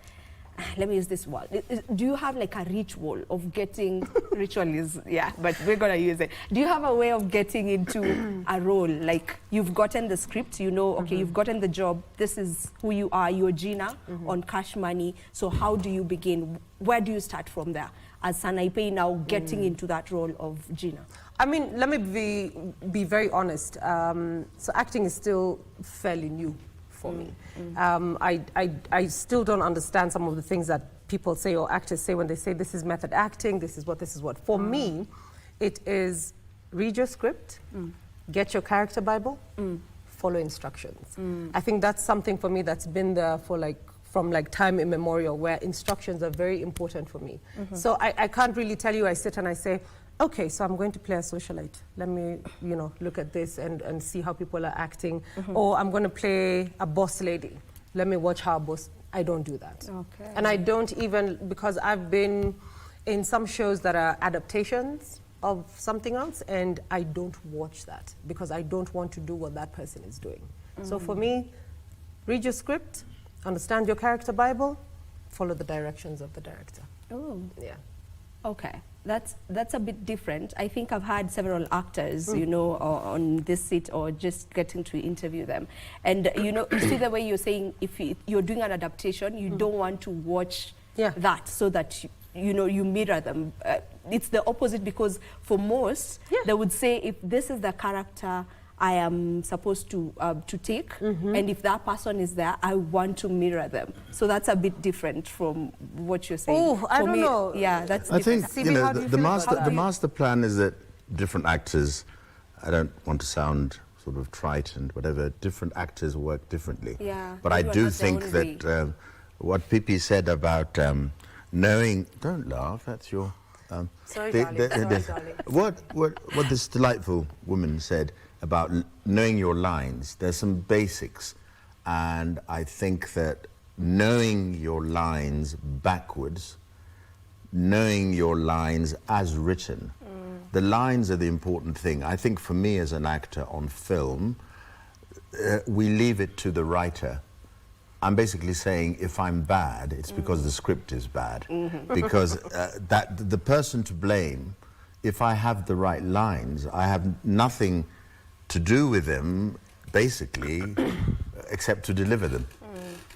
let me use this word, do you have like a ritual of getting, ritual is, but we're going to use it. Do you have a way of getting into a role? Like you've gotten the script, okay, you've gotten the job, this is who you are, you're Gina on Cash Money. So how do you begin? Where do you start from there? As Sanaipe now getting into that role of Gina. I mean, let me be very honest. So acting is still fairly new for me. I still don't understand some of the things that people say or actors say when they say this is method acting, this is what. For me, it is read your script, get your character Bible, follow instructions. I think that's something for me that's been there for from time immemorial, where instructions are very important for me. So I can't really tell you, I sit and I say, okay, so I'm going to play a socialite. Let me, look at this and see how people are acting. Or I'm going to play a boss lady. Let me watch how a boss I don't do that. Okay. And I don't even, because I've been in some shows that are adaptations of something else, and I don't watch that because I don't want to do what that person is doing. So for me, read your script, understand your character Bible, follow the directions of the director. Oh. Yeah. Okay. That's a bit different. I think I've had several actors, you know, on this seat or just getting to interview them. And, you know, you see the way you're saying, if you're doing an adaptation, you don't want to watch that so that, you know, you mirror them. It's the opposite, because for most, they would say, if this is the character I am supposed to take, and if that person is there, I want to mirror them. So that's a bit different from what you're saying. Oh, I don't know. Yeah, that's I different. think, you know, the master plan is that different actors, I don't want to sound sort of trite and whatever, different actors work differently. Yeah, but I do think that what Pippi said about knowing, don't laugh, that's your... Sorry, darling. What this delightful woman said about knowing your lines, there's some basics, and I think that knowing your lines backwards, knowing your lines as written, the lines are the important thing. I think for me as an actor on film, we leave it to the writer. I'm basically saying if I'm bad, it's because the script is bad. Because the person to blame, if I have the right lines, I have nothing to do with them, basically, except to deliver them.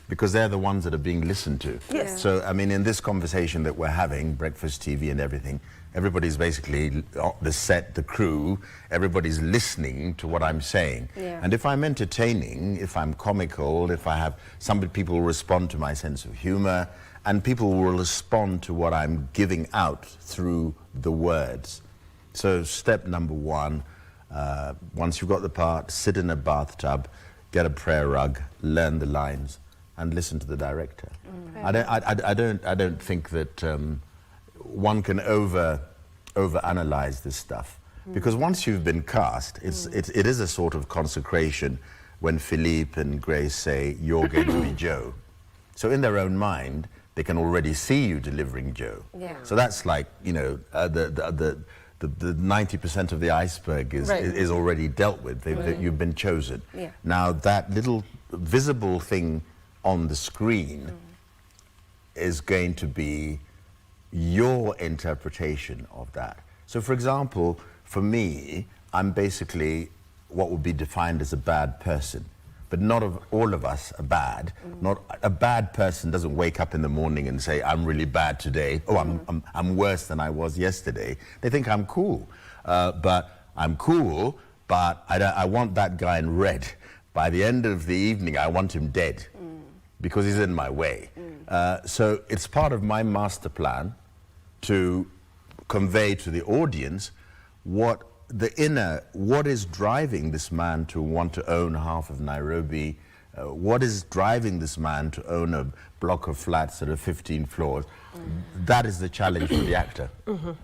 Because they're the ones that are being listened to. Yes. So, I mean, in this conversation that we're having, breakfast TV and everything, everybody's basically, the set, the crew, everybody's listening to what I'm saying. Yeah. And if I'm entertaining, if I'm comical, if I have, people will respond to my sense of humor, and people will respond to what I'm giving out through the words. So step number one, once you've got the part, sit in a bathtub, get a prayer rug, learn the lines, and listen to the director. I don't think that one can over-analyze this stuff, because once you've been cast, it is a sort of consecration when Philippe and Grace say, you're going to be Joe. So in their own mind, they can already see you delivering Joe. Yeah. So that's like, you know, the 90% of the iceberg is already dealt with. You've been chosen. Yeah. Now that little visible thing on the screen is going to be your interpretation of that. So for example, for me, I'm basically what would be defined as a bad person. But not all of us are bad. Not a bad person doesn't wake up in the morning and say, I'm really bad today. Oh, I'm worse than I was yesterday. They think I'm cool. But I'm cool, but I want that guy in red. By the end of the evening, I want him dead because he's in my way. So it's part of my master plan to convey to the audience what is driving this man to want to own half of Nairobi, what is driving this man to own a block of flats that are 15 floors. That is the challenge for the actor,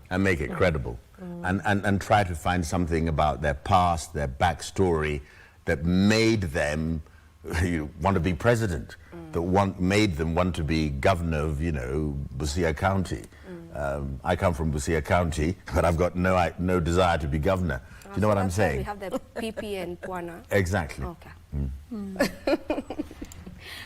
and make it credible. And try to find something about their past, their backstory, that made them want to be president, that made them want to be governor of, you know, Busia County. I come from Busia County, but I've got no desire to be governor. Do you know what I'm saying? We have the PP and Pwana. Exactly. Okay.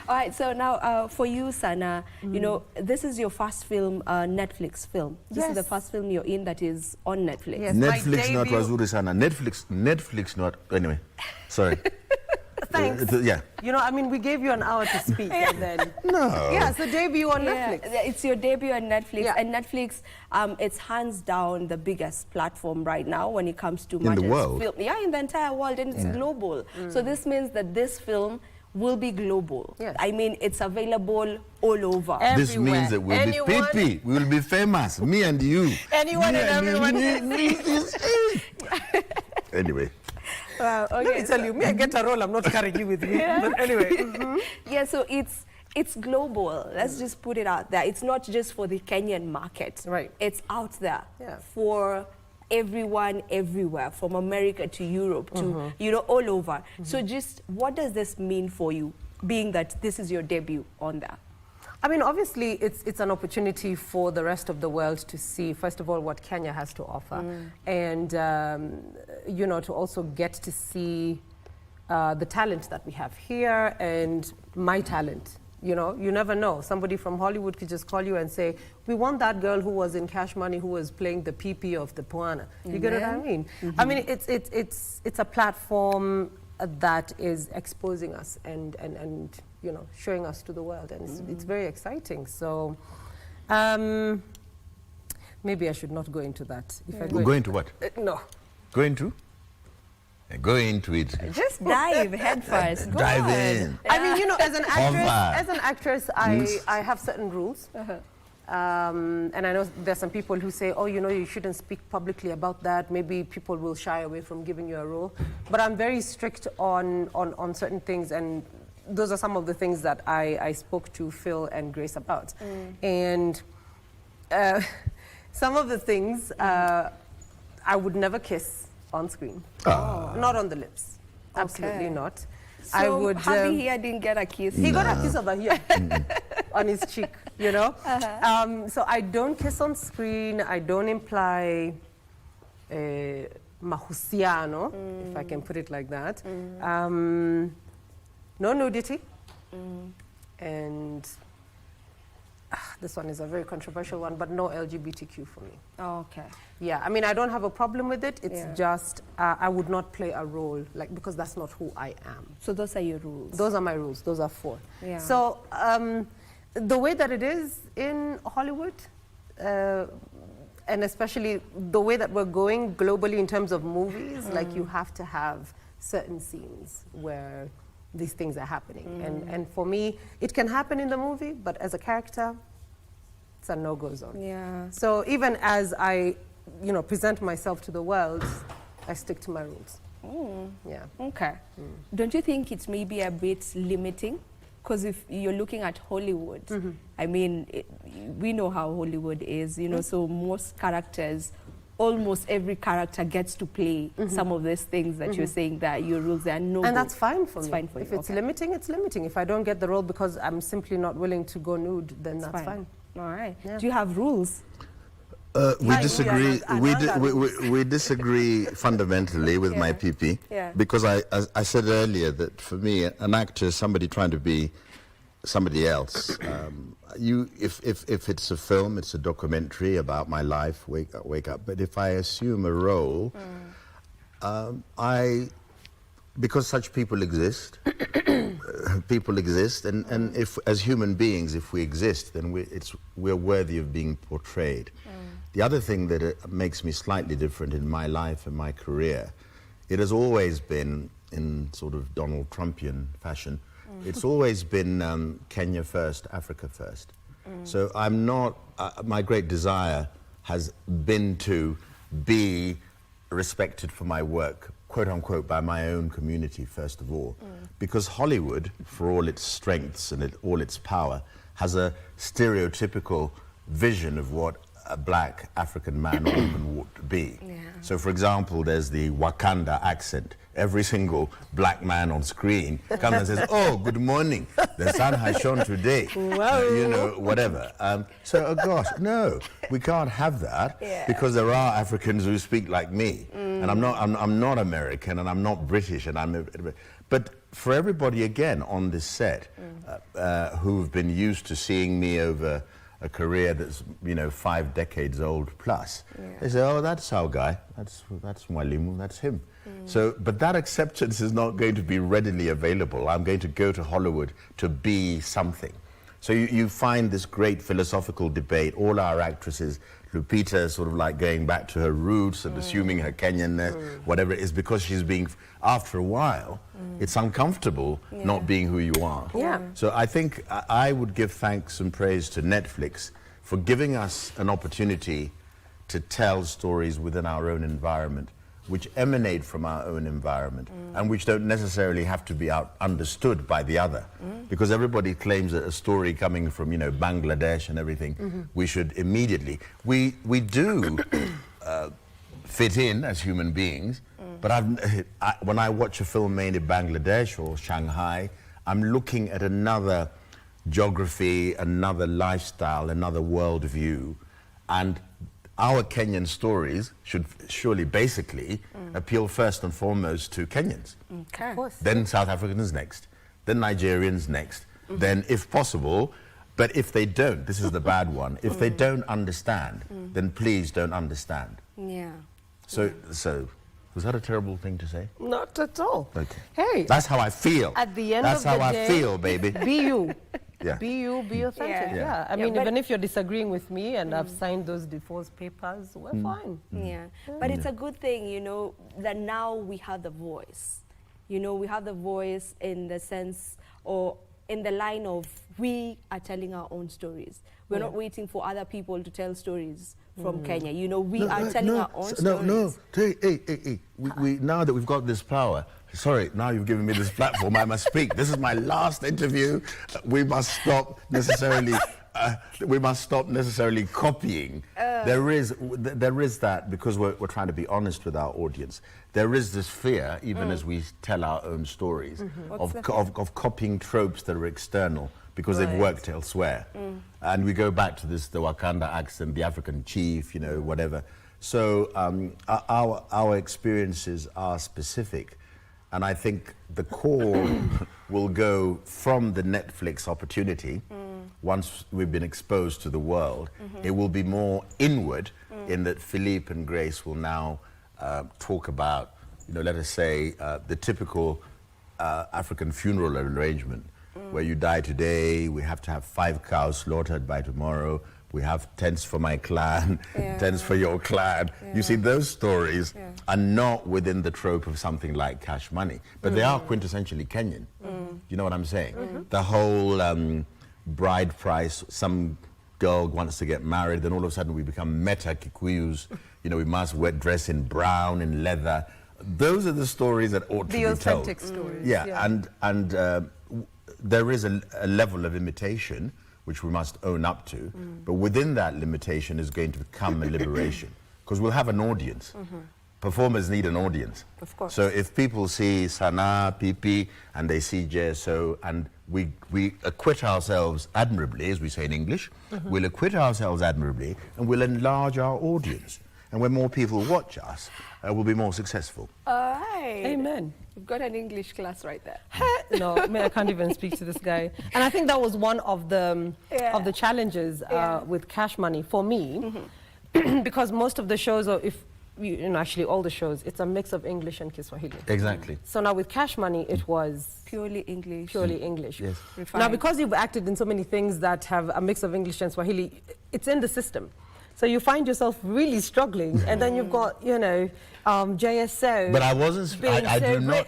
All right, so now for you, Sana, you know, this is your first film, Netflix film. This is the first film you're in that is on Netflix. Yes, Netflix not wazuri sana. Netflix not, anyway, sorry. Thanks. Yeah. You know, I mean, we gave you an hour to speak, and then... No. Yeah, it's the debut on Netflix. It's your debut on Netflix, and Netflix, it's hands down the biggest platform right now when it comes to in the world. Film. Yeah, in the entire world, and it's global. So this means that this film will be global. Yes. I mean, it's available all over. Everywhere. This means that we'll be PP, we'll be famous, me and you. Anyone and everyone. Anyway. Okay, let me tell you, me, I get a role, I'm not carrying you with me. But anyway. Yeah, so it's global. Let's just put it out there. It's not just for the Kenyan market. Right. It's out there for everyone, everywhere, from America to Europe to, you know, all over. So just, what does this mean for you, being that this is your debut on that? I mean, obviously, it's an opportunity for the rest of the world to see, first of all, what Kenya has to offer, and you know, to also get to see the talent that we have here and my talent. You know, you never know. Somebody from Hollywood could just call you and say, "We want that girl who was in Cash Money, who was playing the PP of the Puana." You get what I mean? I mean, it's a platform that is exposing us and you know, showing us to the world, and it's very exciting. So maybe I should not go into that. If I Go into what? No. Go into? Go into it. Just dive head first. Go Dive on. in. I mean, you know, as an Hover. actress, I have certain rules. And I know there's some people who say, oh, you know, you shouldn't speak publicly about that. Maybe people will shy away from giving you a role. But I'm very strict on certain things, and those are some of the things that I spoke to Phil and Grace about. And some of the things I would never kiss on screen. Not on the lips. Absolutely not. So I would. Harvey here didn't get a kiss. He got a kiss over here on his cheek, you know. So I don't kiss on screen. I don't imply mahusiano, if I can put it like that. No nudity. And this one is a very controversial one, but no LGBTQ for me. Oh, okay. Yeah, I mean, I don't have a problem with it. It's just I would not play a role, like, because that's not who I am. So those are your rules? Those are my rules. Those are 4. Yeah. So the way that it is in Hollywood, and especially the way that we're going globally in terms of movies, like, you have to have certain scenes where these things are happening. And for me, it can happen in the movie, but as a character, it's a no-go zone. Yeah. So even as I, you know, present myself to the world, I stick to my rules. Yeah. Okay. Don't you think it's maybe a bit limiting? Because if you're looking at Hollywood, I mean, we know how Hollywood is, you know, so most characters, almost every character gets to play some of these things that you're saying that your rules are no. And that's fine for me. Fine for if you. it's limiting, it's limiting. If I don't get the role because I'm simply not willing to go nude, then that's fine. All right. Yeah. Do you have rules? We disagree. We disagree fundamentally with my PP, because I said earlier that for me, an actor is somebody trying to be somebody else. If it's a film, it's a documentary about my life. Wake up. But if I assume a role, because such people exist. People exist, and if as human beings, if we exist, then we're worthy of being portrayed. The other thing that makes me slightly different in my life and my career, it has always been, in sort of Donald Trumpian fashion, it's always been Kenya first, Africa first. So I'm not, my great desire has been to be respected for my work, quote unquote, by my own community, first of all. Because Hollywood, for all its strengths and all its power, has a stereotypical vision of what a black African man or woman would be. So, for example, there's the Wakanda accent. Every single black man on screen comes and says, "Oh, good morning. The sun has shone today." You know, whatever. So, oh gosh, no, we can't have that because there are Africans who speak like me, and I'm not American, and I'm not British, and but for everybody again on this set who've been used to seeing me over a career that's, you know, 5 decades old plus. They say, oh, that's our guy. That's Mwalimu, that's him. So, but that acceptance is not going to be readily available. I'm going to go to Hollywood to be something. So you find this great philosophical debate. All our actresses, Lupita sort of like going back to her roots and assuming her Kenyanness, whatever it is, because she's being, after a while, it's uncomfortable not being who you are. So I think I would give thanks and praise to Netflix for giving us an opportunity to tell stories within our own environment, which emanate from our own environment and which don't necessarily have to be understood by the other. Because everybody claims that a story coming from, you know, Bangladesh and everything, we should immediately, we do fit in as human beings, but when I watch a film made in Bangladesh or Shanghai, I'm looking at another geography, another lifestyle, another worldview, and our Kenyan stories should surely basically appeal first and foremost to Kenyans. Okay. Of course. Then South Africans next, then Nigerians next, then if possible, but if they don't, this is the bad one, if they don't understand, then please don't understand. Yeah. So, was that a terrible thing to say? Not at all. Okay. Hey. That's how I feel. At the end That's of the how day, I feel, baby. Be you. Yeah. Be you, be authentic. Yeah. I mean, but even if you're disagreeing with me and I've signed those divorce papers, we're fine. Yeah. But it's a good thing, you know, that now we have the voice. You know, we have the voice in the sense, or in the line of, we are telling our own stories. We're not waiting for other people to tell stories from Kenya. You know, we are telling our own stories. Hey. We, now that we've got this power, sorry, now you've given me this platform, I must speak. This is my last interview. We must stop necessarily copying. There is that, because we're trying to be honest with our audience. There is this fear, even as we tell our own stories, of copying tropes that are external, because they've worked elsewhere. And we go back to this, the Wakanda accent, the African chief, you know, whatever. So our experiences are specific. And I think the core will go from the Netflix opportunity. Once we've been exposed to the world, it will be more inward, in that Philippe and Grace will now talk about, you know, let us say, the typical African funeral arrangement, where you die today, we have to have 5 cows slaughtered by tomorrow, we have tents for my clan, tents for your clan. You see, those stories are not within the trope of something like Cash Money, but they are quintessentially Kenyan. You know what I'm saying? The whole bride price, some girl wants to get married, then all of a sudden we become meta Kikuyus. You know, we must dress in brown and leather. Those are the stories that ought to be told. The authentic stories. Yeah, and there is a level of imitation which we must own up to, but within that limitation is going to come a liberation, because we'll have an audience. Performers need an audience. Of course. So if people see Sana, Pipi, and they see JSO, and we acquit ourselves admirably, as we say in English, we'll acquit ourselves admirably, and we'll enlarge our audience. And when more people watch us, we'll be more successful. All right. Amen. You've got an English class right there. No, I mean, I can't even speak to this guy. And I think that was one of the challenges with Cash Money for me, because most of the shows, or if you know, actually all the shows, it's a mix of English and Kiswahili. Exactly. So now with Cash Money, it was purely English. Purely English. Yes. Now, because you've acted in so many things that have a mix of English and Swahili, it's in the system. So you find yourself really struggling, and then you've got, you know, JSO. But I wasn't. I do not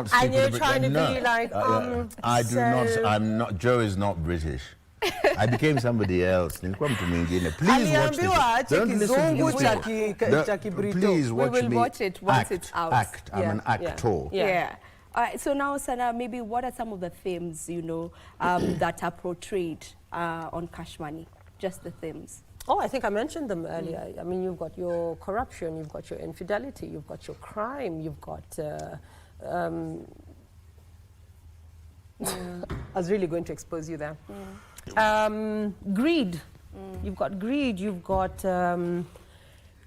speak. And you're trying to be like, I do not. I'm not. Joe is not British. I became somebody else. Please watch this. Don't listen to this. Please watch me. We will watch it once it's out. Act. I'm an actor. Yeah. All right. So now, Sana, maybe what are some of the themes, you know, that are portrayed on Cash Money? Just the themes. Oh, I think I mentioned them earlier. I mean, you've got your corruption, you've got your infidelity, you've got your crime, you've got... I was really going to expose you there. Greed. You've got greed, you've got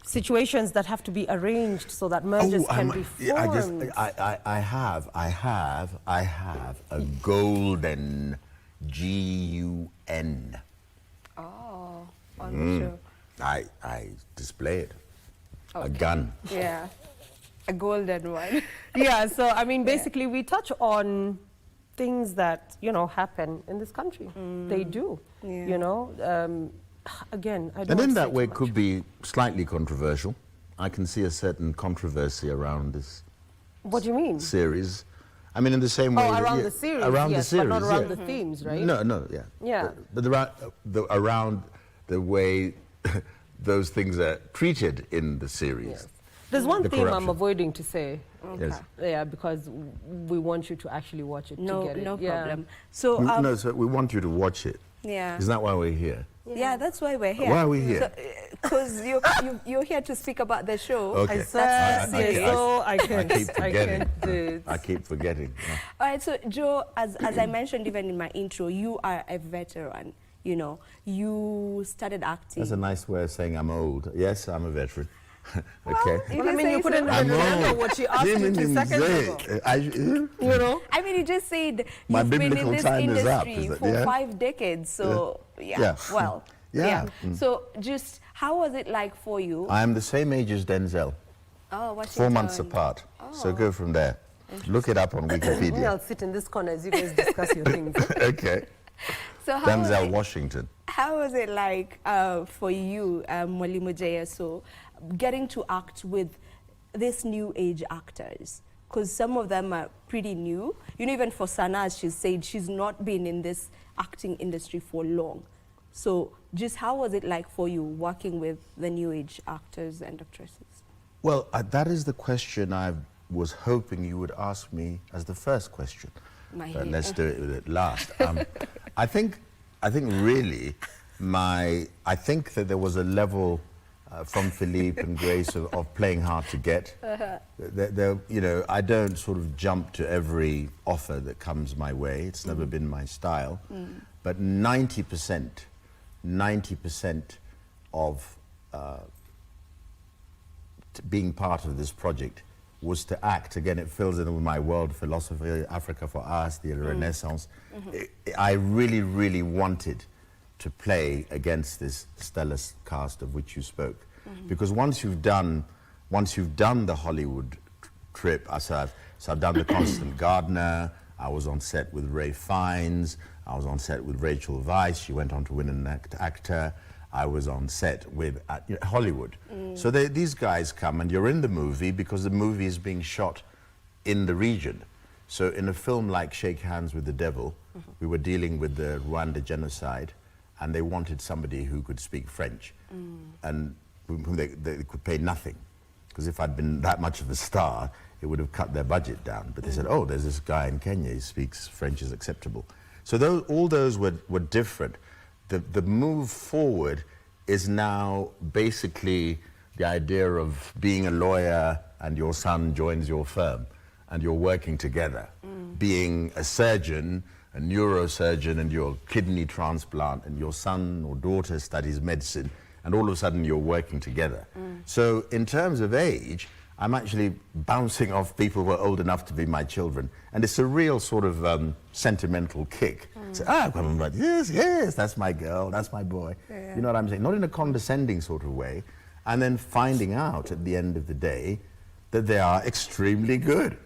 situations that have to be arranged so that mergers can be formed. I have a golden GUN. Oh, on the show. I display it. Okay. A gun. Yeah, a golden one. Yeah, so I mean, basically we touch on things that, you know, happen in this country. They do, you know. Again, I don't And in that way, it could be slightly controversial. I can see a certain controversy around this. What do you mean? Series. I mean, in the same way. Oh, around the series, around the series, but not around the themes, right? No, yeah. Yeah. But around the way those things are treated in the series. Yes. There's one thing corruption. I'm avoiding to say. Okay. Yes. Yeah, because we want you to actually watch it to get it. No Yeah. problem. So, no, so we want you to watch it Yeah. Isn't that why we're here? Yeah, that's why we're here. Why are we here? Because you're here to speak about the show. Okay. I keep forgetting. can't do it. I keep forgetting. Yeah. All right, so Joe, as I mentioned even in my intro, you are a veteran. You know, you started acting. That's a nice way of saying I'm old. Yes, I'm a veteran. Okay. Well, I mean, you couldn't even remember what she asked you 2 seconds ago. You know? I mean, you just said my you've been in biblical this time is up, industry is it? for Yeah. 5 decades, so well. Yeah. So just, how was it like for you? I am the same age as Denzel. Oh, what's 4 your months turn? apart. So go from there. Look it up on Me, Wikipedia. I'll sit in this corner as you guys discuss your things. Okay. So how Denzel Washington. How was it like for you, Mwalimu Jaya, so getting to act with these new age actors? Because some of them are pretty new. You know, even for Sana, as she said, she's not been in this acting industry for long. So just how was it like for you working with the new age actors and actresses? Well, that is the question I was hoping you would ask me as the first question. But let's do it with it last. I think really I think that there was a level from Philippe and Grace of playing hard to get. You know, I don't sort of jump to every offer that comes my way. It's never been my style. But 90% of being part of this project was to act. Again, it fills in with my world philosophy, Africa for us, the Renaissance. I really, really wanted to play against this stellar cast of which you spoke. Because once you've done the Hollywood trip, so I've done The Constant Gardener, I was on set with Ray Fiennes, I was on set with Rachel Weisz, she went on to win an actor. I was on set with Hollywood. So these guys come and you're in the movie because the movie is being shot in the region. So in a film like Shake Hands with the Devil, we were dealing with the Rwanda genocide and they wanted somebody who could speak French and whom they could pay nothing. Because if I'd been that much of a star, it would have cut their budget down. But they said, oh, there's this guy in Kenya, he speaks French, is acceptable. So all those were different. The move forward is now basically the idea of being a lawyer and your son joins your firm and you're working together. Being a surgeon, a neurosurgeon, and your kidney transplant and your son or daughter studies medicine and all of a sudden you're working together. So in terms of age, I'm actually bouncing off people who are old enough to be my children. And it's a real sort of sentimental kick. So, yes, that's my girl, that's my boy. Yeah. You know what I'm saying? Not in a condescending sort of way. And then finding out at the end of the day that they are extremely good.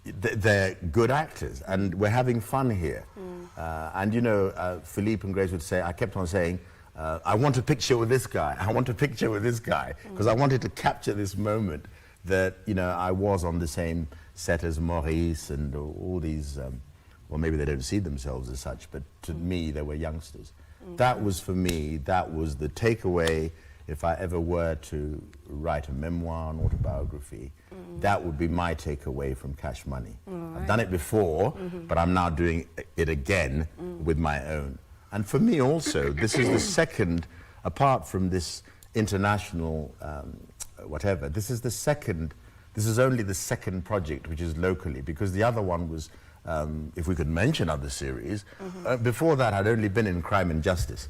They're good actors and we're having fun here. And you know, Philippe and Grace would say, I kept on saying, I want a picture with this guy. I want a picture with this guy. Because I wanted to capture this moment that, you know, I was on the same set as Maurice and all these, well, maybe they don't see themselves as such, but to me, they were youngsters. That was, for me, that was the takeaway. If I ever were to write a memoir, an autobiography, that would be my takeaway from Cash Money. I've done it before, but I'm now doing it again with my own. And for me also, this is the second, apart from this international whatever, this is only the second project which is locally, because the other one was, if we could mention other series, before that I'd only been in Crime and Justice.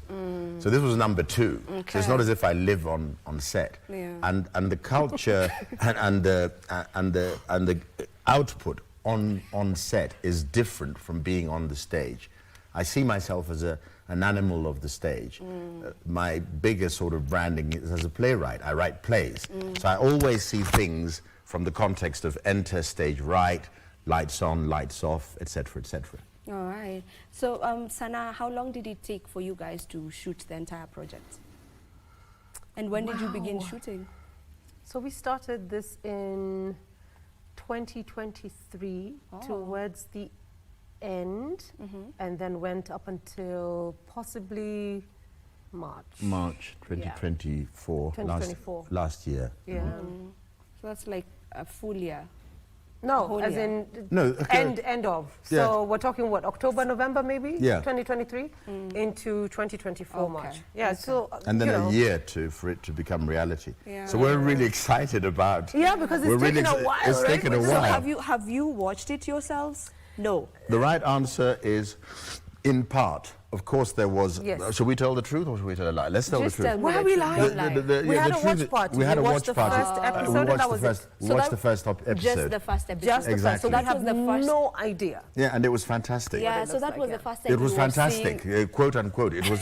So this was number 2. So it's not as if I live on set. And the culture and the output on set is different from being on the stage. I see myself as an animal of the stage. My biggest sort of branding is as a playwright. I write plays. So I always see things from the context of enter, stage right, lights on, lights off, etc., etc. All right. So, Sana, how long did it take for you guys to shoot the entire project? And when did you begin shooting? So we started this in 2023 towards the end, and then went up until possibly March 2024. 2024. Last year. Yeah. So that's like a full year. No, Whole as year. in No, okay. end of. Yeah. So we're talking what, October, November maybe? Yeah. 2023 into 2024 Okay. March. Yeah, so And then you know. a year for it to become reality. Yeah. So we're really excited about. Yeah, because it's we're taken really a while, It's right? taken a So while. have you watched it yourselves? No. The right answer is, in part. Of course, there was. Yes. Should we tell the truth or should we tell a lie? Let's tell Just the truth. tell me Why the are we truth. lying? Don't lie. We yeah, had the a truth- watch party. We had a We watch watched the party. first episode, and that was it. We So watched that- the first episode. Just the first episode. Just the first. Exactly. So that That was have the first- no idea. Yeah, and it was fantastic. Yeah, it so looks that like, was yeah. the first time It was you were fantastic, seeing- quote unquote. It was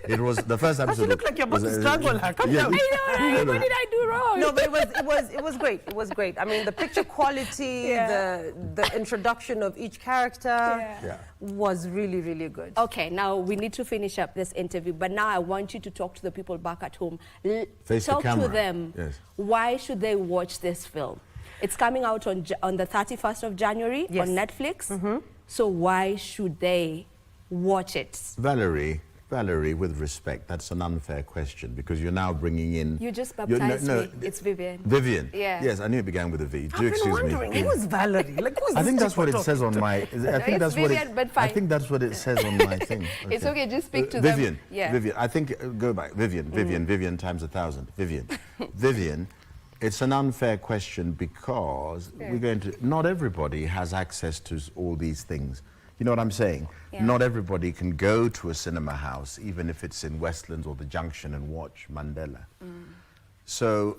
it was the first episode. You look like you're about to was, strangle her. Come yeah, down. I know, what did I do wrong? No, but it was great. It was great. I mean, the picture quality, the introduction of each character was really, really good. Okay, now we need to finish up this interview, but now I want you to talk to the people back at home. Face the Talk to camera. them. Yes. Why should they watch this film? It's coming out on the 31st of January Yes. on Netflix. So why should they watch it? Valerie, with respect, that's an unfair question because you're now bringing in. You just baptized me. It's Vivian. Vivian. Yeah. Yes, I knew it began with a V. Do I've been excuse wondering, me. who was Valerie? Like, who was I think this that's what it chick says on my. I think that's what Vivian, it. but I fine. think that's what it says on my thing. It's okay, just speak to Vivian. them. Yeah. Vivian. I think go back. Vivian times 1,000. Vivian. Vivian. It's an unfair question because we're going to. Not everybody has access to all these things. You know what I'm saying? Yeah. Not everybody can go to a cinema house, even if it's in Westlands or the Junction, and watch Mandela. So,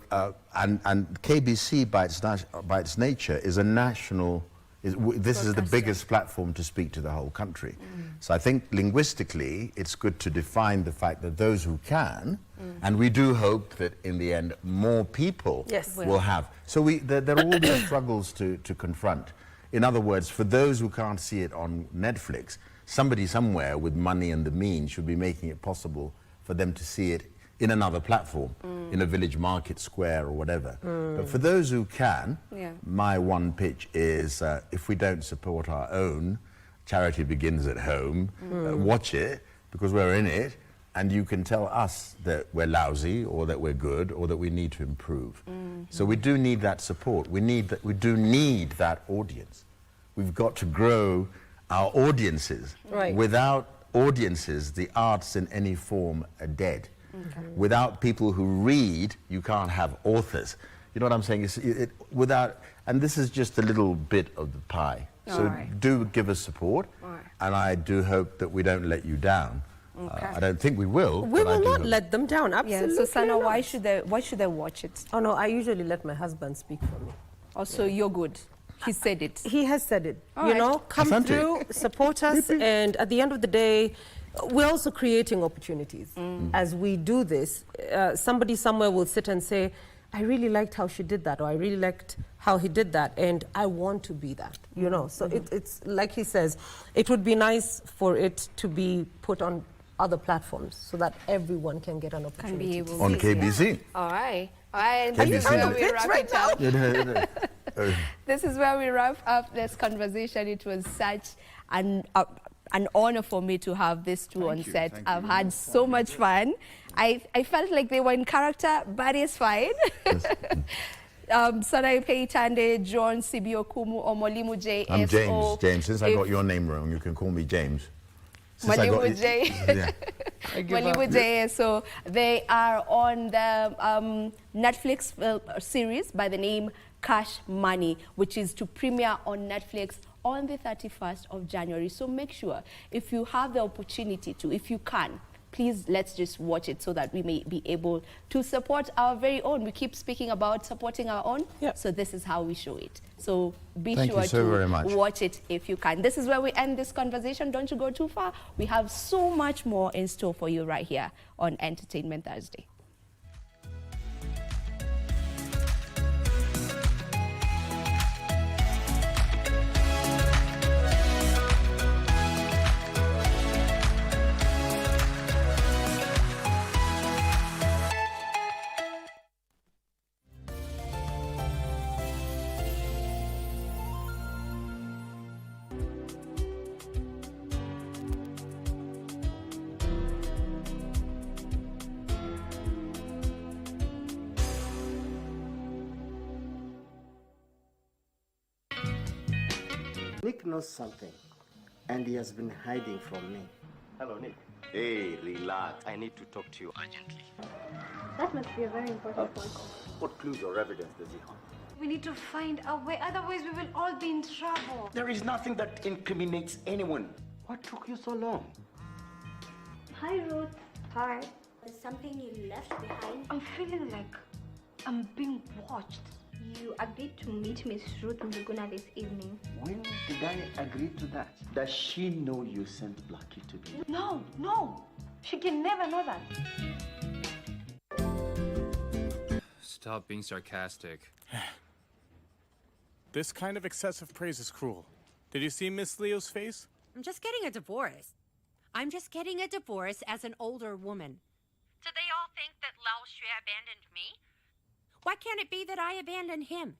and KBC by its nature is a national. This is the biggest platform to speak to the whole country. So I think linguistically, it's good to define the fact that those who can, and we do hope that in the end more people will have. So there are all these struggles to confront. In other words, for those who can't see it on Netflix, somebody somewhere with money and the means should be making it possible for them to see it in another platform, in a village market square or whatever. But for those who can, my one pitch is if we don't support our own, charity begins at home, watch it, because we're in it, and you can tell us that we're lousy or that we're good or that we need to improve. So we do need that support. We do need that audience. We've got to grow our audiences. Right. Without audiences, the arts in any form are dead. Without people who read, you can't have authors. You know what I'm saying? And this is just a little bit of the pie. So do give us support, and I do hope that we don't let you down. I don't think we will. We but I will do not hope. let them down. Absolutely. So Sana, not. why should they watch it? Oh no, I usually let my husband speak for me. Also, you're good. He said it. He has said it. All you right. know, come Asante. through, support us, and at the end of the day, we're also creating opportunities. As we do this, somebody somewhere will sit and say, I really liked how she did that, or I really liked how he did that, and I want to be that, you know. So it's like he says, it would be nice for it to be put on other platforms so that everyone can get an opportunity. On KBC. All right. All right. Can you This is see where that? we wrap it up. Yeah. This is where we wrap up this conversation. It was such an honor for me to have these two on set. I've had so much fun. I felt like they were in character, but it's fine. Sanai Peitande, John Sibiokumu, or Molimu J. I'm James. James, since I got your name wrong, you can call me James. Since I got Molimu J. Yeah. Molimu J. So they are on the Netflix series by the name Cash Money, which is to premiere on Netflix on the 31st of January. So make sure, if you have the opportunity to, if you can, please let's just watch it so that we may be able to support our very own. We keep speaking about supporting our own, so this is how we show it. So be Thank sure you so very to much. watch it if you can. This is where we end this conversation. Don't you go too far. We have so much more in store for you right here on Entertainment Thursday. Nick knows something, and he has been hiding from me. Hello, Nick. Hey, relax. I need to talk to you urgently. That must be a very important phone call. What clues or evidence does he have? We need to find a way, otherwise we will all be in trouble. There is nothing that incriminates anyone. What took you so long? Hi, Ruth. Hi. There's something you left behind. I'm feeling like I'm being watched. You agreed to meet Miss Ruth Mzuguna this evening. When did I agree to that? Does she know you sent Blackie to me? No, no. She can never know that. Stop being sarcastic. This kind of excessive praise is cruel. Did you see Miss Leo's face? I'm just getting a divorce. I'm just getting a divorce as an older woman. Do they all think that Lao Xue abandoned me? Why can't it be that I abandoned him?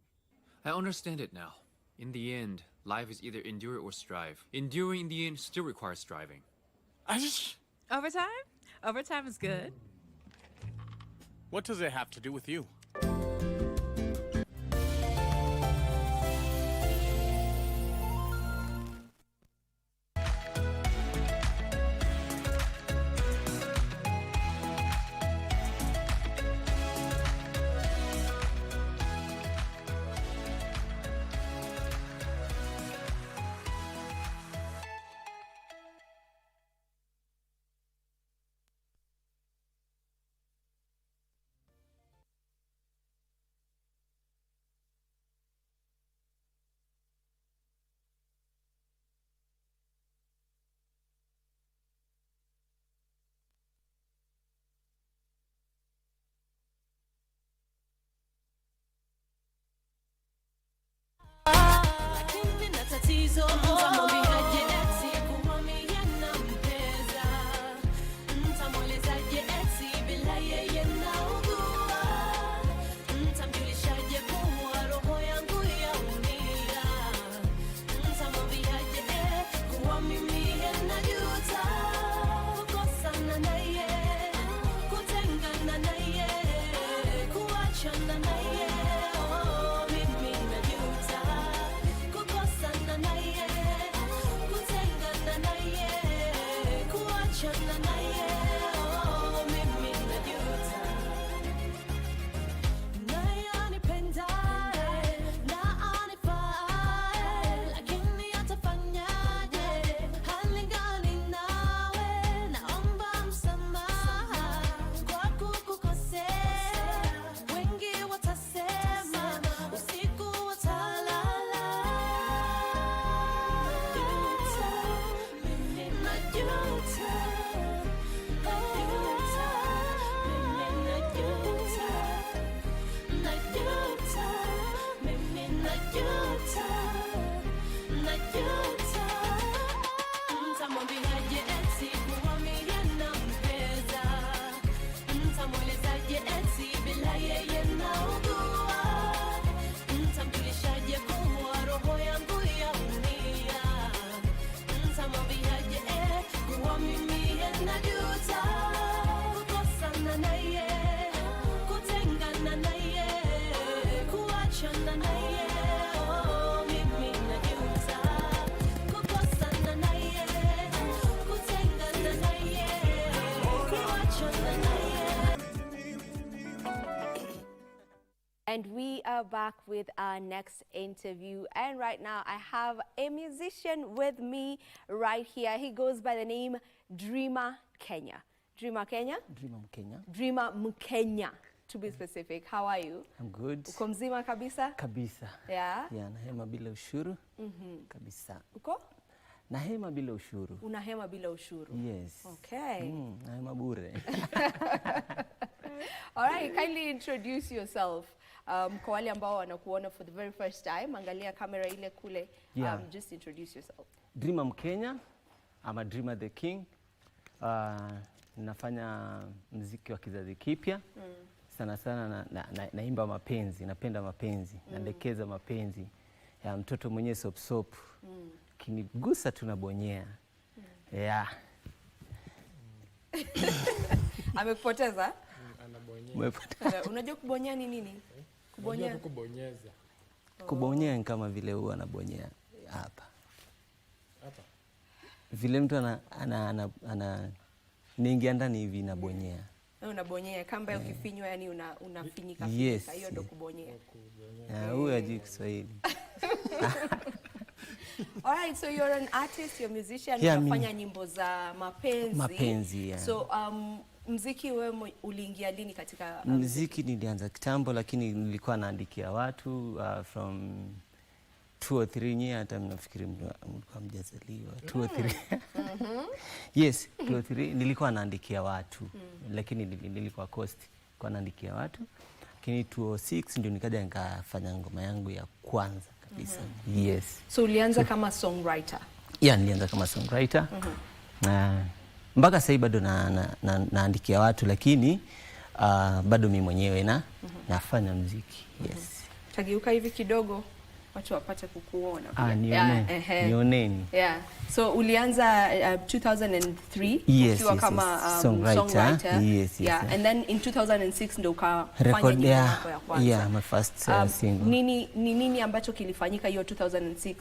I understand it now. In the end, life is either endure or strive. Enduring in the end still requires striving. Overtime? Overtime is good. What does it have to do with you? And we are back with our next interview. And right now I have a musician with me right here. He goes by the name Dreamer Kenya. Dreamer Kenya? Dreamer Mkenya. Dreamer Mkenya, to be specific. How are you? I'm good. Uko mzima kabisa? Kabisa. Yeah? Yeah, nahema bila ushuru. Kabisa. Uko? Nahema bila ushuru. Unahema bila ushuru? Yes. Okay. Nahema bure. All right, kindly introduce yourself. Kwa wale ambao wanakuona for the very first time, angalia kamera ile kule. Yeah. Just introduce yourself. Dreamer Mkenya. I'm a dreamer the king. Nafanya muziki wa kizazi kipya. Sana sana naimba mapenzi, napenda mapenzi, naelekeza mapenzi. Ya mtoto mwenye sop sop. Kinigusa tunabonyea. Yeah. Amekupoteza? Anabonyea. Unajua kubonyea ni nini? Kubonyea. Kubonyeza. Kubonyea ni kama vile huwa anabonyea hapa. vile mtu ana niingia ndani hivi nabonyea. Unabonyea kamba ukifinywa, yani unafinyika yes, hiyo ndo kubonyea. Huyu hajui Kiswahili. Alright, so you're an artist, you're a musician, unafanya nyimbo za mapenzi. Mapenzi, yeah. So muziki wewe uliingia lini katika muziki? Nilianza kitambo, lakini nilikuwa naandikia watu from 2 or 3 years, hata nafikiri mlikuwa mjazaliwa 2 or 3. Yes, 2 or 3 nilikuwa naandikia watu, lakini nilikuwa coast kwa naandikia watu. Lakini 206 ndio nikaja nikafanya ngoma yangu ya kwanza kabisa. Yes. So ulianza kama songwriter? Yeah, nilianza kama songwriter. Mpaka sasa bado naandikia watu, lakini bado mimi mwenyewe nafanya muziki. Yes. Tageuka hivi kidogo watu wapate kukuona. Nioneni. Yeah. So ulianza 2003 ukiwa kama songwriter. Yes. Yeah. And then in 2006 ndio ukafanya nyimbo yako ya kwanza. Yeah, my first single. Nini ambacho kilifanyika hiyo 2006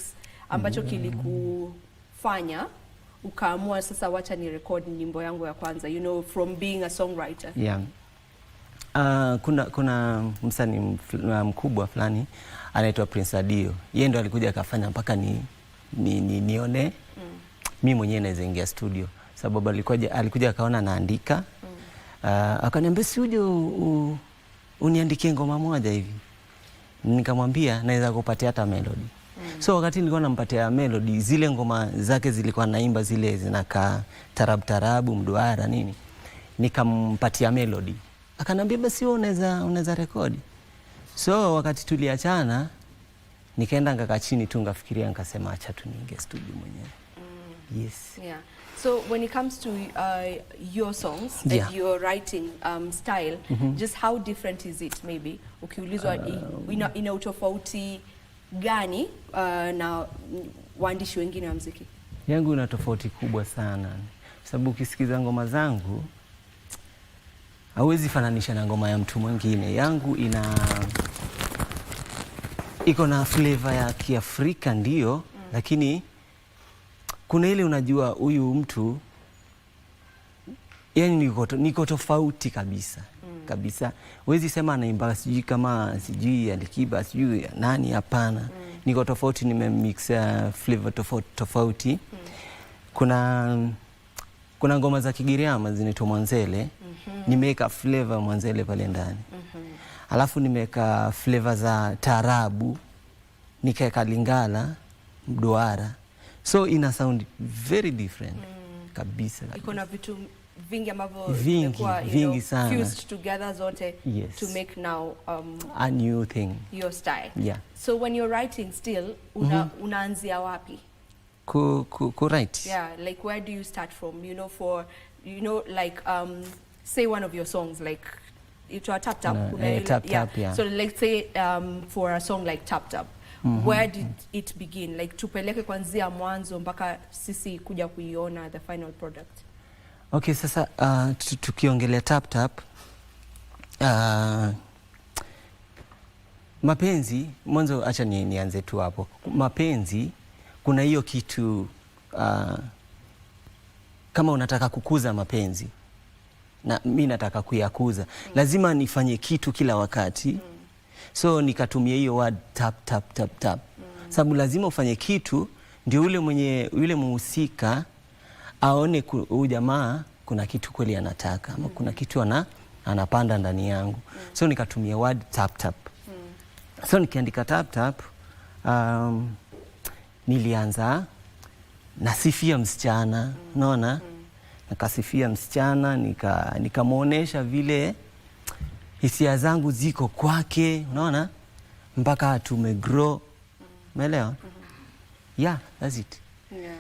ambacho kilikufanya ukaamua sasa wacha ni record nyimbo yangu ya kwanza, you know, from being a songwriter? Yeah. Kuna msanii mkubwa fulani anaitwa Prince Adio. Yeye ndo alikuja akafanya mpaka nione mimi mwenyewe naweza ingia studio, sababu alikuja akaona naandika. Akaniambia si uje uniandikie ngoma moja hivi. Nikamwambia naweza kupatia hata melody. So wakati nilikuwa nampatia melody, zile ngoma zake zilikuwa naimba zile zinakaa tarabu mduara nini, nikampatia melody. Akanambia basi wewe unaweza rekodi. So wakati tuliachana, nikaenda ngakaa chini tu ngafikiria, nikasema acha tu niingie studio mwenyewe. Yes. Yeah. So when it comes to your songs and your writing style, just how different is it maybe? Ukiulizwa ina utofauti gani na waandishi wengine wa muziki? Yangu ina tofauti kubwa sana. Sababu ukisikiza ngoma zangu hauwezi fananisha na ngoma ya mtu mwingine. Yangu iko na flavor ya Kiafrika ndio, lakini kuna ile unajua huyu mtu yani niko tofauti kabisa. Kabisa. Huwezi sema anaimba sijui kama sijui Alikiba sijui nani, hapana. Niko tofauti, nimemix flavor tofauti. Kuna ngoma za Kigiriama zinaitwa Mwanzele. Nimeweka flavor Mwanzele pale ndani. Alafu nimeweka flavor za Taarabu, nikaweka Lingala, Mduara. So ina sound very different. Kabisa. Iko na vitu vingi ambavyo vingi sana fused together zote to make now a new thing, your style. Yeah. So when you're writing still unaanzia wapi ku write? Yeah, like where do you start from, you know, like say one of your songs like itwa Tap Tap, yeah. So let's say for a song like Tap Tap, where did it begin, like tupeleke kuanzia mwanzo mpaka sisi kuja kuiona the final product? Okay, sasa tukiongelea Tap Tap, mapenzi mwanzo, acha nianze tu hapo. Mapenzi kuna hiyo kitu kama unataka kukuza mapenzi na mimi nataka kuyakuza, lazima nifanye kitu kila wakati. So nikatumia hiyo word tap tap tap tap. Sababu lazima ufanye kitu ndio yule muhusika aone huyu jamaa kuna kitu kweli anataka, ama kuna kitu anapanda ndani yangu. So nikatumia word tap tap. So nikiandika tap tap, nilianza nasifia msichana, unaona? Nikasifia msichana, nikamuonesha vile hisia zangu ziko kwake, unaona? Mpaka tumegrow. Umeelewa? Yeah, that's it. Yeah.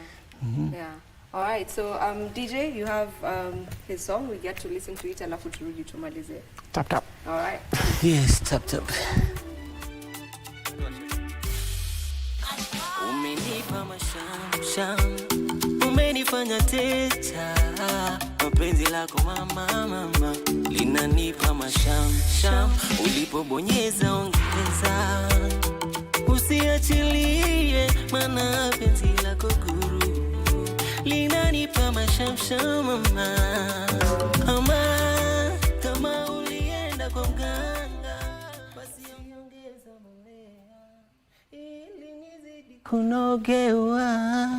Yeah. All right, so DJ, you have his song. We get to listen to it alafu turudi tumalize. Tap tap. All right. Yes, tap tap. Umenipa masham, umenifanya teta, mapenzi lako mama, linanipa masham, ulipobonyeza ongeza, usiachilie, maana penzi lako guru, umenipa mashamsham mama. Ama kama ulienda kwa mganga, basi ongeza mbolea ili nizidi kunogewa.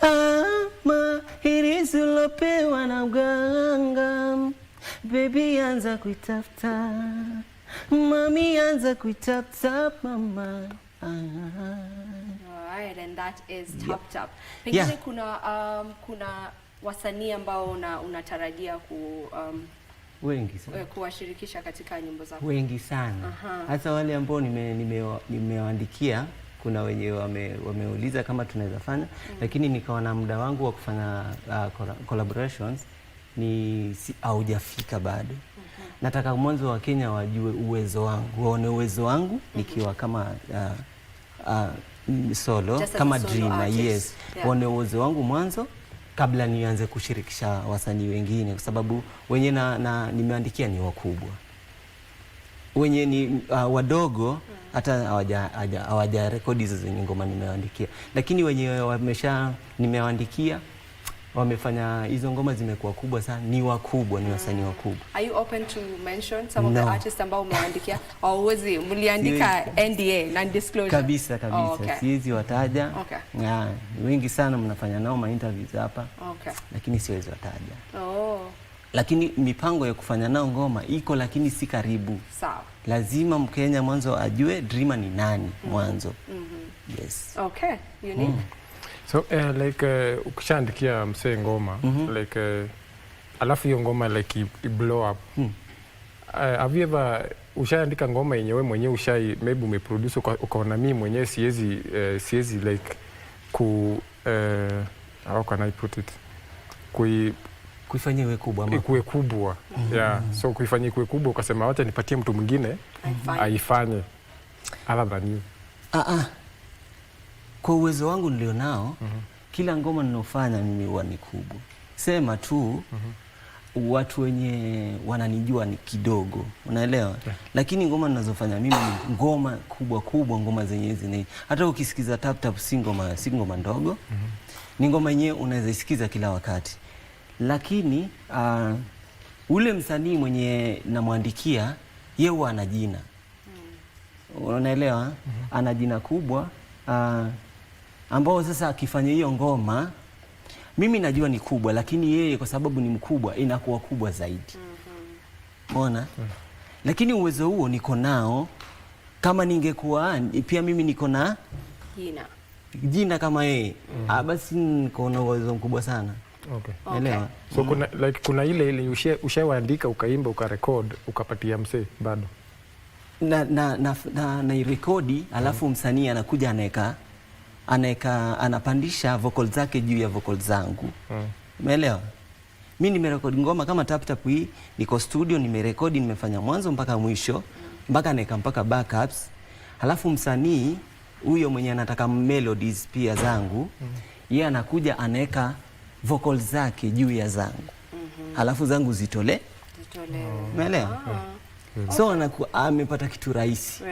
Ama hirizi ulopewa na mganga, baby anza kuitafuta, mami anza kuitafuta mama. Alright, and that is Tap Tap. Pengine kuna wasanii ambao unatarajia wengi sana kuwashirikisha katika nyimbo zako? Wengi sana. Hata wale ambao nimewaandikia, kuna wenye wameuliza kama tunaweza fanya, lakini nikaona muda wangu wa kufanya collaborations haujafika bado. Nataka mwanzo wa Kenya wajue uwezo wangu, waone uwezo wangu nikiwa kama solo, kama dreamer, yes. Waone uwezo wangu mwanzo kabla nianze kushirikisha wasanii wengine, kwa sababu wenye nimeandikia ni wakubwa. Wenye ni wadogo hata hawaja rekodi hizo ngoma nimeandikia, lakini wenye nimeandikia wamefanya hizo ngoma zimekuwa kubwa sana, ni wakubwa, ni wasanii wakubwa. Are you open to mention some of the artists ambao umeandikia? Au uwezi mliandika NDA, non-disclosure? Kabisa. Okay. Siwezi wataja. Wengi sana mnafanya nao ma interviews hapa. Lakini siwezi wataja. Lakini mipango ya kufanya nao ngoma iko, lakini si karibu. Sawa. Lazima Mkenya mwanzo ajue dreamer ni nani mwanzo. Yes. Okay, unique. So ukishaandikia msee ngoma, alafu hiyo ngoma i blow up. Have you ever ushaandika ngoma yenyewe mwenyewe maybe umeproduce ukaona mimi mwenyewe siwezi how can I put it? Kuifanya iwe kubwa ama ikuwe kubwa. So kuifanya ikuwe kubwa ukasema wacha nipatie mtu mwingine aifanye other than you. Kwa uwezo wangu nilionao, kila ngoma ninofanya mimi huwa ni kubwa. Sema tu watu wenye wananijua ni kidogo, unaelewa? Lakini ngoma ninazofanya mimi ni ngoma kubwa, ngoma zenye hata ukisikiza Tap Tap si ngoma ndogo. Ni ngoma yenyewe unaweza isikiza kila wakati. Lakini ule msanii mwenye namwandikia yeye huwa ana jina. Unaelewa? Ana jina kubwa ambao sasa akifanya hiyo ngoma mimi najua ni kubwa, lakini yeye kwa sababu ni mkubwa inakuwa kubwa zaidi. Unaona? Lakini uwezo huo niko nao. Kama ningekuwa pia mimi niko na jina kama yeye, basi niko na uwezo mkubwa sana. Elewa? So kuna ile ushawaandika ukaimba ukarecord ukapatia msee bado na irekodi, alafu msanii anakuja anapandisha vocal zake juu ya vocal zangu. Umeelewa? Mimi nimerekodi ngoma kama Tap Tap hii, niko studio nimerekodi, nimefanya mwanzo mpaka mwisho, mpaka backups. Alafu msanii huyo mwenye anataka melodies pia zangu, yeye anakuja anaweka vocal zake juu ya zangu. Alafu zangu zitolewe. Umeelewa? So amepata kitu rahisi.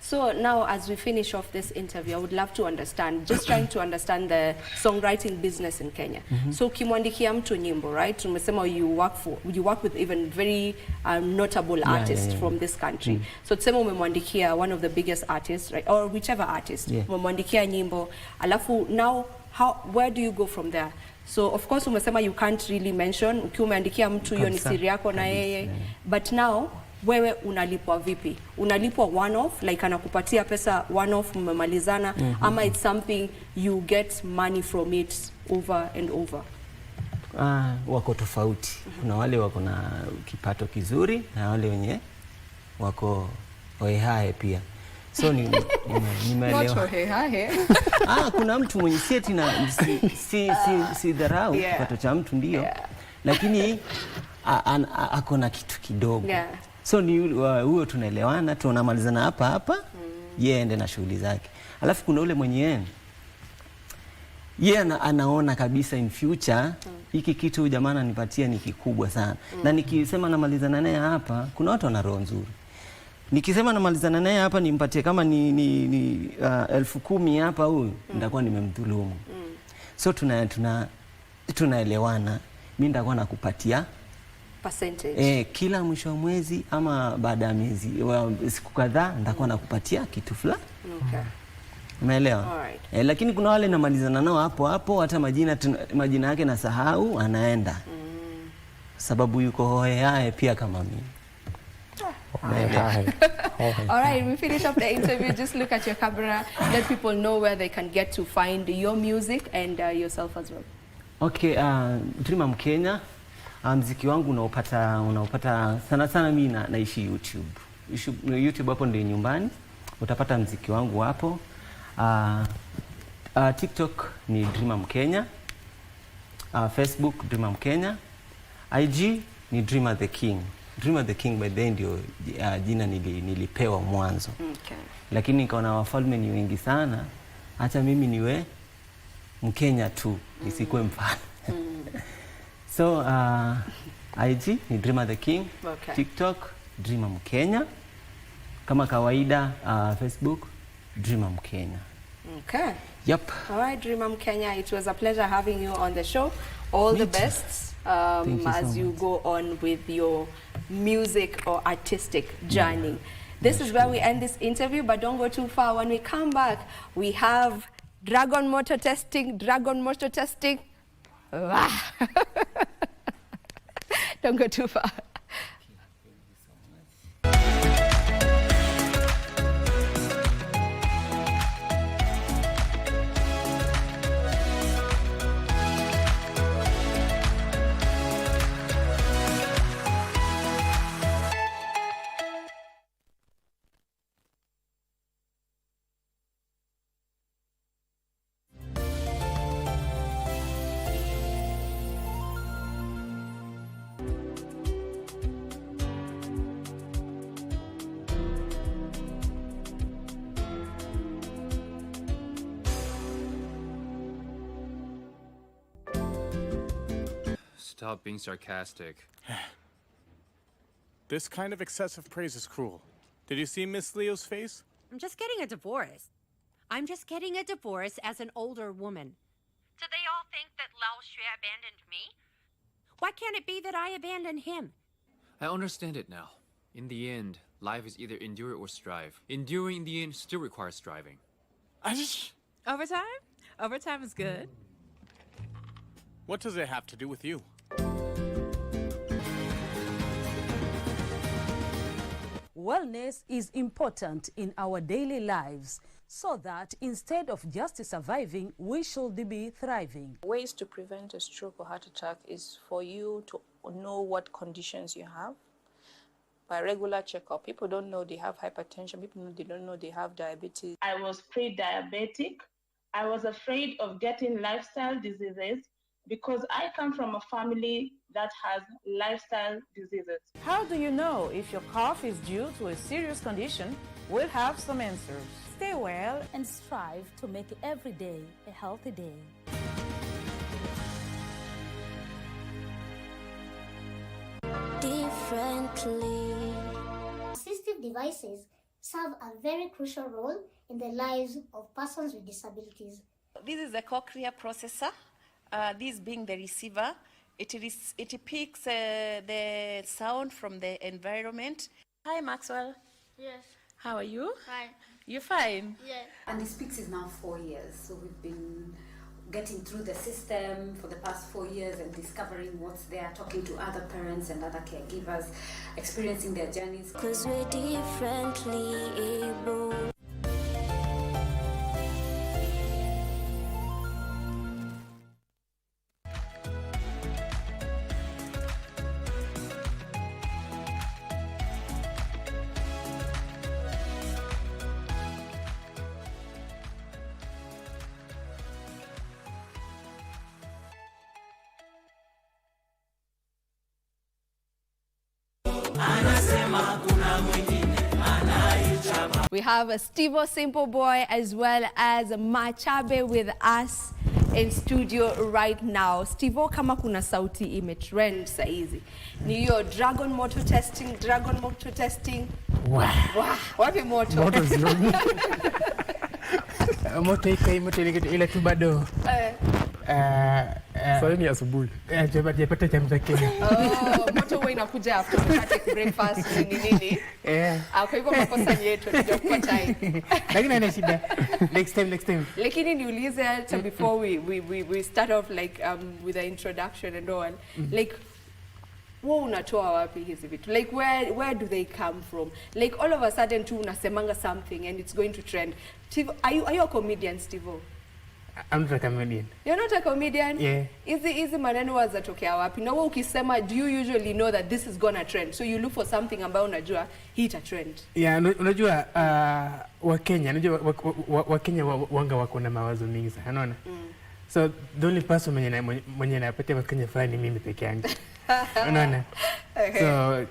So now as we finish off this interview, I would love to understand, just trying to understand the songwriting business in Kenya. So ukimwandikia mtu nyimbo, right? Tumesema you work with even very notable artists from this country. So tuseme umemwandikia one of the biggest artists, right? Or whichever artist. Umemwandikia nyimbo. Alafu now where do you go from there? So of course umesema you can't really mention, ukiwa umeandikia mtu hiyo ni siri yako na yeye. But now wewe unalipwa vipi? Unalipwa one off, like anakupatia pesa one off mmemalizana, ama it's something you get money from it over and over? Wako tofauti. Kuna wale wako na kipato kizuri na wale wenye wako hohehahe pia. So nimeelewa. Kuna mtu mwenye sieti na si dharau kipato cha mtu ndio. Lakini ako na kitu kidogo. So ni huyo tunaelewana, tunamalizana hapa, yeye ende na shughuli zake. Alafu kuna ule mwenye yeye anaona kabisa in future hiki kitu jamaa ananipatia ni kikubwa sana. Na nikisema namalizana naye hapa, kuna watu wana roho nzuri. Nikisema namalizana naye hapa nimpatie kama ni 10,000 hapa huyu, nitakuwa nimemdhulumu. So tunaelewana, mimi nitakuwa nakupatia percentage. Kila mwisho wa mwezi ama baada ya miezi siku kadhaa nitakuwa nakupatia kitu fulani. Okay. Umeelewa? Alright. Lakini kuna wale namalizana nao hapo hata majina yake nasahau, anaenda. Sababu yuko hohehahe pia kama mimi. All right, we finish up the interview. Just look at your camera. Let people know where they can get to find your music and yourself as well. Okay, Dreamer Mkenya. Mziki wangu unaupata sana mimi naishi YouTube. YouTube hapo ndio nyumbani. Utapata mziki wangu hapo. TikTok ni Dreamer Mkenya. Facebook Dreamer Mkenya. IG ni Dreamer the King. Dreamer the King by then ndio jina nilipewa mwanzo. Okay. Lakini nikaona wafalme ni wengi sana, acha mimi niwe Mkenya tu, nisikuwe mfano. So IG ni Dreamer the King. Okay. TikTok Dreamer Mkenya. Kama kawaida Facebook Dreamer Mkenya. Okay. Yep. All right, Dreamer Mkenya, it was a pleasure having you on the show. All the best as you go on with your music or artistic journey. This is where we end this interview, but don't go too far. When we come back, we have Dragon Motor Testing. Don't go too far. Stop being sarcastic. This kind of excessive praise is cruel. Did you see Miss Leo's face? I'm just getting a divorce. I'm just getting a divorce as an older woman. Do they all think that Lao Xue abandoned me? Why can't it be that I abandoned him? I understand it now. In the end, life is either endure or strive. Enduring in the end still requires striving. Overtime? Overtime is good. What does it have to do with you? Wellness is important in our daily lives so that instead of just surviving, we should be thriving. Ways to prevent a stroke or heart attack is for you to know what conditions you have. By regular checkup, people don't know they have hypertension, they don't know they have diabetes. I was pre-diabetic. I was afraid of getting lifestyle diseases because I come from a family that has lifestyle diseases. How do you know if your cough is due to a serious condition? We'll have some answers. Stay well and strive to make every day a healthy day. Differently. Assistive devices serve a very crucial role in the lives of persons with disabilities. This is a cochlear processor. This being the receiver, it picks the sound from the environment. Hi, Maxwell. Yes. How are you? Fine. You fine? Yes. And the Speaks is now 4 years, so we've been getting through the system for the past 4 years and discovering what's there, talking to other parents and other caregivers, experiencing their journeys. 'Cause we're differently able. We have a Steve Simple Boy as well as Machabe with us in studio right now. Steve, kama kuna sauti imetrend saizi ni hiyo Dragon Motor Testing. Wow. Wapi moto? Moto zio. Moto iko ile tu bado. Sasa ni asubuhi. Japata chamza Kenya. Moto huwa inakuja after take breakfast nini. Kwa hivyo makosa ni yetu tutakupa chai. Lakini haina shida. Next time. Lakini niulize hata before we start off like with the introduction and all. Like wewe unatoa wapi hizi vitu? Like where do they come from? Like all of a sudden tu unasemanga something and it's going to trend. Steve, are you a comedian, Steve? I'm not a comedian. You're not a comedian? Yeah. Hizi maneno wazatokea wapi? Na wewe ukisema, do you usually know that this is gonna trend? So you look for something ambayo unajua hii ita trend. Yeah, unajua Wakenya, unajua Wakenya wanga wako na mawazo mingi sana, unaona? So the only person mwenye anapatia Wakenya fulani ni mimi peke yangu. Unaona? So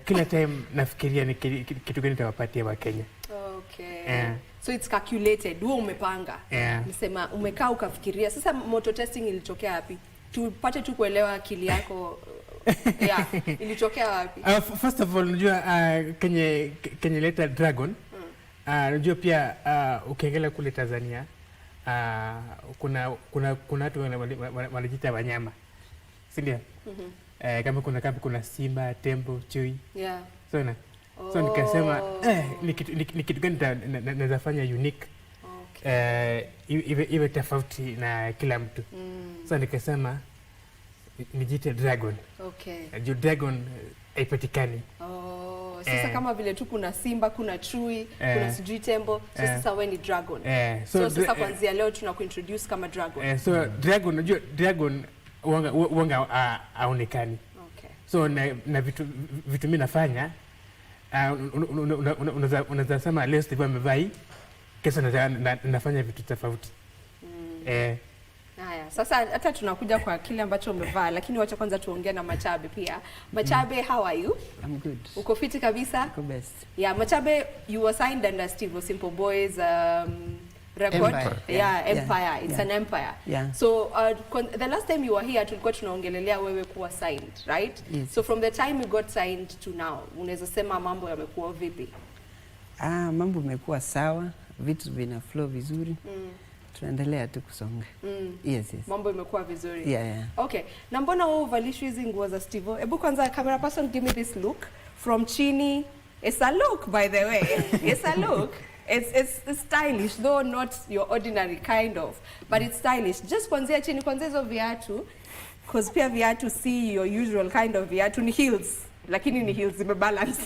kila time nafikiria ni kitu gani nitawapatia Wakenya. Okay. So it's calculated. Wewe umepanga. Nisema umekaa ukafikiria. Sasa moto testing ilitokea wapi? Tupate tu kuelewa akili yako. Ilitokea wapi? First of all, unajua Kenya leta dragon. Unajua pia ukiangalia kule Tanzania kuna watu wanajiita wanyama. Si ndio? Kama kuna simba, tembo, chui. So nikasema ni kitu gani naweza fanya unique. Iwe tofauti na kila mtu. So nikasema nijiite dragon. Juu dragon haipatikani. Sasa kama vile tu kuna simba, kuna chui, kuna sijui tembo, so sasa wewe ni dragon. So sasa kuanzia leo tunakuintroduce kama dragon. So dragon, unajua dragon wanga haonekani. So na vitu mimi nafanya unaweza sema leo Steve amevaa hii, kesho nafanya vitu tofauti. Haya, sasa hata tunakuja kwa kile ambacho umevaa, lakini wacha kwanza tuongee na Machabe pia. Machabe, how are you? I'm good. Uko fiti kabisa? Uko best. Yeah, Machabe, you were signed under Steve Simple Boys record. Empire. Empire. It's an empire. Yeah. So the last time you were here tulikuwa tunaongelelea wewe kuwa signed, right? Yes. So from the time you got signed to now, unaweza sema mambo yamekuwa vipi? Mambo yamekuwa sawa, vitu vina flow vizuri. Tunaendelea tu kusonga. Yes. Mambo imekuwa vizuri. Yeah. Okay. Na mbona wewe uvalishwe hizi nguo za Steve? Hebu kwanza camera person give me this look from chini. It's a look, by the way. It's a look. It's stylish, though not your ordinary kind of, but it's stylish. Just kwanzia chini, kwanzia hizo viatu, because pia viatu see your usual kind of viatu ni heels, lakini ni heels zimebalance.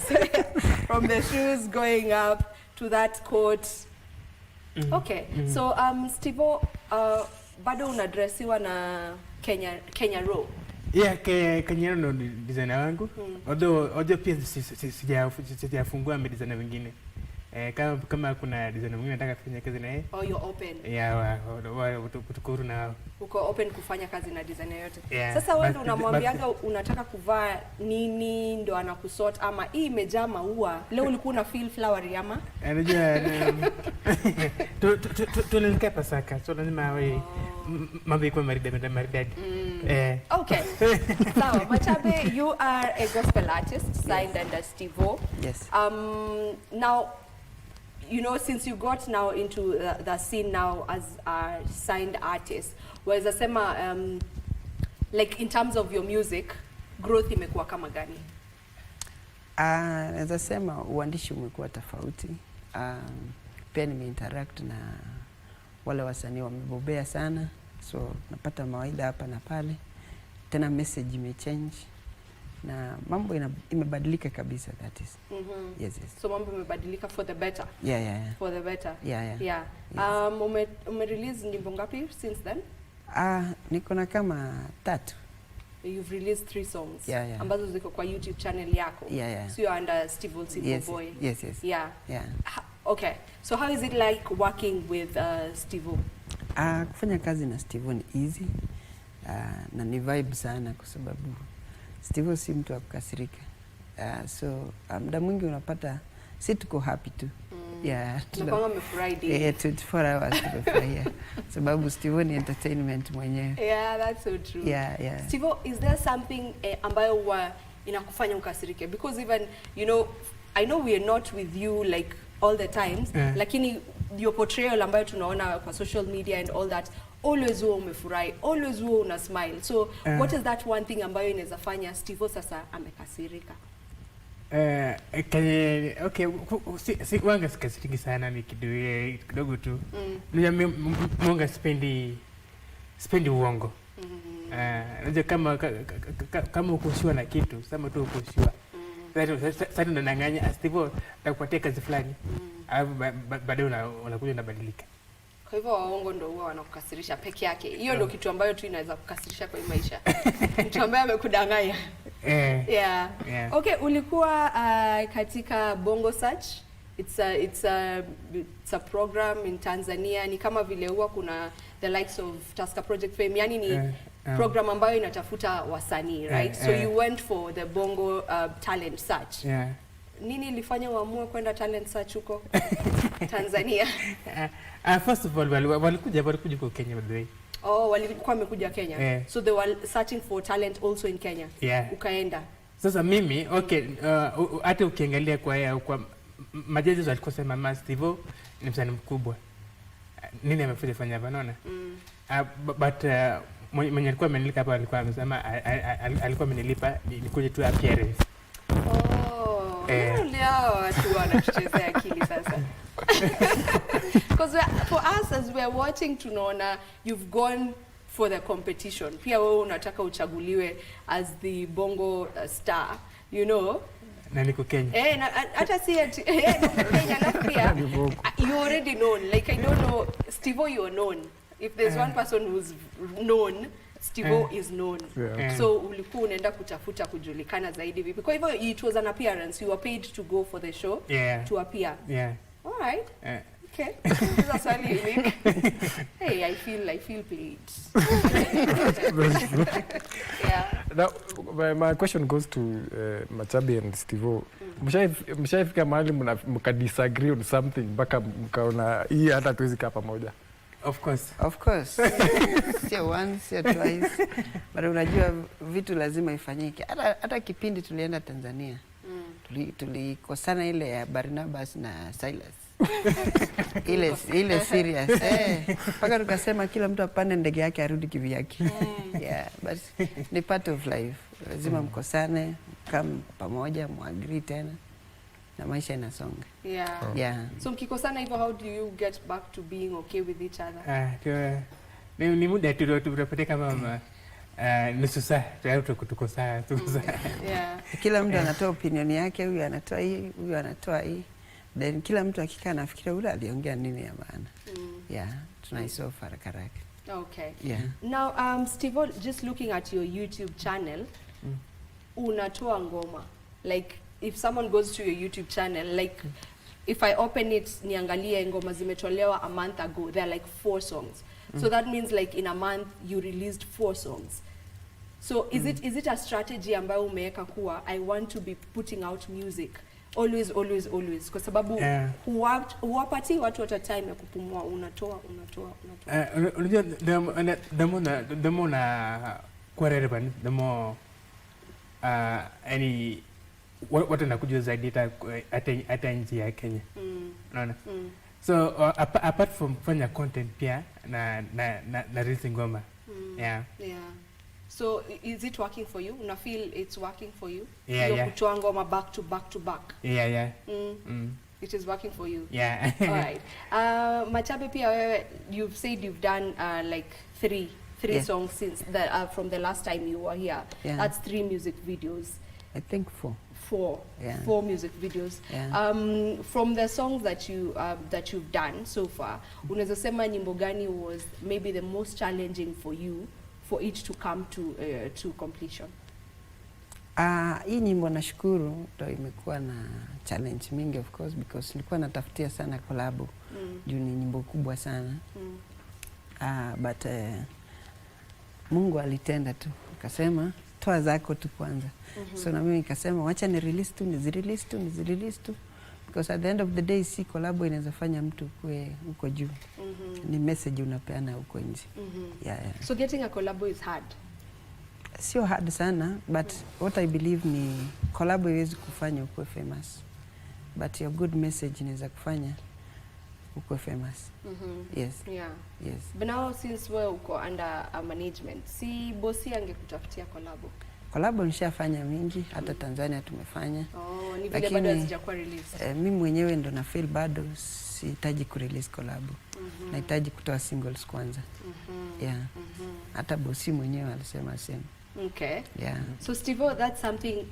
So from the shoes going up to that coat. Okay. So Steve, bado unadressiwa na Kenya Raw. Yeah, Kenya ndo designer wangu. Although pia sijafungua designer wengine. Kama kuna designer mwingine nataka kufanya kazi na yeye. Oh, you're open. Yeah, tukuru na uko open kufanya kazi na designer yote. Yeah, sasa wewe ndo unamwambiaga unataka kuvaa nini ndo anakusort ama hii imejaa maua. Leo ulikuwa una feel flowery ama? Unajua tunaelekea Pasaka. So lazima wewe mambo iko maridadi. Okay. So, Machabe, you are a gospel artist signed under Steve. Yes. Now, you know, since you got now into the scene now as a signed artist, waweza sema like in terms of your music, growth imekuwa kama gani? Naweza sema uandishi umekuwa tofauti. Pia nimeinteract na wale wasanii wamebobea sana. So napata mawaidha hapa na pale. Tena message imechange na mambo imebadilika kabisa, that is. Yes. So mambo imebadilika for the better. Yeah. For the better. Yeah. Yes. Ume release nyimbo ngapi since then? Niko na kama 3. You've released 3 songs. Yeah. Ambazo ziko kwa YouTube channel yako. Yeah. So you're under Steve Simple Boy. Yes. Yeah. Yeah. Okay. So how is it like working with Steve? Kufanya kazi na Steve ni easy. Na ni vibe sana kwa sababu Steve si mtu wa kukasirika. So muda mwingi unapata si tuko happy tu. Yeah. Tunakuwa mmefurahi. Yeah, 24 hours tunafurahia. Sababu Steve ni entertainment mwenyewe. Yeah, that's so true. Yeah. Steve, is there something ambayo huwa inakufanya ukasirike? Because even, you know, I know we are not with you like all the times, lakini your portrayal ambayo tunaona kwa social media and all that, always huwa umefurahi, always huwa una smile. So what is that one thing ambayo inaweza fanya Steve sasa amekasirika? Okay, si wanga sikasiriki sana, ni kidogo tu. Mwanga spendi uongo. Unajua kama uko sure na kitu, sema tu uko sure. Sasa ndo nanganya Steve atakupatia kazi fulani. Baadaye unakuja unabadilika. Kwa hivyo waongo ndio huwa wanakukasirisha peke yake. Hiyo ndio kitu ambayo tu inaweza kukasirisha kwa maisha. Mtu ambaye amekudanganya. Yeah. Okay, ulikuwa katika Bongo Search. It's a program in Tanzania. Ni kama vile huwa kuna the likes of Tusker Project Fame. Yani ni program ambayo inatafuta wasanii, right? So you went for the Bongo Talent Search. Yeah. Nini ilifanya uamue kwenda Talent Search huko Tanzania? First of all, walikuja kwa Kenya by the way. Oh, walikuwa wamekuja Kenya. So they were searching for talent also in Kenya. Ukaenda. Sasa mimi, okay, hata ukiangalia kwa majaji walikuwa sema Mama Steve ni msanii mkubwa. Nini amefanya hapa naona? But mwenye alikuwa amenilipa hapa alikuwa amesema alikuwa amenilipa nikuje tu appearance. Leo watu wanatuchezea akili sasa. Because for us as we are watching tunaona you've gone for the competition. Pia wewe unataka uchaguliwe as the Bongo star, you know. Na niko Kenya. Hata si ati Kenya na pia you already known. Like I don't know, Steve, you are known. If there's one person who's known, Steve is known. So ulikuwa unaenda kutafuta kujulikana zaidi vipi? Kwa hivyo it was an appearance. You were paid to go for the show to appear. All right. Okay. That's all you need. Hey, I feel played. Now, my question goes to Machabi and Steve. Mshaifika mahali mkadisagree on something mpaka mkaona hii hata tuwezi kaa pamoja? Of course. Sio once, sio twice. But unajua vitu lazima ifanyike. Hata kipindi tulienda Tanzania. Tulikosana ile ya Barnabas na Silas. ile serious. Paka tukasema kila mtu apande ndege yake arudi kivyake. But ni part of life. Lazima mkosane, kama pamoja, muagree tena. Na maisha inasonga. So mkikosana hivyo, how do you get back to being okay with each other? Ni muda tu tutapata kama nusu saa tuko sawa. Kila mtu anatoa opinion yake, huyu anatoa hii, huyu anatoa hii. Then kila mtu akikaa nafikiria ule aliongea nini ya maana. Tunaisolve haraka. Okay. Now Steve, just looking at your YouTube channel, unatoa ngoma. Like if someone goes to your YouTube channel, like if I open it niangalie ngoma zimetolewa a month ago, there are like 4 songs. So that means like in a month you released 4 songs. So is it a strategy ambayo umeweka kuwa I want to be putting out music always kwa sababu huwapati watu hata time ya kupumua, unatoa. Unajua the more na kwa relevant, the more watu nakujua zaidi hata nje ya Kenya. Unaona? So apart from kufanya content pia na release ngoma. So is it working for you? Una feel it's working for you? Kutoa ngoma back to back. It is working for you. All right. Machabe pia wewe, you've said you've done like three songs since from the last time you were here. That's 3 music videos. I think 4. 4 music videos. From the songs that you've done so far, unaweza sema nyimbo gani was maybe the most challenging for you for it to come to completion? Hii nyimbo nashukuru ndio imekuwa na challenge mingi of course, because nilikuwa natafutia sana collab. Juu ni nyimbo kubwa sana. But Mungu alitenda tu. Akasema toa zako tu kwanza. So na mimi nikasema wacha ni release tu. Because at the end of the day si collab inaweza fanya mtu kwe uko juu. Ni message unapeana uko nje. So getting a collab is hard. Sio hard sana, but what I believe ni collab iwezi kufanya ukue famous. But your good message inaweza kufanya ukwe famous. Yes. Yeah. Yes. But now since wewe uko under a management, si bosi angekutafutia collabo? Collabo nishafanya mingi, hata Tanzania tumefanya. Ni vile bado hazijakuwa release. Mimi mwenyewe ndo na feel bado sihitaji kurelease collabo. Nahitaji kutoa singles kwanza. Yeah. Hata bosi mwenyewe alisema same. Okay. Yeah. So Steve, that's something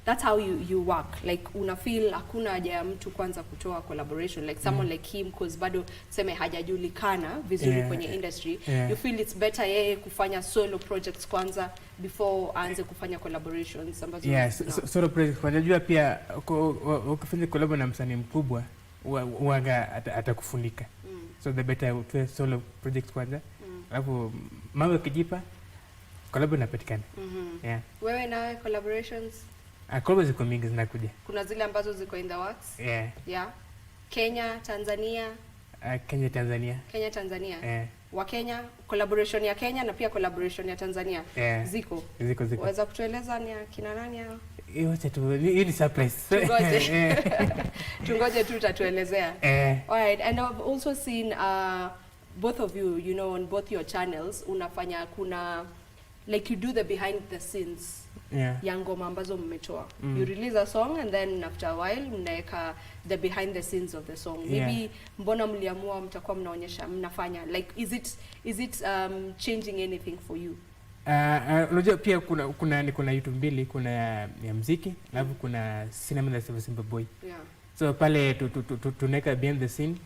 that's how you work. Like una feel hakuna haja ya mtu kwanza kutoa collaboration like someone like him because bado sema hajajulikana vizuri kwenye industry. You feel it's better yeye kufanya solo projects kwanza before aanze kufanya collaborations ambazo solo projects. Unajua pia ukifanya collab na msanii mkubwa waga atakufunika. So the better to solo projects kwanza. Alafu mambo kijipa collab inapatikana. Yeah. Wewe nawe collaborations? Collab ziko mingi zinakuja. Kuna zile ambazo ziko in the works? Yeah. Yeah. Kenya, Tanzania? Kenya, Tanzania. Kenya, Tanzania. Yeah. Wa Kenya, collaboration ya Kenya na pia collaboration ya Tanzania. Yeah. Ziko. Waweza kutueleza ni kina nani hao? Wacha tu, hii surprise. Tungoje. Tungoje tu utatuelezea. All right, and I've also seen both of you, you know, on both your channels unafanya kuna like you do the behind the scenes. Ya ngoma ambazo mmetoa. You release a song and then after a while mnaeka the behind the scenes of the song. Maybe mbona mliamua mtakuwa mnaonyesha mnafanya like is it changing anything for you? Unajua pia kuna YouTube mbili, kuna ya muziki, alafu kuna cinema na Simple Boy. So pale tunaweka behind the scene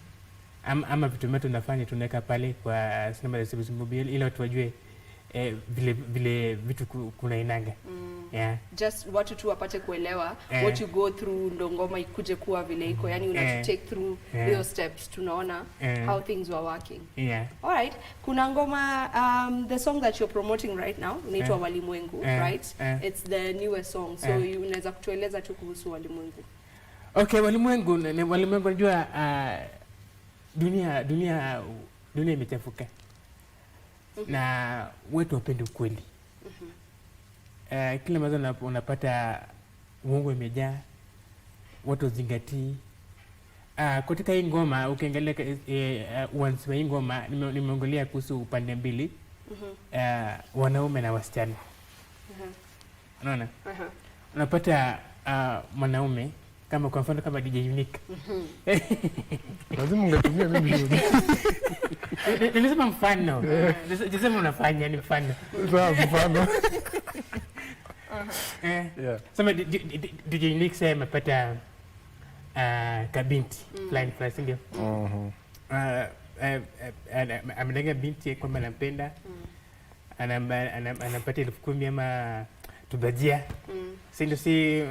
ama vitu mtu tunafanya tunaweka pale kwa cinema na Simple Boy ili watu wajue vile vitu kuna inanga. Just watu tu wapate kuelewa what you go through ndo ngoma ikuje kuwa vile iko, yani una take through those steps tunaona how things were working. All right, kuna ngoma the song that you're promoting right now inaitwa Walimwengu, right? It's the newest song, so unaweza kutueleza tu kuhusu Walimwengu? Okay, Walimwengu unajua dunia imechafuka. Na wetu wapende ukweli. Kila mara unapata uongo imejaa, watu zingatii. Katika hii ngoma ukiangalia once hii ngoma nimeongelea kuhusu upande mbili. Wanaume na wasichana. Unaona? Unapata mwanaume kama kwa mfano kama DJ Unique. Lazima ungetumia mimi hiyo. Nilisema mfano. Nisema unafanya ni mfano. Sawa, mfano. Sema DJ Unique sasa amepata kabinti flying fly ndio. Amenenga binti kwamba anampenda. Anampatia 10,000 ama tubajia. Si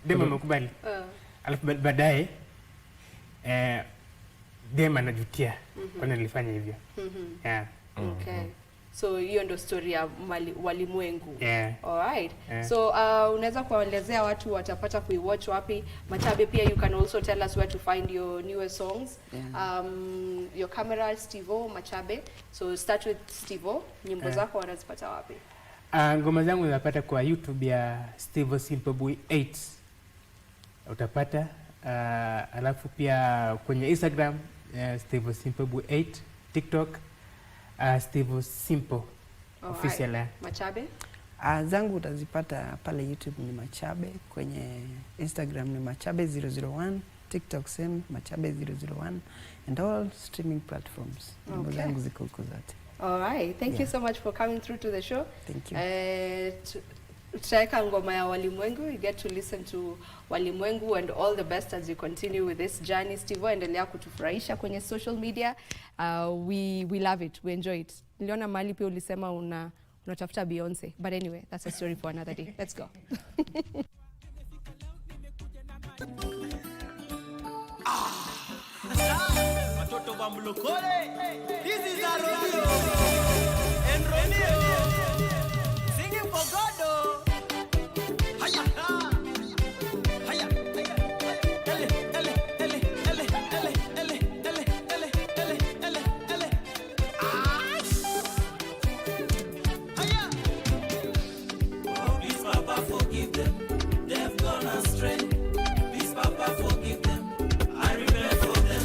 demo mkubali. Alafu baadaye demo anajutia kwa nini nilifanya hivyo. Okay. So hiyo ndo story ya Walimwengu. All right. So unaweza kuwaelezea watu watapata kuiwatch wapi? Machabe pia you can also tell us where to find your newer songs. Your camera Stevo Machabe. So start with Stevo. Nyimbo zako wanazipata wapi? Ngoma zangu unapata kwa YouTube ya Stevo Simple Boy 8. Utapata alafu pia kwenye Instagram Stevo Simple Boy 8, TikTok Stevo Simple official. Machabe? Zangu utazipata pale YouTube ni Machabe, kwenye Instagram ni Machabe 001, TikTok same Machabe 001 and all streaming platforms. Zangu ziko huko zote. All right. Thank you so much for coming through to the show. Thank you. Tutaweka ngoma ya Walimwengu. You get to listen to Walimwengu and all the best as you continue with this journey. Steve, endelea kutufurahisha kwenye social media. We love it. We enjoy it. Niliona mahali pia ulisema unatafuta Beyonce. But anyway, that's a story for another day. Let's go. Watoto wa Mlokole. This is a Romeo. And Romeo. Singing for God. Haya. Haya. Ele. Haya. Oh, please, Papa, forgive them. They've gone astray. Please, Papa, forgive them. I remember them.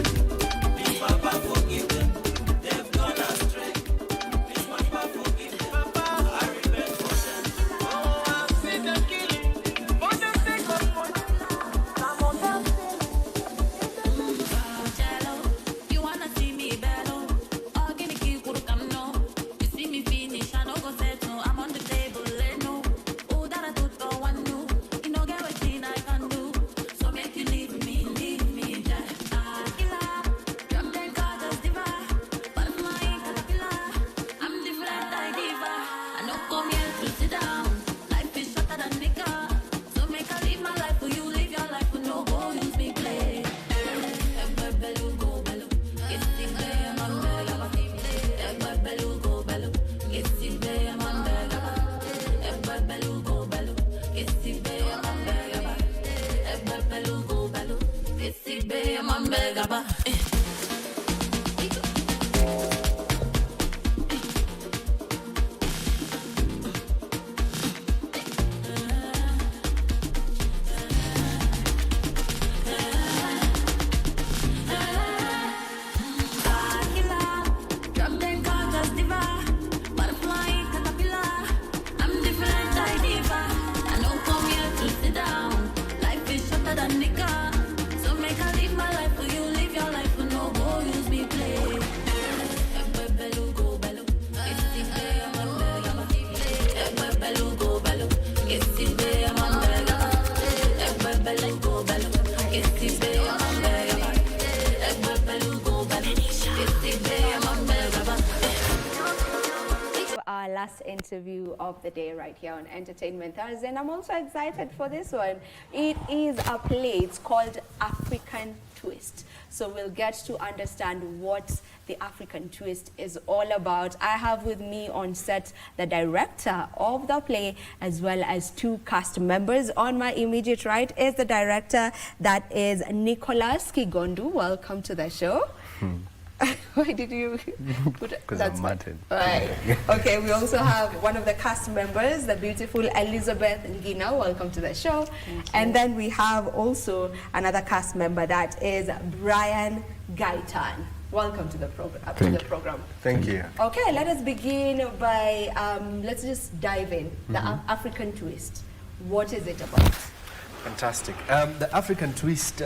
our last interview of the day right here on Entertainment Thursday, and I'm also excited for this one. It is a play. It's called African Twist. So we'll get to understand what the African Twist is all about. I have with me on set the director of the play as well as 2 cast members. On my immediate right is the director, that is Nicholas Kigondu. Welcome to the show. Why did you put it? Because I'm Martin. Right. Okay, we also have one of the cast members, the beautiful Elizabeth Ngina. Welcome to the show. And then we have also another cast member, that is Brian Gaitan. Welcome to the program. Thank you. Okay, let us begin by, let's just dive in. The African Twist. What is it about? Fantastic. The African Twist,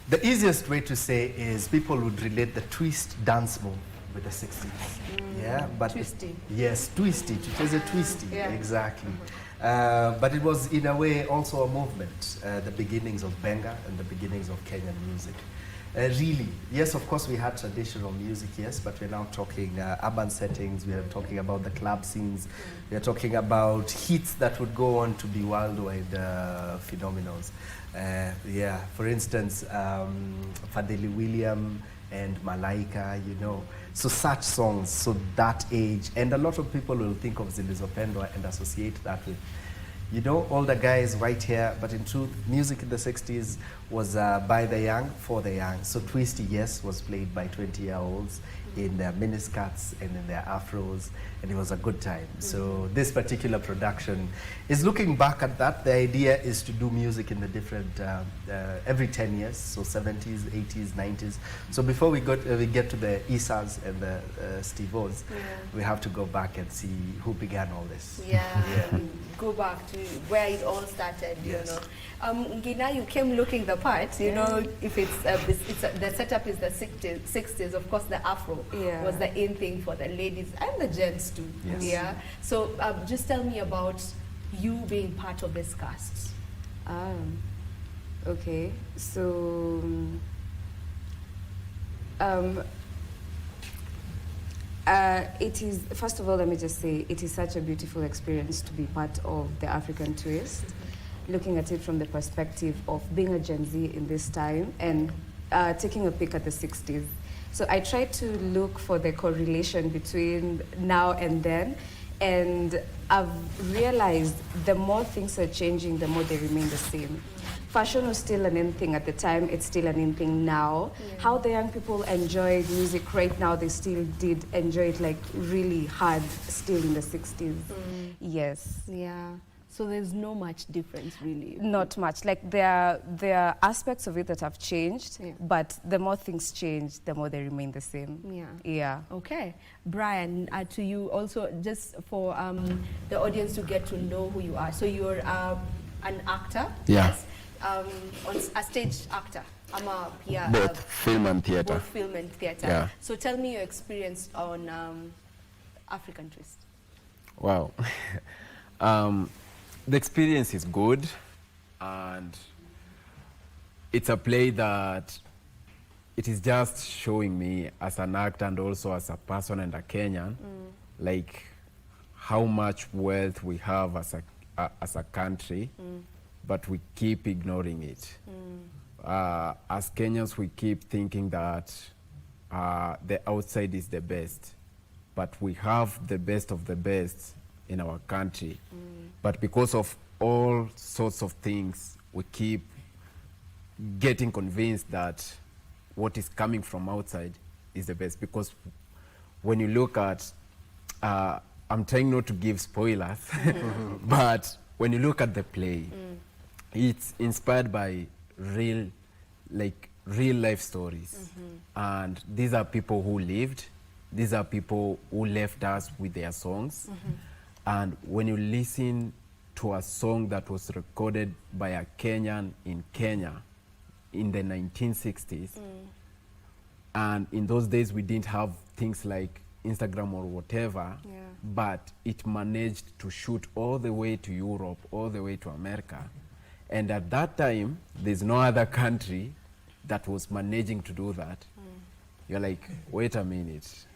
the easiest way to say is people would relate the twist dance move with the 60s. Yeah, but twisty. Yes, twisty. It was a twisty, Yeah. exactly. But it was in a way also a movement, the beginnings of Benga and the beginnings of Kenyan music. Really, yes, of course we had traditional music, yes, but we're now talking urban settings, we are talking about the club scenes, we are talking about hits that would go on to be worldwide phenomenals. Yeah, for instance, Fadhili William and Malaika, you know, so such songs, so that age, and a lot of people will think of Zilizopendwa and associate that with, you know, all the guys right here, but in truth, music in the 60s was by the young, for the young. So Twisty, yes, was played by 20-year-olds in their miniskirts and in their afros, and it was a good time. So this particular production is looking back at that. The idea is to do music in the different, every 10 years, so 70s, 80s, 90s. So before we get to the Isas and the Steve-O's, we have to go back and see who began all this. Yeah. Go back to where it all started, Yes. you know. Ngina, you came looking the part, you know, if the setup is the 60s, of course the afro was the in thing for the ladies and the gents too. Yes. Yeah. So just tell me about you being part of this cast. Okay, so it is, first of all, let me just say, it is such a beautiful experience to be part of the African Twist, looking at it from the perspective of being a Gen Z in this time and taking a peek at the 60s. So I tried to look for the correlation between now and then, and I've realized the more things are changing, the more they remain the same. Fashion was still an in thing at the time, it's still an in thing now. How the young people enjoyed music right now, they still did enjoy it like really hard still in the 60s. Yes. Yeah. So there's no much difference really. Not much. Like there are aspects of it that have changed, but the more things change, the more they remain the same. Yeah. Okay. Brian, to you also, just for the audience to get to know who you are. So you're an actor. Yeah. Yes. On a stage actor. I'm a PR. Both film and theater. Both film and theater. Yeah. So tell me your experience on African Twist. Wow. The experience is good, and it's a play that it is just showing me as an actor and also as a person and a Kenyan, like how much wealth we have as a country, but we keep ignoring it. As Kenyans, we keep thinking that the outside is the best, but we have the best of the best in our country. But because of all sorts of things, we keep getting convinced that what is coming from outside is the best. Because when you look at, I'm trying not to give spoilers, but when you look at the play, it's inspired by real life stories. And these are people who lived, these are people who left us with their songs. And when you listen to a song that was recorded by a Kenyan in Kenya in the 1960s, and in those days we didn't have things like Instagram or whatever, but it managed to shoot all the way to Europe, all the way to America. And at that time, there's no other country that was managing to do that. You're like, wait a minute.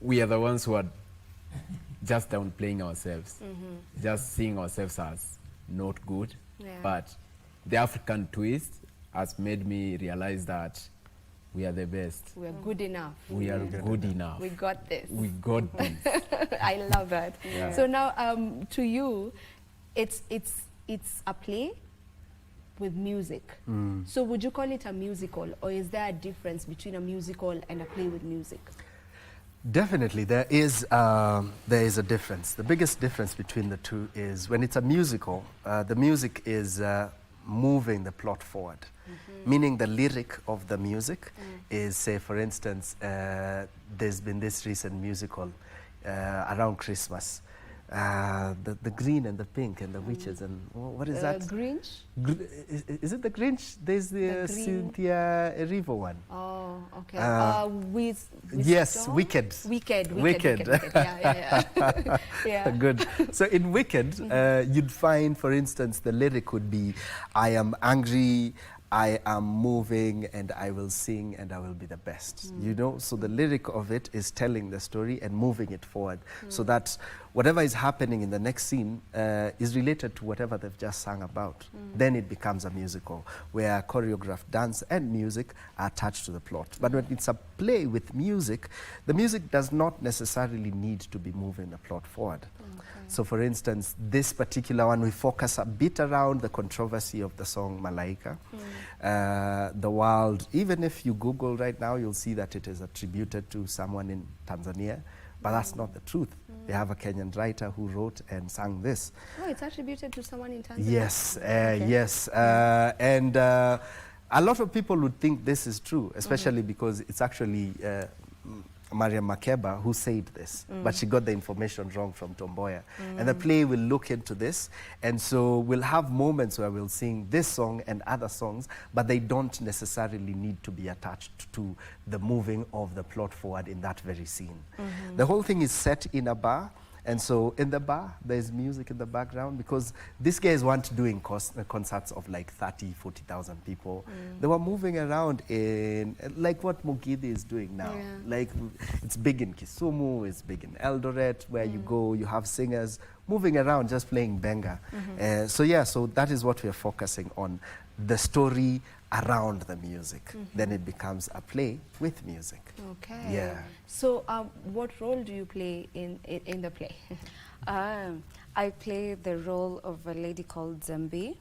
we are the ones who are just downplaying ourselves, just seeing ourselves as not good. Yeah. But the African twist has made me realize that we are the best. We're good enough. We are good enough. We got this. We got this. I love that. Yeah. So now, to you, it's a play with music. So would you call it a musical, or is there a difference between a musical and a play with music? Definitely, there is a difference. The biggest difference between the two is when it's a musical, the music is moving the plot forward. Meaning the lyric of the music is, say, for instance, there's been this recent musical around Christmas. The green and the pink and the witches and what is that? Grinch? Is it the Grinch? There's the Cynthia Erivo one. Oh, okay. Yes, Wicked. Wicked. Yeah. Yeah. Good. So in Wicked, you'd find, for instance, the lyric would be, I am angry, I am moving, and I will sing, and I will be the best. You know, so the lyric of it is telling the story and moving it forward, so that whatever is happening in the next scene is related to whatever they've just sung about. Then it becomes a musical where choreographed dance and music are attached to the plot. But when it's a play with music, the music does not necessarily need to be moving the plot forward. So for instance, this particular one, we focus a bit around the controversy of the song Malaika. The world, even if you Google right now, you'll see that it is attributed to someone in Tanzania, but that's not the truth. They have a Kenyan writer who wrote and sang this. Oh, it's attributed to someone in Tanzania? Yes, yes. And a lot of people would think this is true, especially because it's actually Mariam Makeba who said this, but she got the information wrong from Tomboya. And the play will look into this, and so we'll have moments where we'll sing this song and other songs, but they don't necessarily need to be attached to the moving of the plot forward in that very scene. The whole thing is set in a bar, and so in the bar, there's music in the background because these guys weren't doing concerts of like 30, 40,000 people. They were moving around in, like what Mugidi is doing now. Like it's big in Kisumu, it's big in Eldoret, where you go, you have singers moving around just playing benga. So yeah, so that is what we are focusing on, the story around the music. Then it becomes a play with music. Okay. Yeah. So what role do you play in the play? I play the role of a lady called Zambi.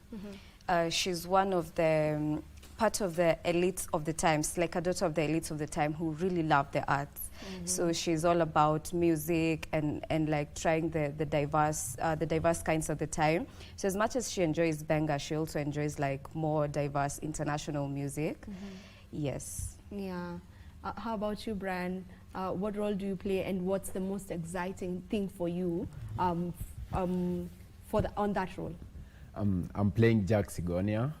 She's one of the part of the elites of the times, like a daughter of the elites of the time who really love the arts. So she's all about music and like trying the diverse kinds of the time. So as much as she enjoys benga, she also enjoys like more diverse international music. Yes. Yeah. How about you, Brian? What role do you play, and what's the most exciting thing for you on that role? I'm playing Jack Sigonia,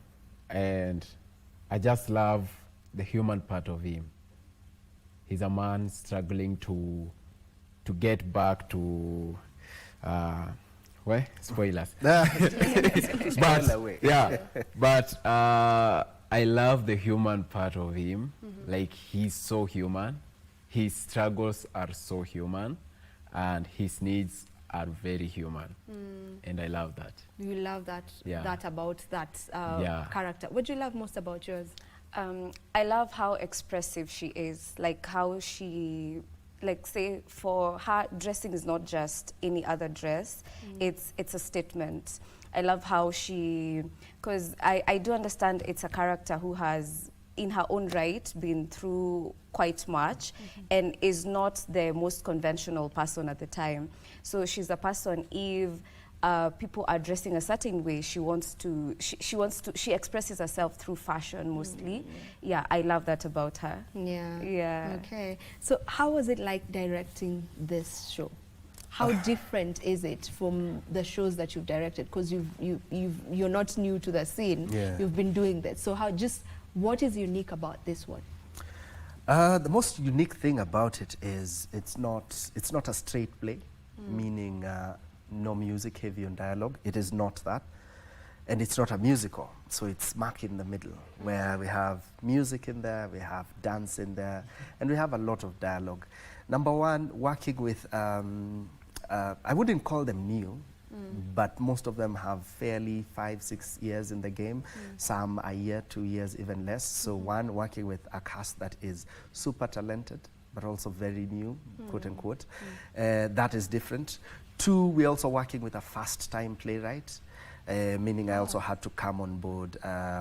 and I just love the human part of him. He's a man struggling to get back to spoilers. But I love the human part of him. Like, he's so human. His struggles are so human, and his needs are very human. And I love that. You love that, that about that character. What do you love most about yours? I love how expressive she is, like how she, like say for her, dressing is not just any other dress, it's a statement. I love how she, because I do understand it's a character who has in her own right been through quite much and is not the most conventional person at the time. So she's a person, if people are dressing a certain way, she expresses herself through fashion mostly. Yeah, I love that about her. Yeah. Okay. So how was it like directing this show? How different is it from the shows that you've directed? Because you're not new to the scene. You've been doing that. So what is unique about this one? The most unique thing about it is it's not a straight play, meaning no music, heavy on dialogue. It is not that. and it's not a musical, so it's smack in the middle, where we have music in there, we have dance in there, and we have a lot of dialogue. Number one, working with, I wouldn't call them new, but most of them have fairly 5-6 years in the game. Some a year, 2 years, even less. So one, working with a cast that is super talented, but also very new, quote unquote. That is different. Two, we're also working with a first-time playwright, meaning I also had to come on board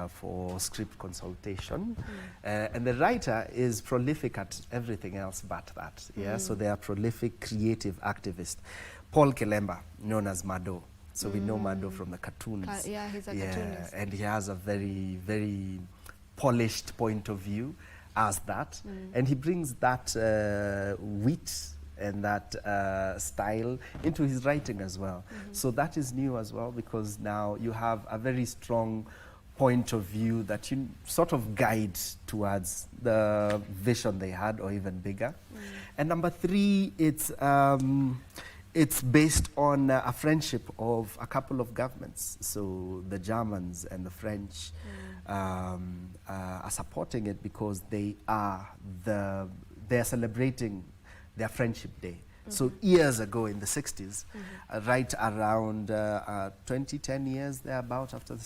for script consultation. And the writer is prolific at everything else but that. Yeah, so they are prolific, creative activist. Paul Kelemba, known as Mado. So we know Mado from the cartoons. Yeah, he's a cartoonist. And he has a very, very polished point of view as that. And he brings that wit and that style into his writing as well. So that is new as well, because now you have a very strong point of view that you sort of guide towards the vision they had, or even bigger. And number three, it's based on a friendship of a couple of governments. So the Germans and the French are supporting it because they are celebrating their Friendship Day. So years ago in the 60s, right around 10 years thereabout after the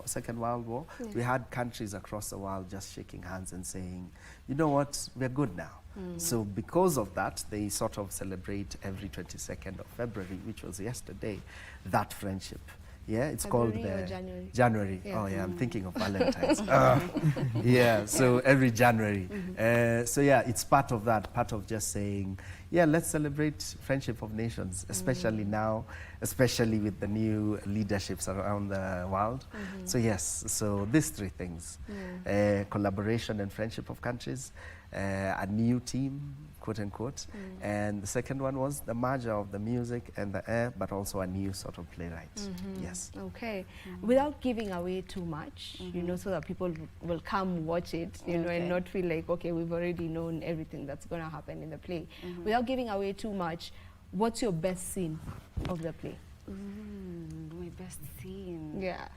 Second World War, we had countries across the world just shaking hands and saying, you know what, we're good now. So because of that, they sort of celebrate every 22nd of February, which was yesterday, that friendship. Yeah, it's called January. January. Yeah. Oh yeah, I'm thinking of Valentine's. Yeah, so every January. So yeah, it's part of that, part of just saying, yeah, let's celebrate friendship of nations, especially now, especially with the new leaderships around the world. So yes, so these three things, collaboration and friendship of countries, a new team, quote unquote, and the second one was the merger of the music and the air, but also a new sort of playwright. Yes. Okay. Without giving away too much, you know, so that people will come watch it, you know, and not feel like, okay, we've already known everything that's going to happen in the play. Without giving away too much, what's your best scene of the play? My best scene? Yeah.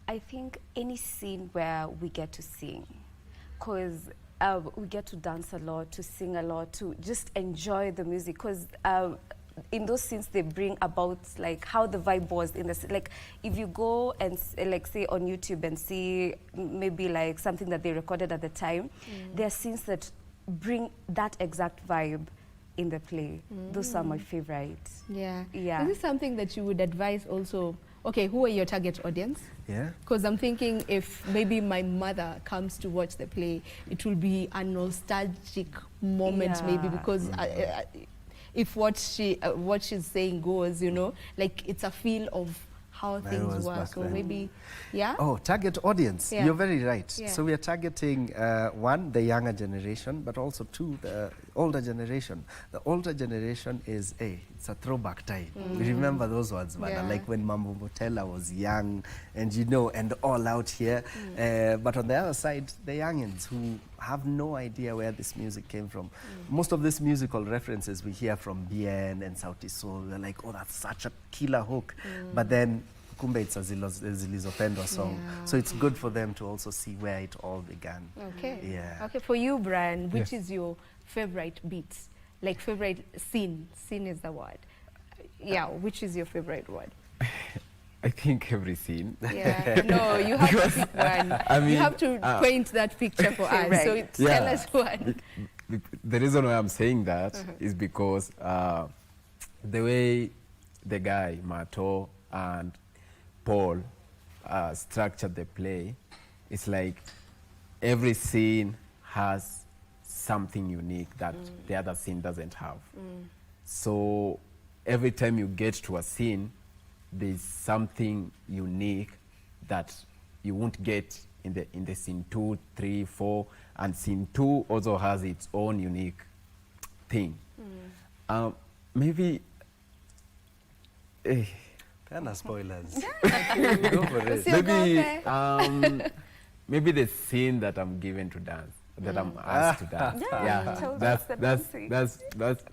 I think any scene where we get to sing, because we get to dance a lot, to sing a lot, to just enjoy the music, because in those scenes they bring about like how the vibe was in the like if you go and like say on YouTube and see maybe like something that they recorded at the time, there are scenes that bring that exact vibe in the play. Those are my favorites. Yeah. Yeah. Is this something that you would advise also? Okay, who are your target audience? Yeah. Because I'm thinking if maybe my mother comes to watch the play, it will be a nostalgic moment, maybe, because if what she's saying goes, you know, like it's a feel of how things were. So maybe, yeah? Oh, target audience. Yeah. You're very right. Yeah. So we are targeting, one, the younger generation, but also two, the older generation. The older generation is, it's a throwback time. We remember those words, like when Mambo Motela was young and, you know, and all out here. But on the other side, the youngins who have no idea where this music came from. Most of these musical references we hear from Bien and Sauti Sol, we're like, oh, that's such a killer hook. But then, kumbe it's a Zilizopendwa song. So it's good for them to also see where it all began. Okay. Yeah. Okay, for you, Brian, which is your favorite beat? Like favorite scene? Scene is the word. Yeah, which is your favorite word? I think every scene. Yeah. No, you have to pick one. I mean, you have to paint that picture for us. So tell us one. The reason why I'm saying that is because the way the guy, Mato, and Paul structured the play, it's like every scene has something unique that the other scene doesn't have. So every time you get to a scene, there's something unique that you won't get in the scene 2, 3, 4, and scene 2 also has its own unique thing. Maybe kind of spoilers. Go for it. Maybe the scene that I'm given to dance, that I'm asked to dance.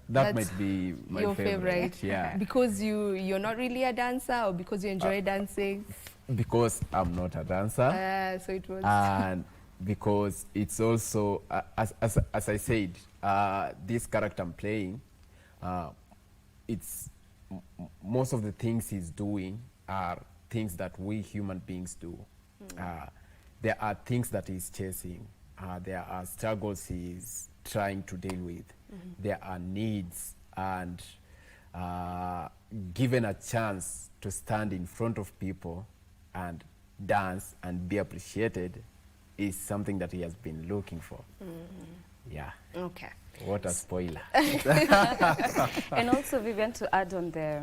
That might be my your favorite. Yeah. Because you're not really a dancer, or because you enjoy dancing? Because I'm not a dancer. So it was. And because it's also, as I said, this character I'm playing, it's most of the things he's doing are things that we human beings do. There are things that he's chasing. There are struggles he's trying to deal with. There are needs, and given a chance to stand in front of people and dance and be appreciated is something that he has been looking for. Yeah. Okay. What a spoiler. And also, Vivian, to add on the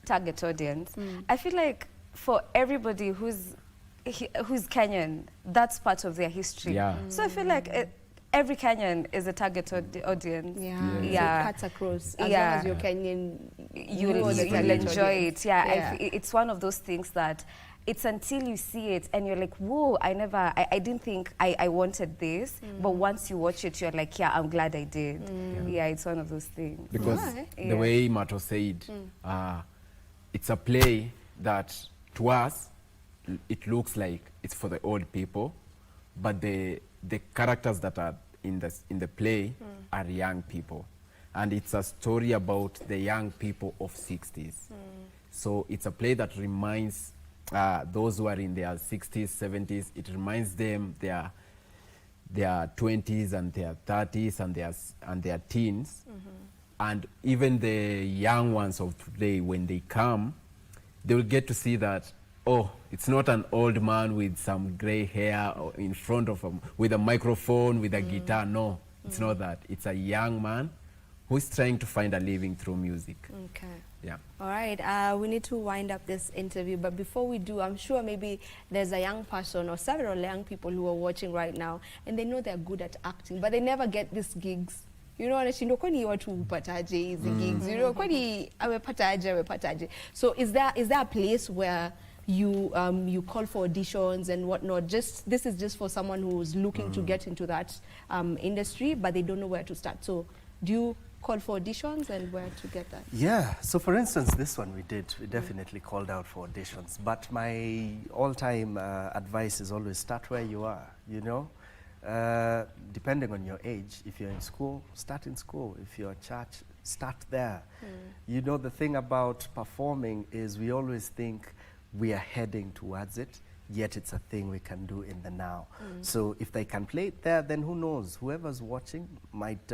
target audience, I feel like for everybody who's Kenyan, that's part of their history. Yeah. So I feel like every Kenyan is a target audience. Yeah. So it cuts across. As long as you're Kenyan, you'll enjoy it. Yeah. It's one of those things that it's until you see it and you're like, whoa, I didn't think I wanted this. But once you watch it, you're like, yeah, I'm glad I did. Yeah, it's one of those things. Because the way Mato said, it's a play that to us, it looks like it's for the old people, but the characters that are in the play are young people. And it's a story about the young people of 60s. So it's a play that reminds those who are in their 60s, 70s, it reminds them their 20s and their 30s and their teens. And even the young ones of today, when they come, they will get to see that, oh, it's not an old man with some gray hair in front of him, with a microphone, with a guitar. No, it's not that. It's a young man who's trying to find a living through music. Okay. Yeah. All right, we need to wind up this interview, but before we do, I'm sure maybe there's a young person or several young people who are watching right now, and they know they're good at acting, but they never get these gigs. You know, wanashindwa kwani watu upataje hizi gigs? You know, kwani amepataje. So is there a place where you call for auditions and whatnot? This is just for someone who's looking to get into that industry, but they don't know where to start. So do you call for auditions and where to get that? Yeah, so for instance, this one we definitely called out for auditions, but my all-time advice is always start where you are, you know? Depending on your age, if you're in school, start in school. If you're at church, start there. You know, the thing about performing is we always think we are heading towards it, yet it's a thing we can do in the now. So if they can play it there, then who knows? Whoever's watching might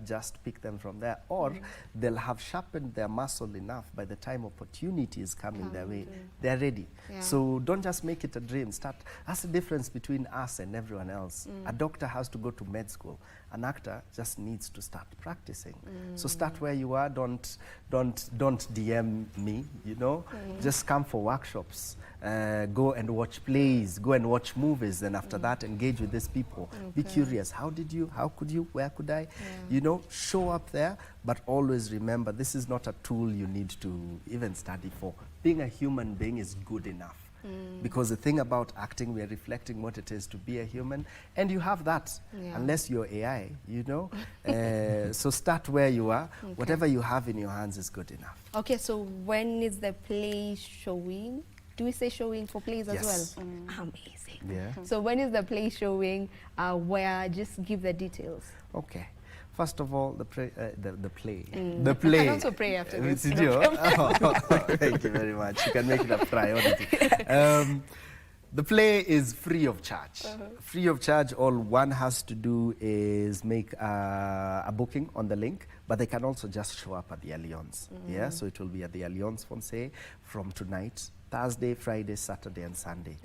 just pick them from there, or they'll have sharpened their muscle enough by the time opportunity is coming their way. They're ready. Yeah. So don't just make it a dream. Start. That's the difference between us and everyone else. A doctor has to go to med school. An actor just needs to start practicing. So start where you are. Don't DM me, you know. Just come for workshops. Go and watch plays, go and watch movies, and after that engage with these people. Be curious. How did you? How could you? Where could I? You know, show up there, but always remember this is not a tool you need to even study for. Being a human being is good enough. Because the thing about acting, we are reflecting what it is to be a human, and you have that, unless you're AI, you know. So start where you are. Whatever you have in your hands is good enough. Okay, so when is the play showing? Do we say showing for plays as well? Amazing. Yeah. So when is the play showing? Where? Just give the details. Okay. First of all, the play. The play. I can also pray after this. Thank you very much. You can make it a priority. The play is free of charge. Free of charge. All one has to do is make a booking on the link, but they can also just show up at the Allianz. Yeah, so it will be at the Allianz Francais from tonight, Thursday, Friday, Saturday, and Sunday.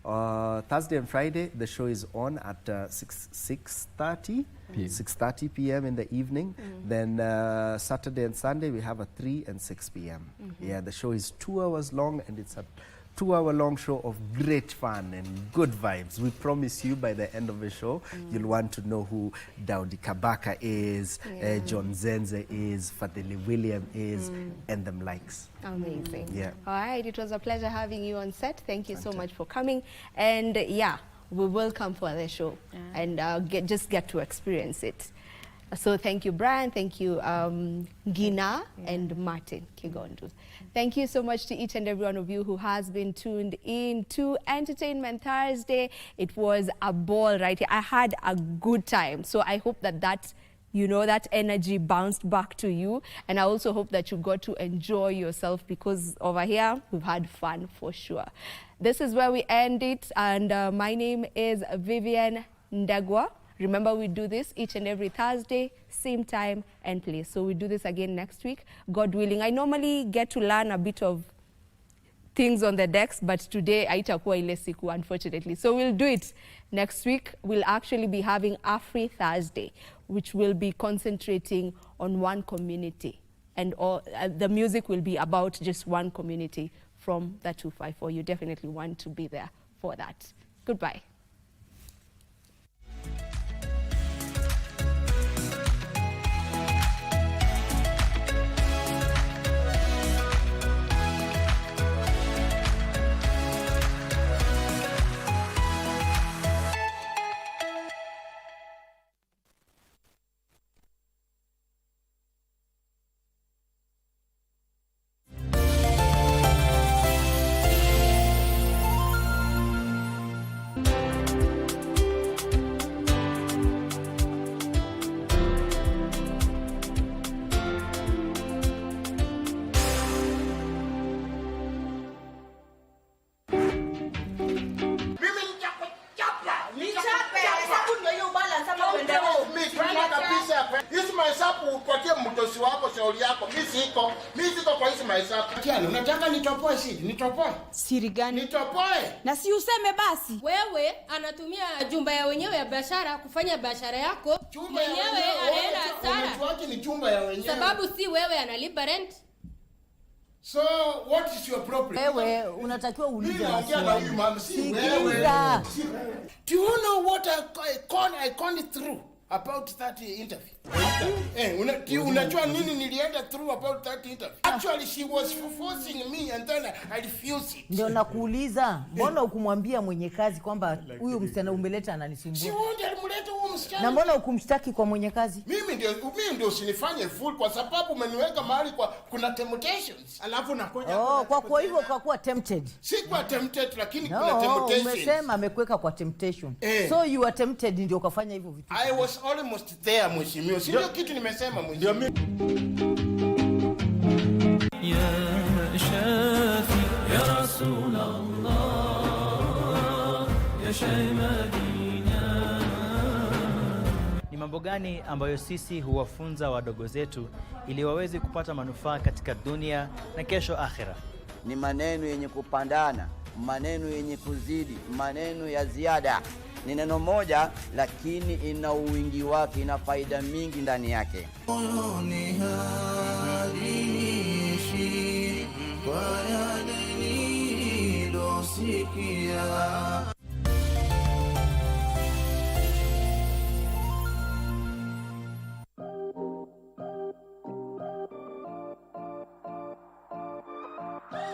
Thursday and Friday, the show is on at 6:30 p.m. in the evening. Then Saturday and Sunday, we have at 3 and 6 p.m. Yeah, the show is 2 hours long, and it's a 2-hour-long show of great fun and good vibes. We promise you by the end of the show, you'll want to know who Daudi Kabaka is, John Zenze is, Fadhili William is, and them likes. Amazing. Yeah. All right, it was a pleasure having you on set. Thank you so much for coming. And yeah, we will come for the show and just get to experience it. So thank you, Brian. Thank you, Gina and Martin Kigondu. Thank you so much to each and every one of you who has been tuned in to Entertainment Thursday. It was a ball right here. I had a good time. So I hope that that energy bounced back to you. And I also hope that you got to enjoy yourself, because over here, we've had fun for sure. This is where we end it. And my name is Vivian Ndagwa. Remember, we do this each and every Thursday, same time and place. So we do this again next week, God willing. I normally get to learn a bit of things on the decks, but today haitakuwa ile siku, unfortunately. So we'll do it next week. We'll actually be having Afri Thursday, which will be concentrating on one community. And all, the music will be about just one community from the 254. You definitely want to be there for that. Goodbye. Unataka nitopoe siri? Nitopoe? Siri gani? Nitopoe. Na si useme basi. Wewe anatumia jumba ya wenyewe ya biashara kufanya biashara yako. Mwenyewe anaenda hasara. Watu ni jumba ya wenyewe. Sababu si wewe analipa rent. So what is your problem? Wewe unatakiwa uulize maswali. Sikiliza. Do you know what I called through about that interview? Unajua nini nilienda through about that interview? Actually, she was forcing me and then I refused it. Ndio nakuuliza, mbona ukumwambia mwenye kazi kwamba huyu msichana umeleta ananisumbua? Si wewe alimleta huyo msichana. Na mbona ukumshtaki kwa mwenye kazi? Mimi ndio usinifanye fool kwa sababu umeniweka mahali kuna temptations. Alafu nakoja. Kwa hivyo ukakuwa tempted. Si kwa tempted, lakini kuna temptations. Umesema amekuweka kwa temptation. So you are tempted ndio ukafanya hivyo vitu. I was almost there, mheshimiwa. Sio kitu nimesema mheshimiwa. Ya Shafi ya Rasulullah ya Shaymadina. Ni mambo gani ambayo sisi huwafunza wadogo zetu ili waweze kupata manufaa katika dunia na kesho akhera? Ni maneno yenye kupandana, maneno yenye kuzidi, maneno ya ziada. Ni neno moja lakini ina uwingi wake, ina faida mingi ndani yake. Ni hadishi kwa yale nilosikia.